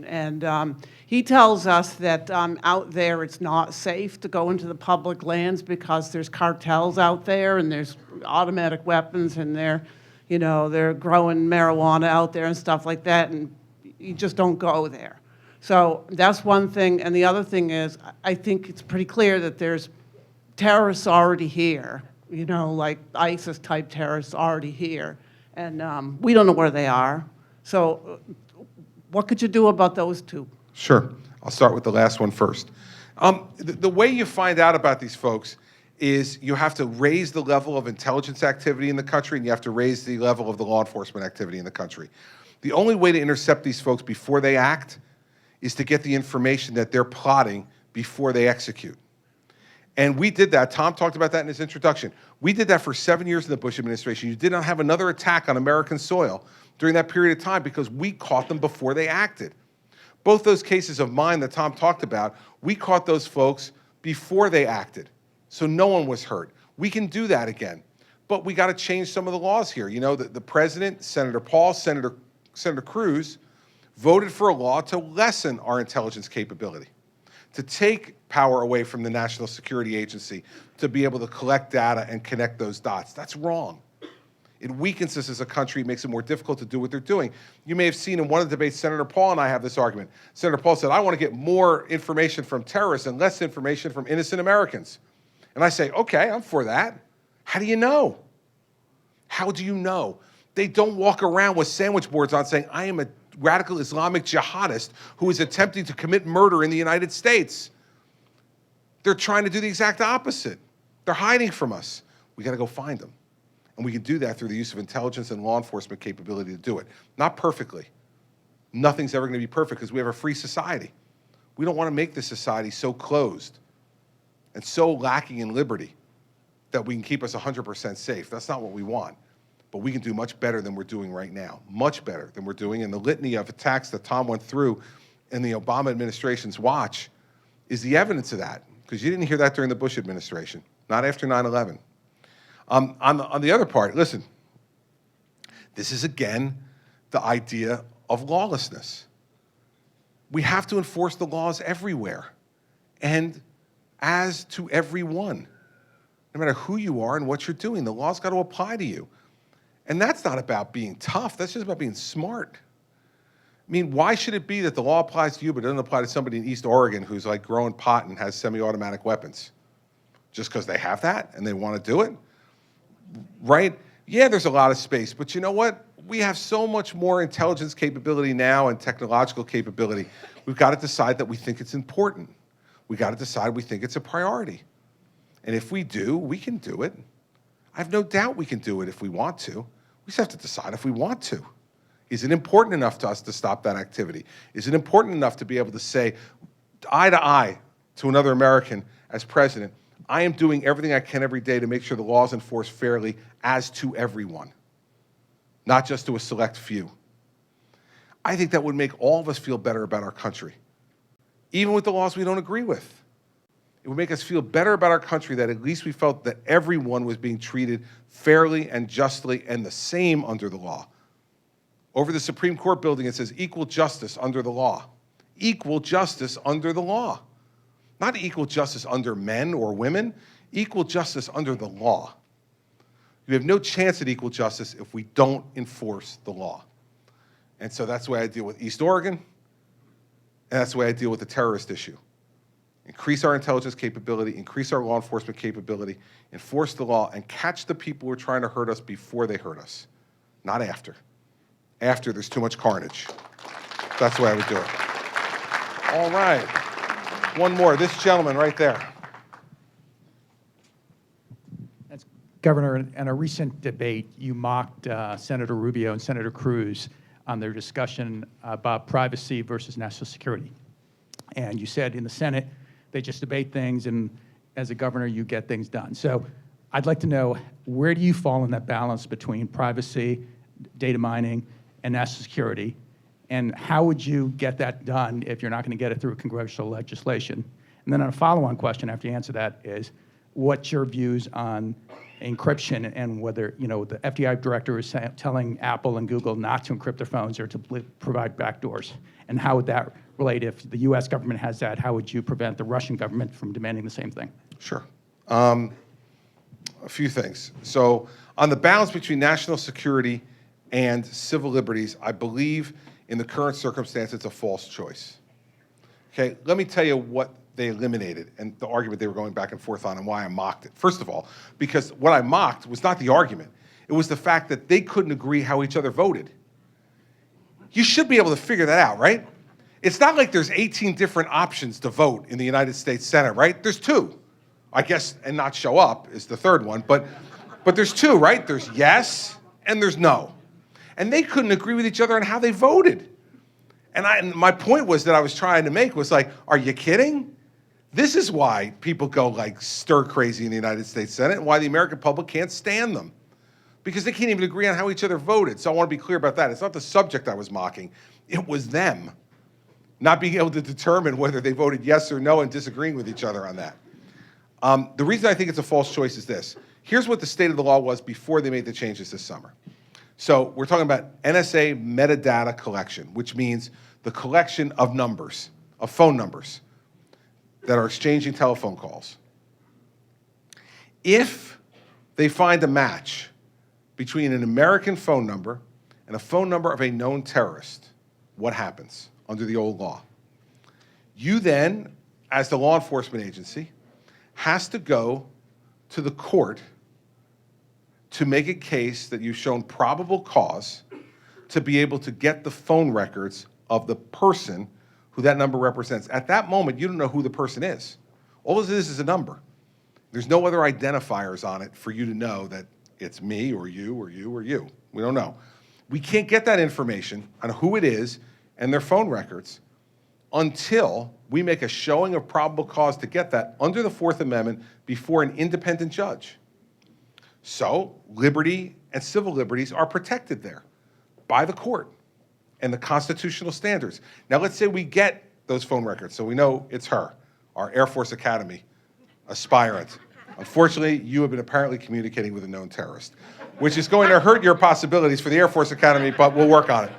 Speaker 2: And he tells us that out there it's not safe to go into the public lands because there's cartels out there and there's automatic weapons and they're growing marijuana out there and stuff like that, and you just don't go there. So that's one thing. And the other thing is, I think it's pretty clear that there's terrorists already here, like ISIS-type terrorists already here. And we don't know where they are. So what could you do about those two?
Speaker 10: Sure. I'll start with the last one first. The way you find out about these folks is you have to raise the level of intelligence activity in the country, and you have to raise the level of the law enforcement activity in the country. The only way to intercept these folks before they act is to get the information that they're plotting before they execute. And we did that. Tom talked about that in his introduction. We did that for 7 years in the Bush administration. You did not have another attack on American soil during that period of time because we caught them before they acted. Both those cases of mine that Tom talked about, we caught those folks before they acted. So no one was hurt. We can do that again. But we got to change some of the laws here. The president, Senator Paul, Senator Cruz, voted for a law to lessen our intelligence capability, to take power away from the National Security Agency to be able to collect data and connect those dots. That's wrong. It weakens us as a country. It makes it more difficult to do what they're doing. You may have seen in one of the debates, Senator Paul and I have this argument. Senator Paul said, I want to get more information from terrorists and less information from innocent Americans. And I say, okay, I'm for that. How do you know? How do you know? They don't walk around with sandwich boards on saying, I am a radical Islamic jihadist who is attempting to commit murder in the United States. They're trying to do the exact opposite. They're hiding from us. We got to go find them. And we can do that through the use of intelligence and law enforcement capability to do it. Not perfectly. Nothing's ever going to be perfect because we have a free society. We don't want to make this society so closed and so lacking in liberty that we can keep us 100% safe. That's not what we want. But we can do much better than we're doing right now. Much better than we're doing. And the litany of attacks that Tom went through in the Obama administration's watch is the evidence of that. Because you didn't hear that during the Bush administration. Not after 9/11. On the other part, listen, this is again the idea of lawlessness. We have to enforce the laws everywhere and as to everyone. No matter who you are and what you're doing, the law's got to apply to you. And that's not about being tough, that's just about being smart. I mean, why should it be that the law applies to you but doesn't apply to somebody in East Oregon who's like growing pot and has semi-automatic weapons? Just because they have that and they want to do it? Right? Yeah, there's a lot of space, but you know what? We have so much more intelligence capability now and technological capability. We've got to decide that we think it's important. We've got to decide we think it's a priority. And if we do, we can do it. I have no doubt we can do it if we want to. We just have to decide if we want to. Is it important enough to us to stop that activity? Is it important enough to be able to say eye to eye to another American as president, I am doing everything I can every day to make sure the law is enforced fairly as to everyone, not just to a select few. I think that would make all of us feel better about our country, even with the laws we don't agree with. It would make us feel better about our country that at least we felt that everyone was being treated fairly and justly and the same under the law. Over the Supreme Court building, it says equal justice under the law. Equal justice under the law. Not equal justice under men or women, equal justice under the law. You have no chance at equal justice if we don't enforce the law. And so that's the way I deal with East Oregon, and that's the way I deal with the terrorist issue. Increase our intelligence capability, increase our law enforcement capability, enforce the law, and catch the people who are trying to hurt us before they hurt us, not after. After there's too much carnage. That's the way I would do it. All right. One more. This gentleman right there.
Speaker 6: Governor, in a recent debate, you mocked Senator Rubio and Senator Cruz on their discussion about privacy versus national security. And you said in the Senate, they just debate things, and as a governor, you get things done. So I'd like to know, where do you fall in that balance between privacy, data mining, and national security? And how would you get that done if you're not going to get it through congressional legislation? And then on a follow-on question after you answer that is, what's your views on encryption and whether, the FBI director is telling Apple and Google not to encrypt their phones or to provide backdoors?
Speaker 19: And how would that relate if the U.S. government has that? How would you prevent the Russian government from demanding the same thing?
Speaker 10: Sure. A few things. So on the balance between national security and civil liberties, I believe in the current circumstance it's a false choice. Okay, let me tell you what they eliminated and the argument they were going back and forth on and why I mocked it. First of all, because what I mocked was not the argument. It was the fact that they couldn't agree how each other voted. You should be able to figure that out, right? It's not like there's 18 different options to vote in the United States Senate, right? There's two. I guess, and not show up is the third one, but there's two, right? There's yes and there's no. And they couldn't agree with each other on how they voted. And my point was that I was trying to make was like, are you kidding? This is why people go like stir crazy in the United States Senate and why the American public can't stand them. Because they can't even agree on how each other voted. So I want to be clear about that. It's not the subject I was mocking. It was them not being able to determine whether they voted yes or no and disagreeing with each other on that. The reason I think it's a false choice is this. Here's what the state of the law was before they made the changes this summer. So we're talking about NSA metadata collection, which means the collection of numbers, of phone numbers that are exchanging telephone calls. If they find a match between an American phone number and a phone number of a known terrorist, what happens under the old law? You then, as the law enforcement agency, has to go to the court to make a case that you've shown probable cause to be able to get the phone records of the person who that number represents. At that moment, you don't know who the person is. All it is a number. There's no other identifiers on it for you to know that it's me or you or you or you. We don't know. We can't get that information on who it is and their phone records until we make a showing of probable cause to get that under the Fourth Amendment before an independent judge. So liberty and civil liberties are protected there by the court and the constitutional standards. Now let's say we get those phone records, so we know it's her, our Air Force Academy aspirant. Unfortunately, you have been apparently communicating with a known terrorist, which is going to hurt your possibilities for the Air Force Academy, but we'll work on it.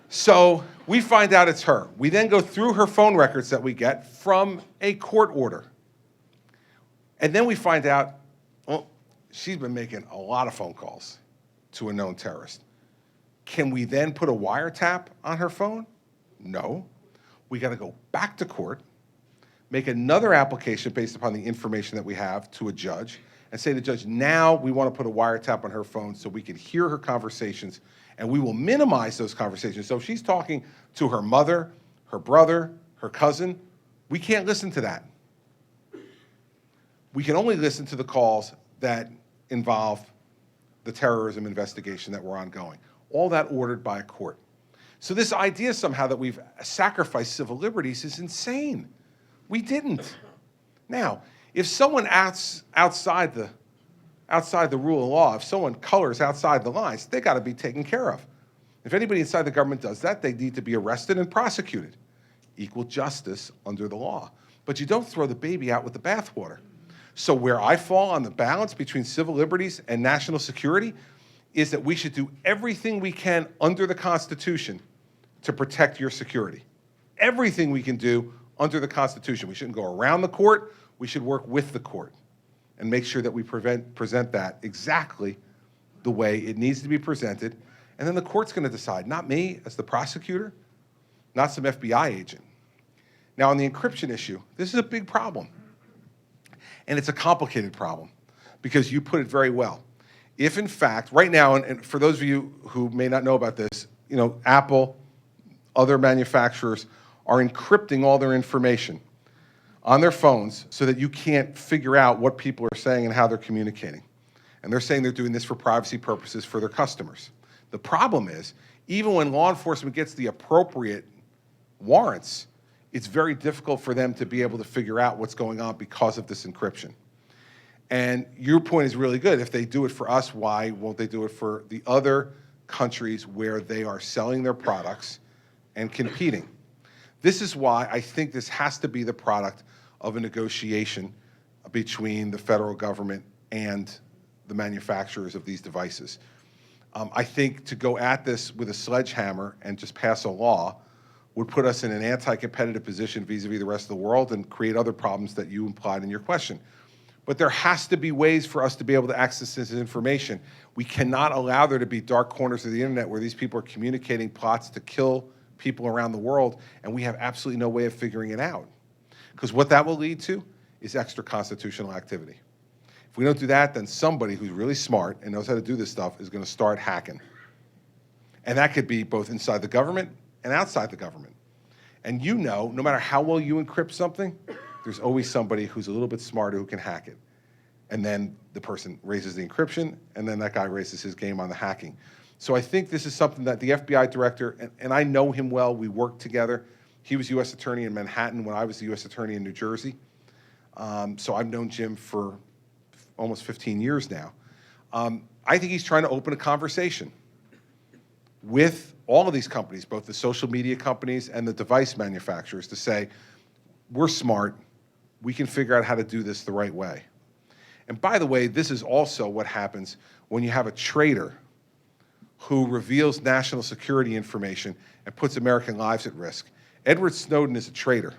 Speaker 10: So we find out it's her. We then go through her phone records that we get from a court order. And then we find out, well, she's been making a lot of phone calls to a known terrorist. Can we then put a wiretap on her phone? No. We got to go back to court, make another application based upon the information that we have to a judge, and say to the judge, now we want to put a wiretap on her phone so we can hear her conversations, and we will minimize those conversations. So if she's talking to her mother, her brother, her cousin, we can't listen to that. We can only listen to the calls that involve the terrorism investigation that we're ongoing. All that ordered by a court. So this idea somehow that we've sacrificed civil liberties is insane. We didn't. Now, if someone acts outside the rule of law, if someone colors outside the lines, they got to be taken care of. If anybody inside the government does that, they need to be arrested and prosecuted. Equal justice under the law. But you don't throw the baby out with the bathwater. So where I fall on the balance between civil liberties and national security is that we should do everything we can under the Constitution to protect your security. Everything we can do under the Constitution. We shouldn't go around the court. We should work with the court and make sure that we present that exactly the way it needs to be presented. And then the court's going to decide, not me as the prosecutor, not some FBI agent. Now, on the encryption issue, this is a big problem. And it's a complicated problem because you put it very well. If in fact, right now, and for those of you who may not know about this, you know, Apple, other manufacturers are encrypting all their information on their phones so that you can't figure out what people are saying and how they're communicating. And they're saying they're doing this for privacy purposes for their customers. The problem is, even when law enforcement gets the appropriate warrants, it's very difficult for them to be able to figure out what's going on because of this encryption. And your point is really good. If they do it for us, why won't they do it for the other countries where they are selling their products and competing? This is why I think this has to be the product of a negotiation between the federal government and the manufacturers of these devices. I think to go at this with a sledgehammer and just pass a law would put us in an anti-competitive position vis-a-vis the rest of the world and create other problems that you implied in your question. But there has to be ways for us to be able to access this information. We cannot allow there to be dark corners of the internet where these people are communicating plots to kill people around the world, and we have absolutely no way of figuring it out. Because what that will lead to is extra constitutional activity. If we don't do that, then somebody who's really smart and knows how to do this stuff is going to start hacking. And that could be both inside the government and outside the government. And you know, no matter how well you encrypt something, there's always somebody who's a little bit smarter who can hack it. And then the person raises the encryption, and then that guy raises his game on the hacking. So I think this is something that the FBI director, and I know him well, we worked together. He was U.S. Attorney in Manhattan when I was the U.S. Attorney in New Jersey. So I've known Jim for almost 15 years now. I think he's trying to open a conversation with all of these companies, both the social media companies and the device manufacturers, to say, we're smart, we can figure out how to do this the right way. And by the way, this is also what happens when you have a traitor who reveals national security information and puts American lives at risk. Edward Snowden is a traitor,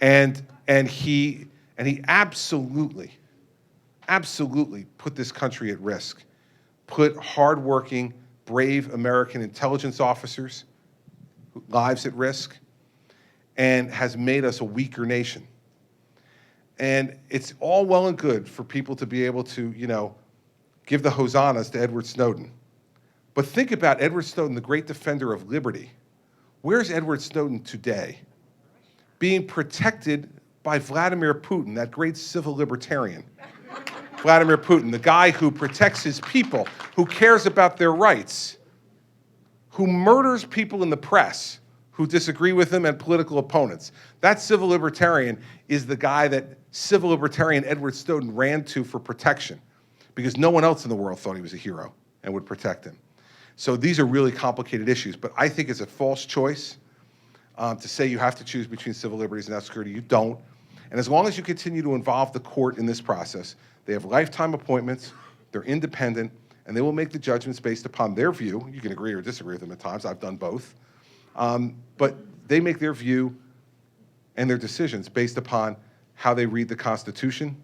Speaker 10: and he absolutely put this country at risk, put hardworking, brave American intelligence officers' lives at risk, and has made us a weaker nation. And it's all well and good for people to be able to, you know, give the hosannas to Edward Snowden. But think about Edward Snowden, the great defender of liberty. Where's Edward Snowden today? Being protected by Vladimir Putin, that great civil libertarian. Vladimir Putin, the guy who protects his people, who cares about their rights, who murders people in the press who disagree with him and political opponents. That civil libertarian is the guy that civil libertarian Edward Snowden ran to for protection, because no one else in the world thought he was a hero and would protect him. So these are really complicated issues, but I think it's a false choice to say you have to choose between civil liberties and national security. You don't. And as long as you continue to involve the court in this process, they have lifetime appointments, they're independent, and they will make the judgments based upon their view. You can agree or disagree with them at times. I've done both. But they make their view and their decisions based upon how they read the Constitution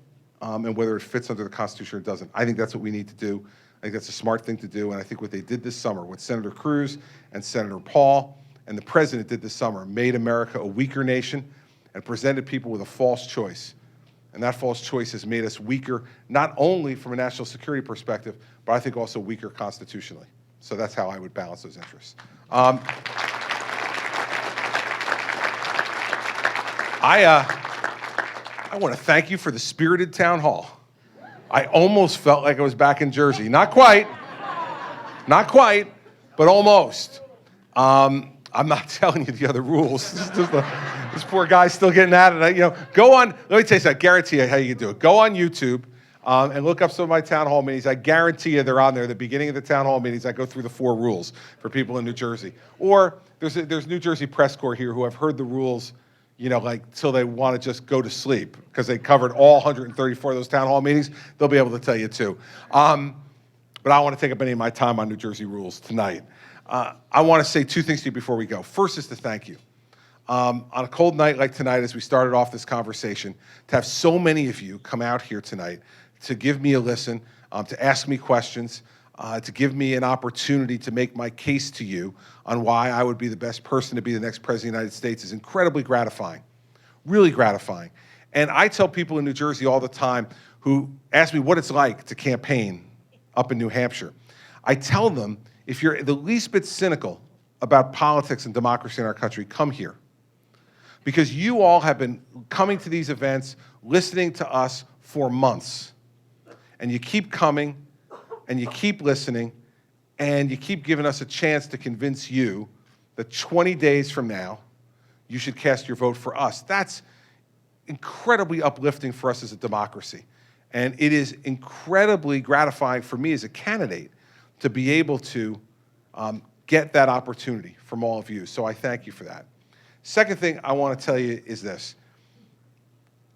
Speaker 10: and whether it fits under the Constitution or it doesn't. I think that's what we need to do. I think that's a smart thing to do, and I think what they did this summer, what Senator Cruz and Senator Paul and the President did this summer, made America a weaker nation and presented people with a false choice. And that false choice has made us weaker, not only from a national security perspective, but I think also weaker constitutionally. So that's how I would balance those interests. I want to thank you for the spirited town hall. I almost felt like I was back in Jersey. Not quite, but almost. I'm not telling you the other rules. This poor guy's still getting at it. You know, go on, let me tell you something, I guarantee you how you can do it. Go on YouTube and look up some of my town hall meetings. I guarantee you they're on there. At the beginning of the town hall meetings, I go through the 4 rules for people in New Jersey. Or there's New Jersey Press Corps here who have heard the rules, you know, like till they want to just go to sleep because they covered all 134 of those town hall meetings. They'll be able to tell you too. But I don't want to take up any of my time on New Jersey rules tonight. I want to say 2 things to you before we go. First is to thank you. On a cold night like tonight, as we started off this conversation, to have so many of you come out here tonight to give me a listen, to ask me questions, to give me an opportunity to make my case to you on why I would be the best person to be the next president of the United States is incredibly gratifying, really gratifying. And I tell people in New Jersey all the time who ask me what it's like to campaign up in New Hampshire. I tell them, if you're the least bit cynical about politics and democracy in our country, come here. Because you all have been coming to these events, listening to us for months. And you keep coming, and you keep listening, and you keep giving us a chance to convince you that 20 days from now, you should cast your vote for us. That's incredibly uplifting for us as a democracy. And it is incredibly gratifying for me as a candidate to be able to get that opportunity from all of you. So I thank you for that. Second thing I want to tell you is this.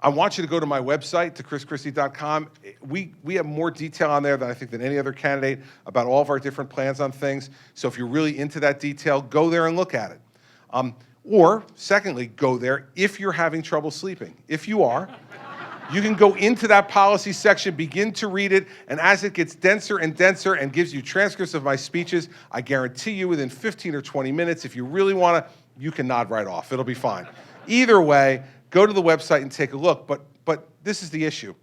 Speaker 10: I want you to go to my website, to chrischristie.com. We have more detail on there than I think than any other candidate about all of our different plans on things. So if you're really into that detail, go there and look at it. Or, secondly, go there if you're having trouble sleeping. If you are, you can go into that policy section, begin to read it, and as it gets denser and denser and gives you transcripts of my speeches, I guarantee you within 15 or 20 minutes, if you really want to, you can nod right off. It'll be fine. Either way, go to the website and take a look. But this is the issue.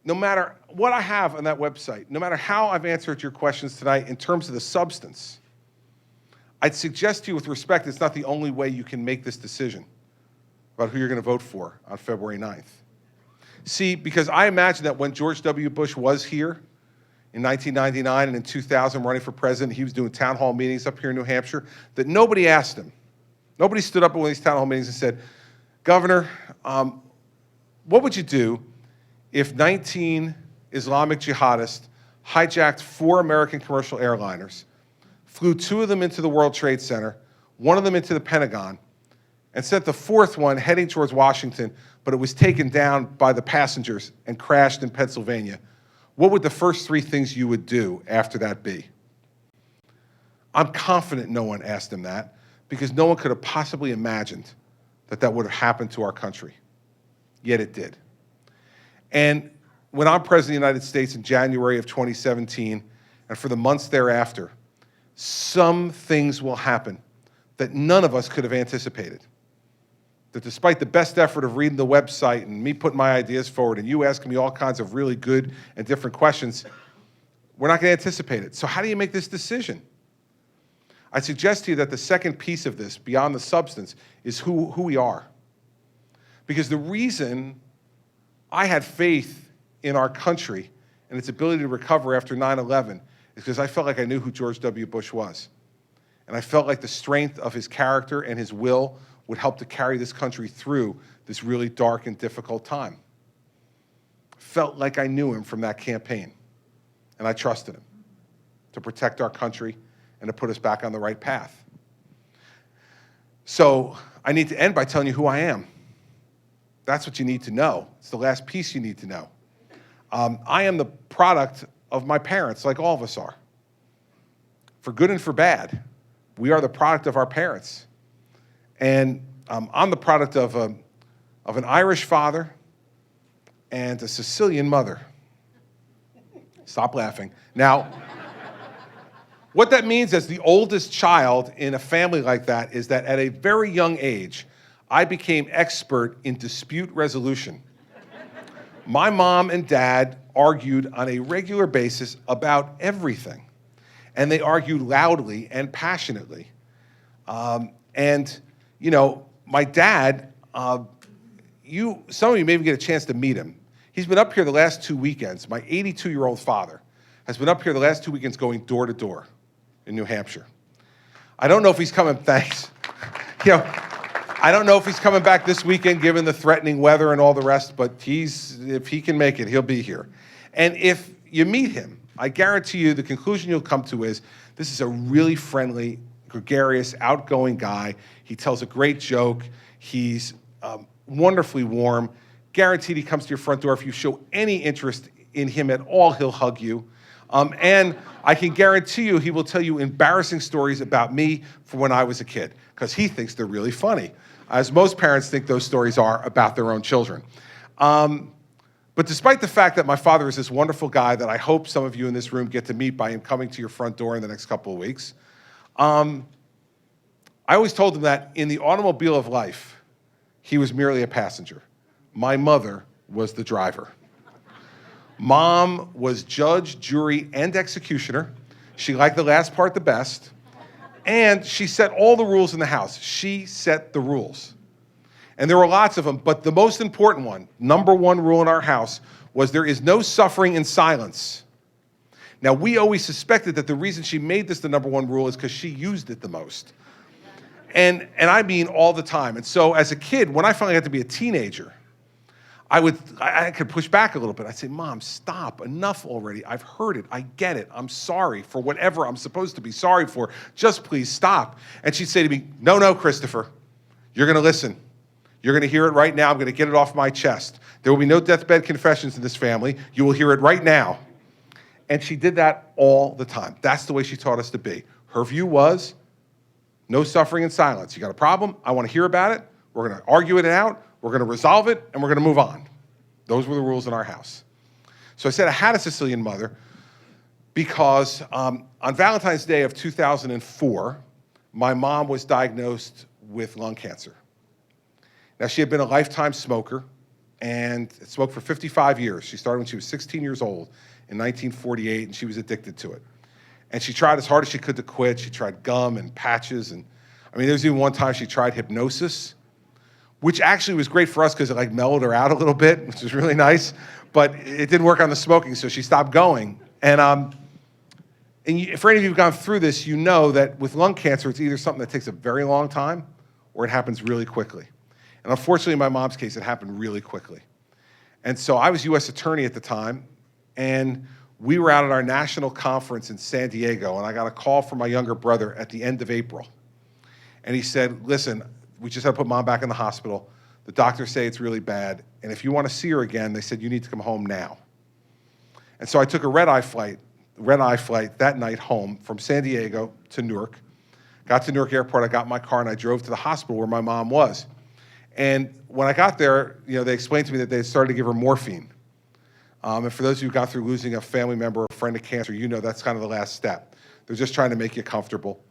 Speaker 10: No matter what I have on that website, no matter how I've answered your questions tonight in terms of the substance, I'd suggest to you with respect, it's not the only way you can make this decision about who you're going to vote for on February 9th. See, because I imagine that when George W. Bush was here in 1999 and in 2000 running for president, he was doing town hall meetings up here in New Hampshire, that nobody asked him. Nobody stood up at one of these town hall meetings and said, Governor, what would you do if 19 Islamic jihadists hijacked 4 American commercial airliners, flew 2 of them into the World Trade Center, 1 of them into the Pentagon, and sent the 4th one heading towards Washington, but it was taken down by the passengers and crashed in Pennsylvania? What would the first 3 things you would do after that be? I'm confident no one asked him that, because no one could have possibly imagined that that would have happened to our country. Yet it did. And when I'm president of the United States in January of 2017, and for the months thereafter, some things will happen that none of us could have anticipated. That despite the best effort of reading the website and me putting my ideas forward and you asking me all kinds of really good and different questions, we're not going to anticipate it. So how do you make this decision? I suggest to you that the second piece of this, beyond the substance, is who we are. Because the reason I had faith in our country and its ability to recover after 9/11 is because I felt like I knew who George W. Bush was. And I felt like the strength of his character and his will would help to carry this country through this really dark and difficult time. Felt like I knew him from that campaign. And I trusted him to protect our country and to put us back on the right path. So I need to end by telling you who I am. That's what you need to know. It's the last piece you need to know. I am the product of my parents, like all of us are. For good and for bad, we are the product of our parents. And I'm the product of an Irish father and a Sicilian mother. Stop laughing. Now, what that means as the oldest child in a family like that is that at a very young age, I became expert in dispute resolution. My mom and dad argued on a regular basis about everything. And they argued loudly and passionately. And, you know, my dad, some of you maybe get a chance to meet him. He's been up here the last 2 weekends. My 82-year-old father has been up here the last 2 weekends going door to door in New Hampshire. I don't know if he's coming, thanks. You know, I don't know if he's coming back this weekend given the threatening weather and all the rest, but if he can make it, he'll be here. And if you meet him, I guarantee you the conclusion you'll come to is this is a really friendly, gregarious, outgoing guy. He tells a great joke. He's wonderfully warm. Guaranteed he comes to your front door. If you show any interest in him at all, he'll hug you. And I can guarantee you he will tell you embarrassing stories about me from when I was a kid, because he thinks they're really funny, as most parents think those stories are about their own children. But despite the fact that my father is this wonderful guy that I hope some of you in this room get to meet by him coming to your front door in the next couple of weeks, I always told him that in the automobile of life, he was merely a passenger. My mother was the driver. Mom was judge, jury, and executioner. She liked the last part the best. And she set all the rules in the house. She set the rules. And there were lots of them, but the most important one, number one rule in our house, was there is no suffering in silence. Now, we always suspected that the reason she made this the number one rule is because she used it the most. And I mean all the time. And so as a kid, when I finally got to be a teenager, I could push back a little bit. I'd say, Mom, stop, enough already. I've heard it, I get it. I'm sorry for whatever I'm supposed to be sorry for. Just please stop. And she'd say to me, no, Christopher, you're gonna listen. You're going to hear it right now. I'm going to get it off my chest. There will be no deathbed confessions in this family. You will hear it right now. And she did that all the time. That's the way she taught us to be. Her view was no suffering in silence. You got a problem? I want to hear about it. We're going to argue it out. We're going to resolve it, and we're going to move on. Those were the rules in our house. So I said I had a Sicilian mother because on Valentine's Day of 2004, my mom was diagnosed with lung cancer. Now, she had been a lifetime smoker and smoked for 55 years. She started when she was 16 years old in 1948, and she was addicted to it. And she tried as hard as she could to quit. She tried gum and patches. And I mean, there was even one time she tried hypnosis, which actually was great for us because it like mellowed her out a little bit, which was really nice. But it didn't work on the smoking, so she stopped going. And for any of you who've gone through this, you know that with lung cancer, it's either something that takes a very long time or it happens really quickly. And unfortunately, in my mom's case, it happened really quickly. And so I was U.S. attorney at the time, and we were out at our national conference in San Diego, and I got a call from my younger brother at the end of April. And he said, listen, we just had to put Mom back in the hospital. The doctors say it's really bad, and if you want to see her again, they said you need to come home now. And so I took a red-eye flight that night home from San Diego to Newark. Got to Newark Airport, I got in my car, and I drove to the hospital where my mom was. And when I got there, they explained to me that they had started to give her morphine. And for those of you who got through losing a family member or a friend to cancer, that's kind of the last step. They're just trying to make you comfortable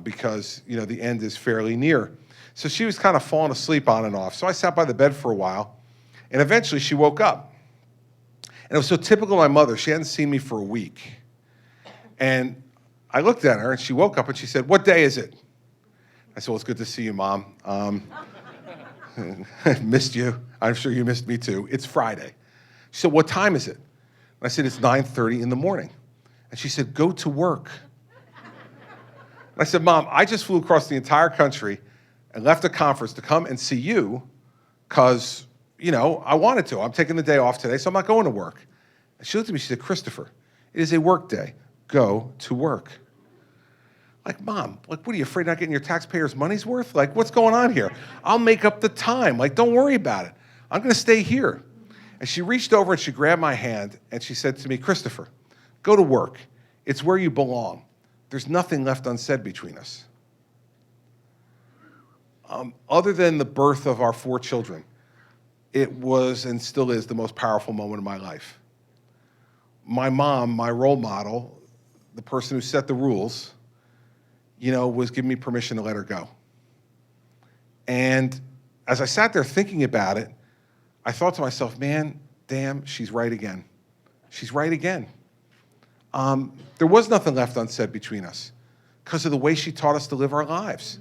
Speaker 10: because, the end is fairly near. So she was kind of falling asleep on and off. So I sat by the bed for a while, and eventually she woke up. And it was so typical of my mother. She hadn't seen me for a week. And I looked at her, and she woke up, and she said, "What day is it?" I said, "Well, it's good to see you, Mom. Missed you. I'm sure you missed me, too. It's Friday." She said, "What time is it?" And I said, "It's 9:30 in the morning." And she said, "Go to work." And I said, "Mom, I just flew across the entire country and left a conference to come and see you because, I wanted to. I'm taking the day off today, so I'm not going to work." And she looked at me, she said, "Christopher, it is a work day. Go to work." Like, Mom, what are you afraid of not getting your taxpayers' money's worth? Like, what's going on here? I'll make up the time. Like, don't worry about it. I'm going to stay here. And she reached over and she grabbed my hand and she said to me, "Christopher, go to work. It's where you belong. There's nothing left unsaid between us." Other than the birth of our 4 children, it was and still is the most powerful moment of my life. My mom, my role model, the person who set the rules, was giving me permission to let her go. And as I sat there thinking about it, I thought to myself, man, damn, she's right again. She's right again. There was nothing left unsaid between us because of the way she taught us to live our lives.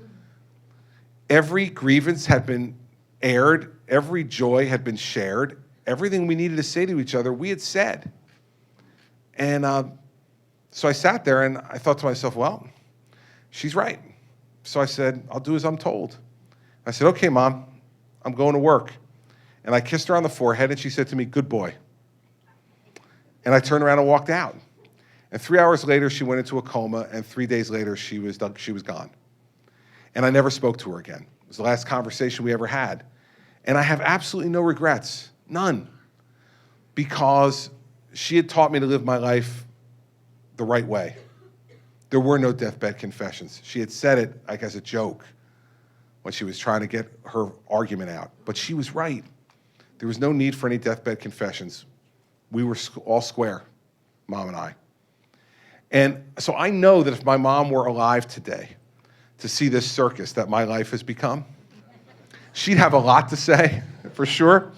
Speaker 10: Every grievance had been aired. Every joy had been shared. Everything we needed to say to each other, we had said. And so I sat there and I thought to myself, well, she's right. So I said, I'll do as I'm told. I said, "Okay, Mom, I'm going to work." And I kissed her on the forehead and she said to me, "Good boy." And I turned around and walked out. And 3 hours later, she went into a coma, and 3 days later, she was gone. And I never spoke to her again. It was the last conversation we ever had. And I have absolutely no regrets, none, because she had taught me to live my life the right way. There were no deathbed confessions. She had said it like as a joke when she was trying to get her argument out. But she was right. There was no need for any deathbed confessions. We were all square, Mom and I. And so I know that if my mom were alive today to see this circus that my life has become, she'd have a lot to say, for sure.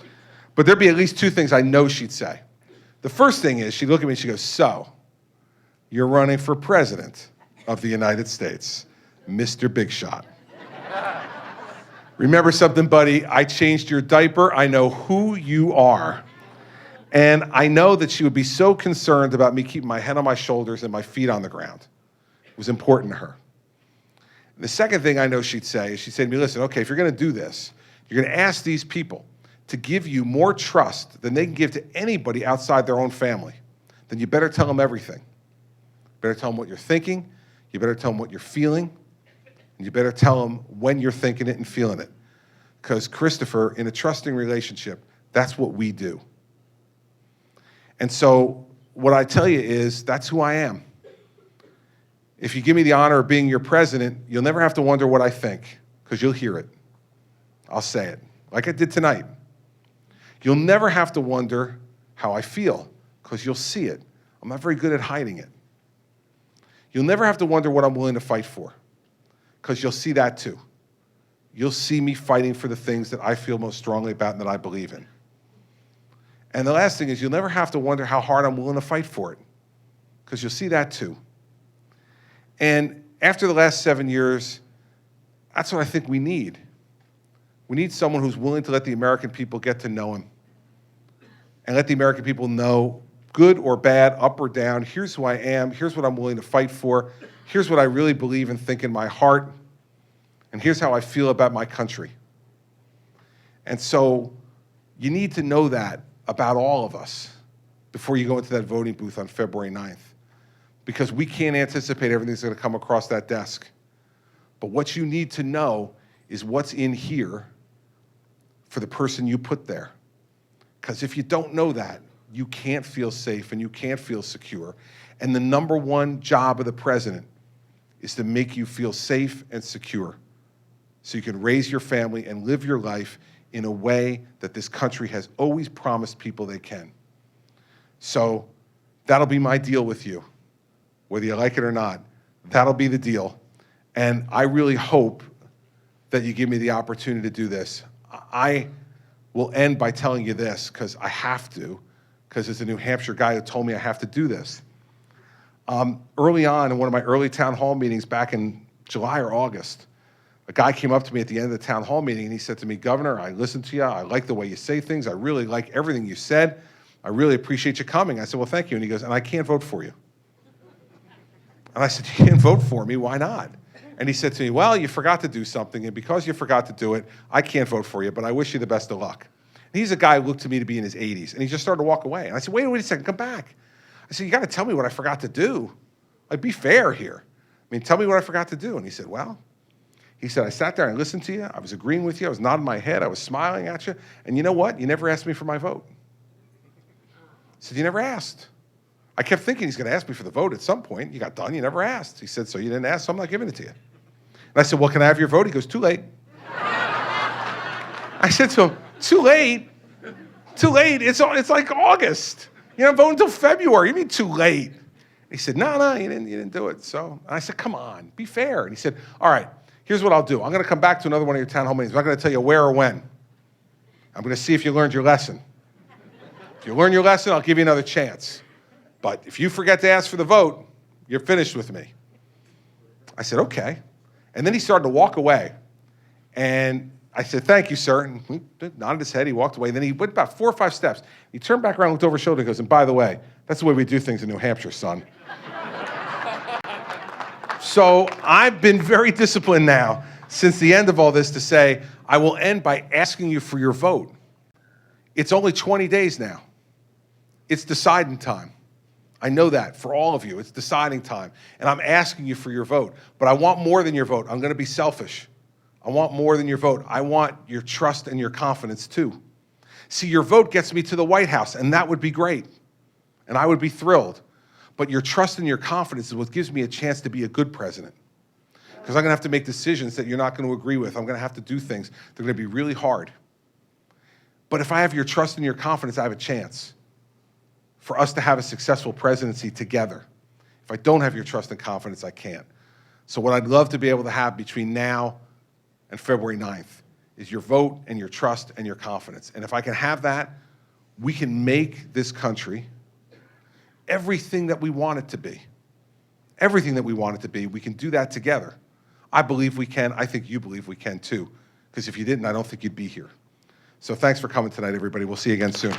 Speaker 10: But there'd be at least 2 things I know she'd say. The first thing is, she'd look at me and she goes, "So, you're running for president of the United States, Mr. Big Shot. Remember something, buddy? I changed your diaper. I know who you are." And I know that she would be so concerned about me keeping my head on my shoulders and my feet on the ground. It was important to her. The second thing I know she'd say is she'd say to me, "Listen, okay, if you're going to do this, you're going to ask these people to give you more trust than they can give to anybody outside their own family. Then you better tell them everything. You better tell them what you're thinking. You better tell them what you're feeling. And you better tell them when you're thinking it and feeling it. Because Christopher, in a trusting relationship, that's what we do. And so what I tell you is that's who I am. If you give me the honor of being your president, you'll never have to wonder what I think, because you'll hear it. I'll say it, like I did tonight. You'll never have to wonder how I feel, because you'll see it. I'm not very good at hiding it. You'll never have to wonder what I'm willing to fight for, because you'll see that too. You'll see me fighting for the things that I feel most strongly about and that I believe in. And the last thing is you'll never have to wonder how hard I'm willing to fight for it, because you'll see that too. And after the last 7 years, that's what I think we need. We need someone who's willing to let the American people get to know him and let the American people know, good or bad, up or down, here's who I am, here's what I'm willing to fight for, here's what I really believe and think in my heart, and here's how I feel about my country. And so you need to know that about all of us before you go into that voting booth on February 9th, because we can't anticipate everything that's going to come across that desk. But what you need to know is what's in here for the person you put there. Because if you don't know that, you can't feel safe and you can't feel secure. And the number one job of the president is to make you feel safe and secure so you can raise your family and live your life in a way that this country has always promised people they can. So that'll be my deal with you, whether you like it or not. That'll be the deal. And I really hope that you give me the opportunity to do this. I will end by telling you this, because I have to, because it's a New Hampshire guy who told me I have to do this. Early on, in one of my early town hall meetings back in July or August, a guy came up to me at the end of the town hall meeting and he said to me, "Governor, I listened to you. I like the way you say things. I really like everything you said. I really appreciate you coming." I said, "Well, thank you." And he goes, "And I can't vote for you." And I said, "You can't vote for me? Why not?" And he said to me, "Well, you forgot to do something, and because you forgot to do it, I can't vote for you, but I wish you the best of luck." And he's a guy who looked to me to be in his 80s, and he just started to walk away. And I said, wait a second, come back. I said, "You got to tell me what I forgot to do. Like, be fair here. I mean, tell me what I forgot to do." And he said, "Well," he said, "I sat there and listened to you. I was agreeing with you. I was nodding my head. I was smiling at you. And you know what? You never asked me for my vote." I said, "You never asked." I kept thinking he's going to ask me for the vote at some point. You got done. You never asked. He said, "So you didn't ask, so I'm not giving it to you." And I said, "Well, can I have your vote?" He goes, "Too late." I said to him, "Too late? Too late? It's like August. You're not voting until February. You mean too late?" He said, No, you didn't do it." So I said, "Come on, be fair." And he said, "All right, here's what I'll do. I'm going to come back to another one of your town hall meetings. I'm not going to tell you where or when. I'm going to see if you learned your lesson. If you learn your lesson, I'll give you another chance. But if you forget to ask for the vote, you're finished with me." I said, "Okay." And then he started to walk away. And I said, "Thank you, sir." And he nodded his head. He walked away. Then he went about 4 or 5 steps. He turned back around, looked over his shoulder, and goes, "And by the way, that's the way we do things in New Hampshire, son." So I've been very disciplined now since the end of all this to say, I will end by asking you for your vote. It's only 20 days now. It's deciding time. I know that for all of you. It's deciding time. And I'm asking you for your vote. But I want more than your vote. I'm going to be selfish. I want more than your vote. I want your trust and your confidence too. See, your vote gets me to the White House, and that would be great. And I would be thrilled. But your trust and your confidence is what gives me a chance to be a good president. Because I'm going to have to make decisions that you're not going to agree with. I'm going to have to do things that are going to be really hard. But if I have your trust and your confidence, I have a chance for us to have a successful presidency together. If I don't have your trust and confidence, I can't. So what I'd love to be able to have between now and February 9th is your vote and your trust and your confidence. And if I can have that, we can make this country everything that we want it to be. Everything that we want it to be, we can do that together. I believe we can. I think you believe we can too. Because if you didn't, I don't think you'd be here. So thanks for coming tonight, everybody. We'll see you again soon.